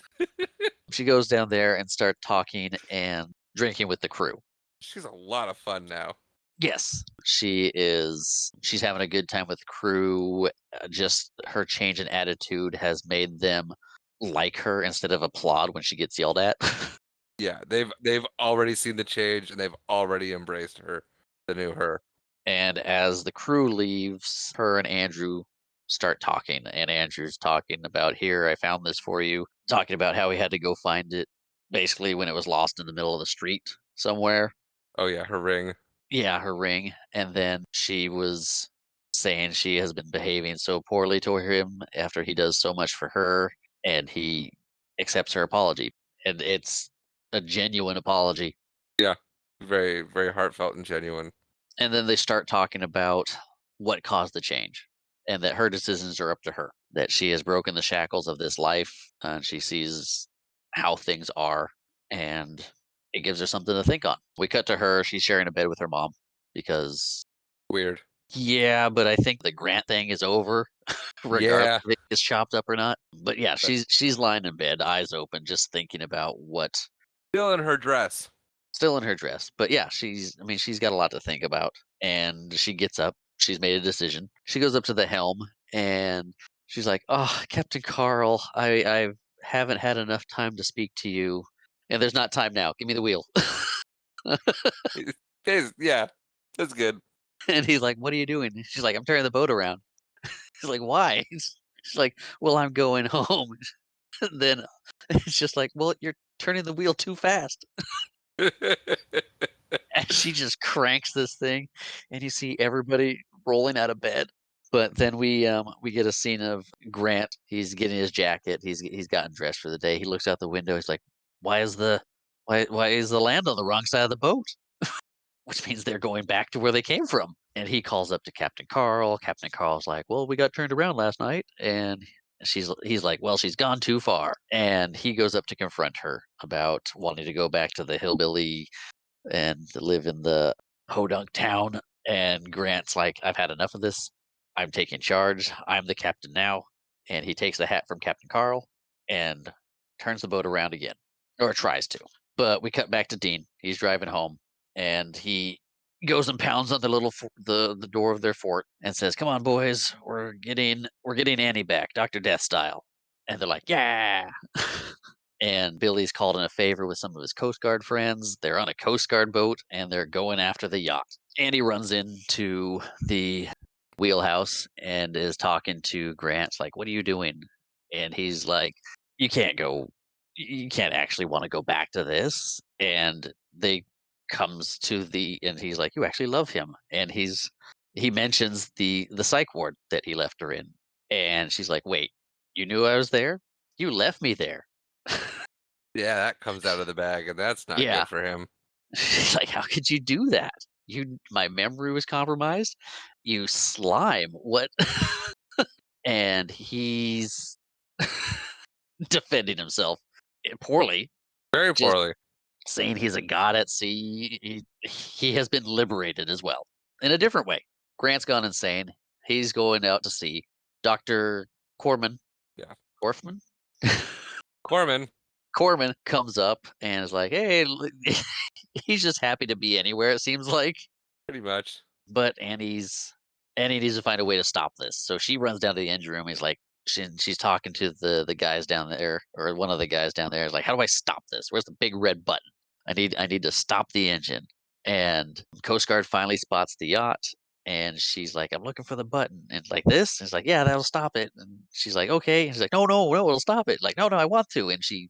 she goes down there and start talking and drinking with the crew. She's a lot of fun now. Yes, she's having a good time with the crew. Just her change in attitude has made them like her instead of applaud when she gets yelled at. Yeah, they've already seen the change and they've already embraced her, the new her. And as the crew leaves, her and Andrew start talking, and Andrew's talking about, here, I found this for you, talking about how he had to go find it basically when it was lost in the middle of the street somewhere. Oh yeah, her ring. Yeah, her ring. And then she was saying she has been behaving so poorly toward him after he does so much for her, and he accepts her apology. And it's a genuine apology. Yeah, very very heartfelt and genuine. And then they start talking about what caused the change and that her decisions are up to her, that she has broken the shackles of this life and she sees how things are, and it gives her something to think on. We cut to her. She's sharing a bed with her mom because, Weird. yeah, but I think the Grant thing is over, regardless Yeah, if it gets chopped up or not. But yeah, but she's lying in bed, eyes open, just thinking about what still in her dress. still in her dress. But yeah, I mean, she's got a lot to think about. And she gets up. She's made a decision. She goes up to the helm and she's like, "Oh, Captain Carl, I haven't had enough time to speak to you. And there's not time now. Give me the wheel." Yeah, that's good. And he's like, "What are you doing?" She's like, "I'm turning the boat around." He's like, "Why?" She's like, "Well, I'm going home." And then it's just like, "Well, you're turning the wheel too fast." And she just cranks this thing, and you see everybody rolling out of bed. But then we get a scene of Grant. He's getting his jacket. He's gotten dressed for the day. He looks out the window. He's like, why is the land on the wrong side of the boat?" Which means they're going back to where they came from. And he calls up to Captain Carl. Captain Carl's like, "Well, we got turned around last night." And he's like, "Well, she's gone too far." And he goes up to confront her about wanting to go back to the hillbilly and live in the podunk town. And Grant's like, "I've had enough of this. I'm taking charge. I'm the captain now." And he takes the hat from Captain Carl and turns the boat around again, or tries to. But we cut back to Dean. He's driving home, and he goes and pounds on the the door of their fort and says, "Come on, boys, we're getting Annie back, Dr. Death style." And they're like, "Yeah." And Billy's called in a favor with some of his Coast Guard friends. They're on a Coast Guard boat and they're going after the yacht. Andy runs into the wheelhouse and is talking to Grant, like, "What are you doing?" And he's like, "You can't go. you can't actually want to go back to this. And they comes to and he's like, you actually love him. And he mentions the psych ward that he left her in. And she's like, wait, you knew I was there? You left me there. Yeah, that comes out of the bag, and that's not Yeah. good for him. She's like, how could you do that? My memory was compromised. You slime. What? And he's defending himself poorly, Very just poorly. saying he's a god at sea. He has been liberated as well in a different way. Grant's gone insane. He's going out to sea. Dr. Corman, Yeah. Corfman? Corman, Corman comes up and is like, hey, he's just happy to be anywhere, it seems like. pretty much. But Annie needs to find a way to stop this. So she runs down to the engine room. He's like, she's talking to the guys down there, or one of the guys down there. Is like, how do I stop this? Where's the big red button? I need to stop the engine. And Coast Guard finally spots the yacht, and she's like, I'm looking for the button. And like this, and it's like, yeah, that'll stop it. And she's like, okay. And she's like, no, no, no, it'll stop it. Like, no, no, I want to. And she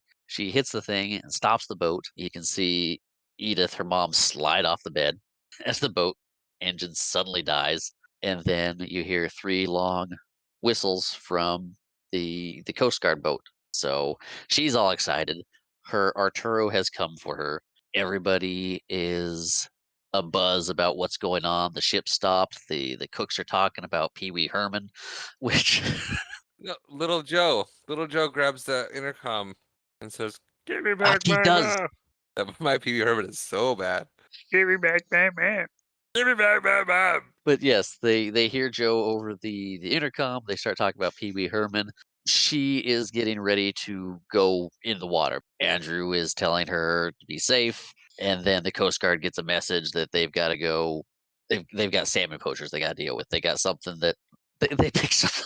hits the thing and stops the boat. You can see Edith, her mom, slide off the bed as the boat engine suddenly dies, and then you hear 3 long whistles from the Coast Guard boat. So she's all excited. Her Arturo has come for her. Everybody is a buzz about what's going on. The ship stopped. The cooks are talking about Pee Wee Herman, which No, Little Joe. Little Joe grabs the intercom and says, "Give me back he my does. mom." That my PB Herman is so bad. Give me back my man. Give me back my mom. But yes, they hear Joe over the intercom. They start talking about Pee Wee Herman. She is getting ready to go in the water. Andrew is telling her to be safe, and then the Coast Guard gets a message that they've got to go. They've got salmon poachers they got to deal with. They got something that they picked something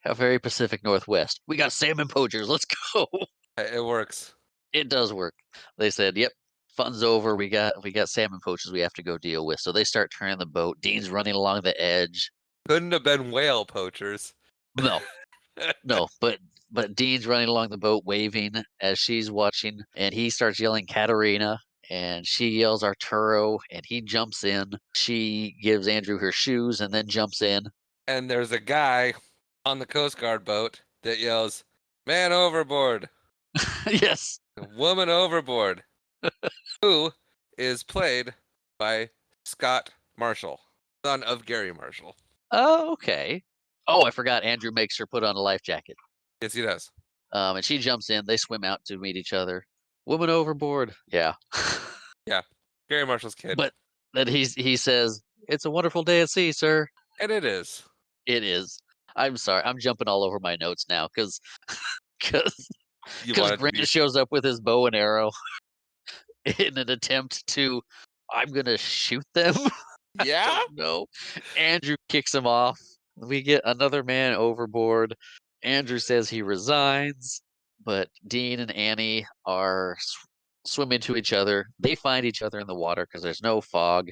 a very Pacific Northwest. We got salmon poachers. Let's go. It works. It does work. They said, "Yep, fun's over. We got salmon poachers we have to go deal with." So they start turning the boat. Dean's running along the edge. Couldn't have been whale poachers. No, no, but Dean's running along the boat, waving as she's watching, and he starts yelling Katerina, and she yells Arturo, and he jumps in. She gives Andrew her shoes and then jumps in. And there's a guy on the Coast Guard boat that yells, "Man overboard! Yes. Woman overboard!" Who is played by Scott Marshall, son of Gary Marshall. Oh, okay. Oh, I forgot. Andrew makes her put on a life jacket. Yes, he does. And she jumps in. They swim out to meet each other. Woman overboard. Yeah. Yeah, Gary Marshall's kid. But then he says, "It's a wonderful day at sea, sir." And it is. It is. I'm sorry. I'm jumping all over my notes now because You want it to Grant be shows up with his bow and arrow in an attempt to, I'm gonna shoot them. yeah? No. Andrew kicks him off. We get another man overboard. Andrew says he resigns, but Dean and Annie are swimming to each other. They find each other in the water because there's no fog.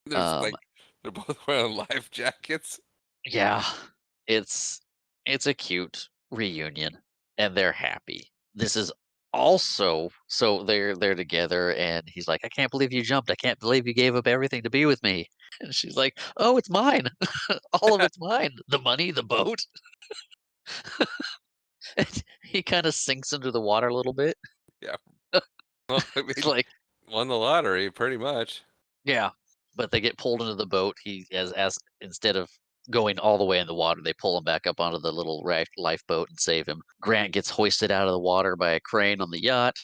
There's they're both wearing life jackets. Yeah, it's a cute reunion, and they're happy. This is also so they're together, and he's like, "I can't believe you jumped. I can't believe you gave up everything to be with me." And she's like, "Oh, it's mine. All of it's mine. The money, the boat." And he kind of sinks into the water a little bit. Yeah. Well, I mean, It's like, won the lottery, pretty much. yeah, but they get pulled into the boat. He as instead of going all the way in the water, they pull him back up onto the little lifeboat and save him. Grant gets hoisted out of the water by a crane on the yacht.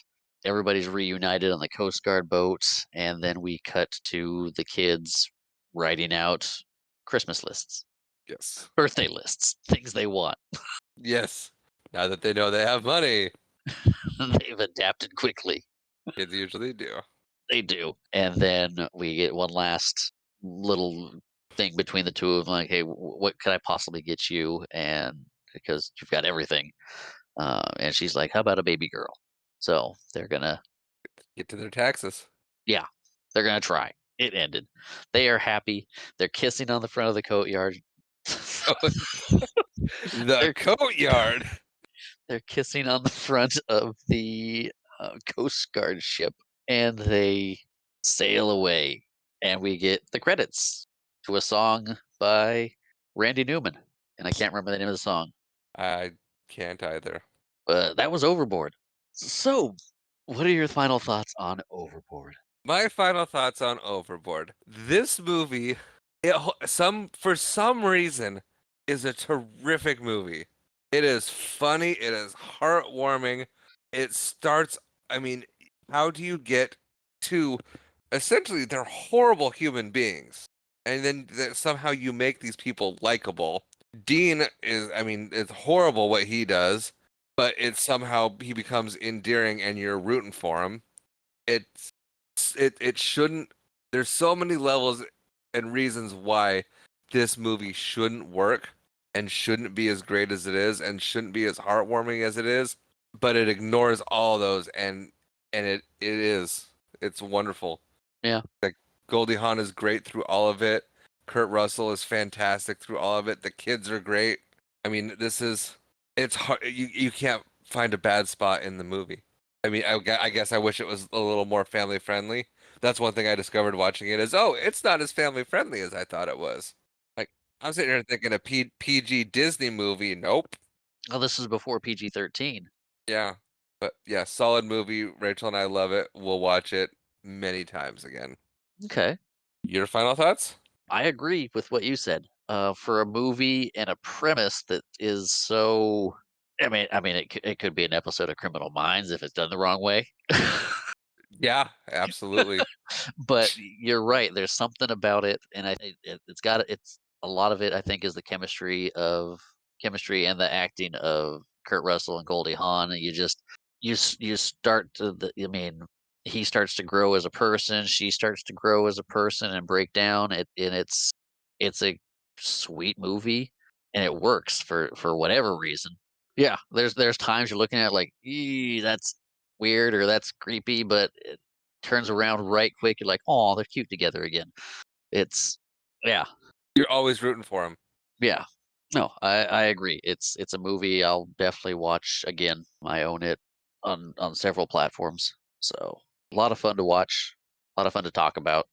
Everybody's reunited on the Coast Guard boat, and then we cut to the kids writing out Christmas lists, Yes. birthday lists, things they want. Yes. Now that they know they have money, They've adapted quickly. kids usually do. They do. And then we get one last little thing between the two of them, like, hey, what could I possibly get you? And because you've got everything. And she's like, how about a baby girl? So they're going to, Get to their taxes. yeah, they're going to try. It ended. They are happy. They're kissing on the front of the coat yard. The coat yard. They're kissing on the front of the Coast Guard ship, and they sail away, and we get the credits to a song by Randy Newman, and I can't remember the name of the song, I can't either. but that was Overboard. So, what are your final thoughts on Overboard? My final thoughts on Overboard. This movie, for some reason, is a terrific movie. It is funny. It is heartwarming. It starts. I mean, how do you get to? Essentially, they're horrible human beings, and then somehow you make these people likable. Dean is. I mean, it's horrible what he does, but it's somehow he becomes endearing, and you're rooting for him. It's it shouldn't. There's so many levels and reasons why this movie shouldn't work and shouldn't be as great as it is and shouldn't be as heartwarming as it is, but it ignores all those, and it's wonderful. Yeah. Like, Goldie Hawn is great through all of it. Kurt Russell is fantastic through all of it. The kids are great. I mean, it's hard. You can't find a bad spot in the movie. I mean, I guess I wish it was a little more family friendly. That's one thing I discovered watching it is, oh, it's not as family friendly as I thought it was. Like, I'm sitting here thinking a PG Disney movie. Nope. Oh, this is before PG-13. Yeah. But yeah, solid movie. Rachel and I love it. We'll watch it many times again. Okay. Your final thoughts? I agree with what you said. For a movie and a premise that is so, I mean, it could be an episode of Criminal Minds if it's done the wrong way. Yeah, absolutely. But you're right. There's something about it, and it's a lot of it. I think is the chemistry and the acting of Kurt Russell and Goldie Hawn. And you start to I mean, he starts to grow as a person. She starts to grow as a person and break down. It's a sweet movie, and it works for whatever reason. Yeah, there's times you're looking at it like, that's weird or that's creepy, but it turns around right quick. You're like, oh, they're cute together again. It's yeah, You're always rooting for him. yeah. No, I agree. It's a movie I'll definitely watch again. I own it on several platforms. So a lot of fun to watch, a lot of fun to talk about.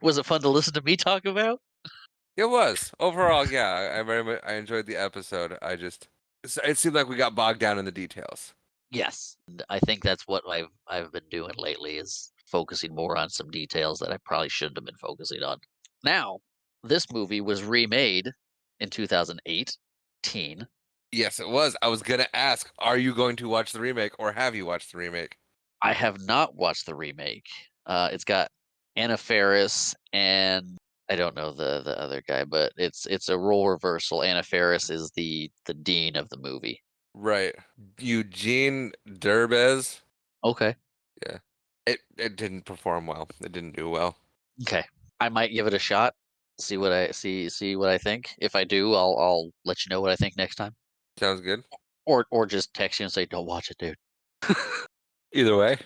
Was it fun to listen to me talk about? It was overall, yeah. I very much I enjoyed the episode. It seemed like we got bogged down in the details. Yes, and I think that's what I've been doing lately is focusing more on some details that I probably shouldn't have been focusing on. Now, this movie was remade in 2018. Yes, it was. I was gonna ask, are you going to watch the remake or have you watched the remake? I have not watched the remake. It's got Anna Faris and I don't know the other guy, but it's a role reversal. Anna Faris is the dean of the movie. Right. Eugene Derbez. Okay. Yeah. It didn't perform well. It didn't do well. Okay. I might give it a shot. See what I think. If I do, I'll let you know what I think next time. Sounds good. Or just text you and say, "Don't watch it, dude." Either way.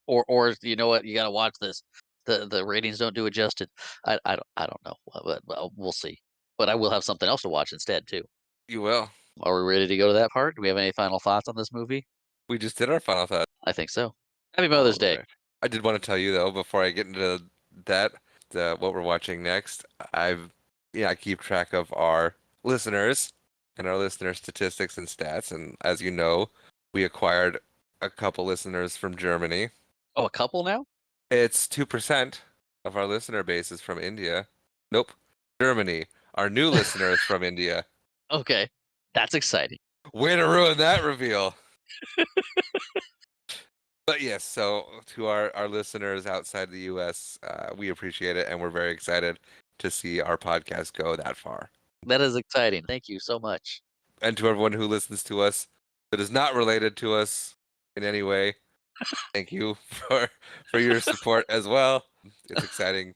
or you know what? You gotta watch this. The ratings don't do adjusted. I don't know, but we'll see. But I will have something else to watch instead too. You will. Are we ready to go to that part? Do we have any final thoughts on this movie? We just did our final thought. I think so. Happy All Mother's Day. right. I did want to tell you though, before I get into that, what we're watching next. I keep track of our listeners and our listener statistics and stats, and as you know, we acquired a couple listeners from Germany. Oh, a couple now? It's 2% of our listener base is from India. Nope, Germany. Our new listener is from India. Okay, that's exciting. Way to ruin that reveal. But yes, so to our listeners outside the U.S., we appreciate it, and we're very excited to see our podcast go that far. That is exciting. Thank you so much. And to everyone who listens to us that is not related to us in any way, thank you for your support as well. It's exciting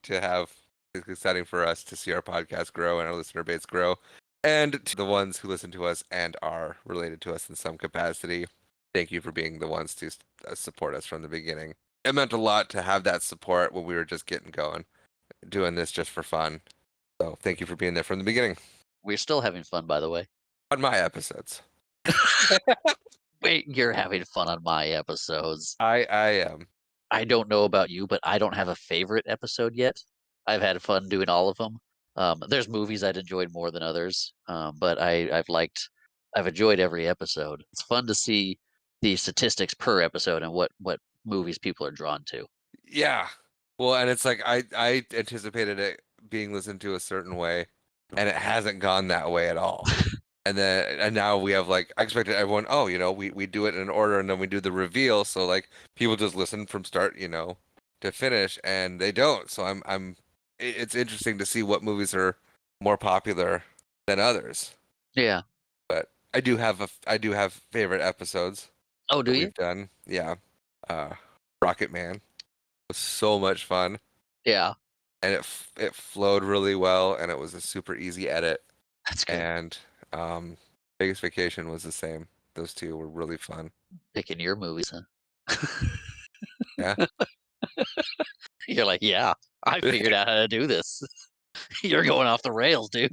for us to see our podcast grow and our listener base grow. And to the ones who listen to us and are related to us in some capacity, thank you for being the ones to support us from the beginning. It meant a lot to have that support when we were just getting going, doing this just for fun. So thank you for being there from the beginning. We're still having fun, by the way. on my episodes. Wait, you're having fun on my episodes. I am. I don't know about you, but I don't have a favorite episode yet. I've had fun doing all of them. There's movies I'd enjoyed more than others, but I've enjoyed every episode. It's fun to see the statistics per episode and what movies people are drawn to. Yeah. Well, and it's like I anticipated it being listened to a certain way, and it hasn't gone that way at all. And now we have like I expected everyone, oh, we do it in order and then we do the reveal, so like people just listen from start, to finish, and they don't. So it's interesting to see what movies are more popular than others. Yeah. But I do have favorite episodes Oh, do that you? we've done. Yeah. Rocket Man was so much fun, Yeah, and it flowed really well, and it was a super easy edit. that's good. And Vegas Vacation was the same. Those two were really fun. Picking your movies, huh? Yeah. You're like, yeah, I figured out how to do this. You're going off the rails, dude.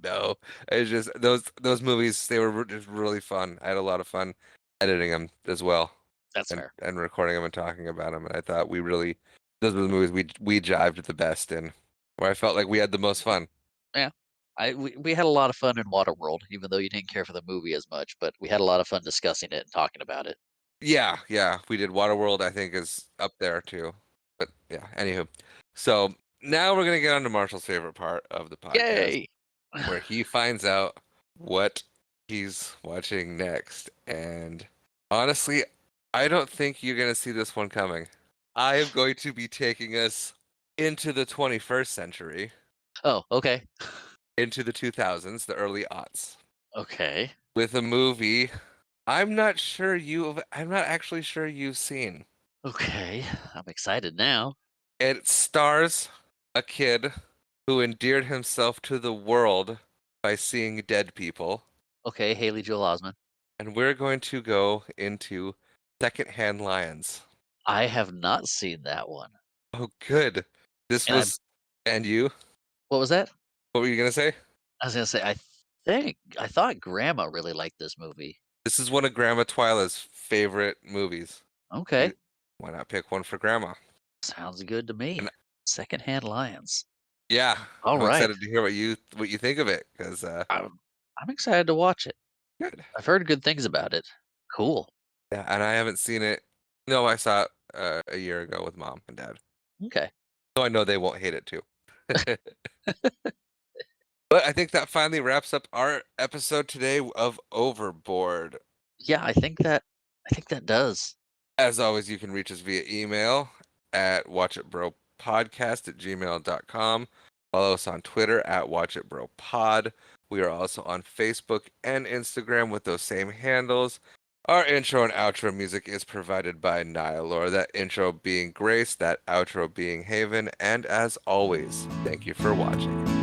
No, it's just those movies. They were just really fun. I had a lot of fun editing them as well, That's and fair. and recording them and talking about them. And I thought those were the movies we jived the best in, where I felt like we had the most fun. Yeah. We had a lot of fun in Waterworld, even though you didn't care for the movie as much, but we had a lot of fun discussing it and talking about it. Yeah, we did Waterworld. I think is up there too. But yeah, anywho, so now we're gonna get on to Marshall's favorite part of the podcast, Yay! where he finds out what he's watching next. And honestly, I don't think you're gonna see this one coming. I am going to be taking us into the 21st century, Oh, okay. into the 2000s, the early aughts, Okay. with a movie I'm not actually sure you've seen. Okay. I'm excited now. It stars a kid who endeared himself to the world by seeing dead people. Okay, Haley Joel Osment. And we're going to go into Secondhand Lions. I have not seen that one. Oh, good. This And was. And you? what was that? What were you going to say? I was gonna say I thought Grandma really liked this movie. This is one of Grandma Twyla's favorite movies. Okay. Why not pick one for Grandma? Sounds good to me. And- Secondhand Lions. Yeah. All I'm right. excited to hear what you think of it, because I'm excited to watch it. good. I've heard good things about it. Cool. Yeah, and I haven't seen it. No, I saw it a year ago with Mom and Dad. Okay. So I know they won't hate it too. But I think that finally wraps up our episode today of Overboard. Yeah, I think that does. As always, you can reach us via email at watchitbropodcast@gmail.com. Follow us on Twitter at watchitbropod. We are also on Facebook and Instagram with those same handles. Our intro and outro music is provided by Nihilor, that intro being Grace, that outro being Haven, and as always, thank you for watching.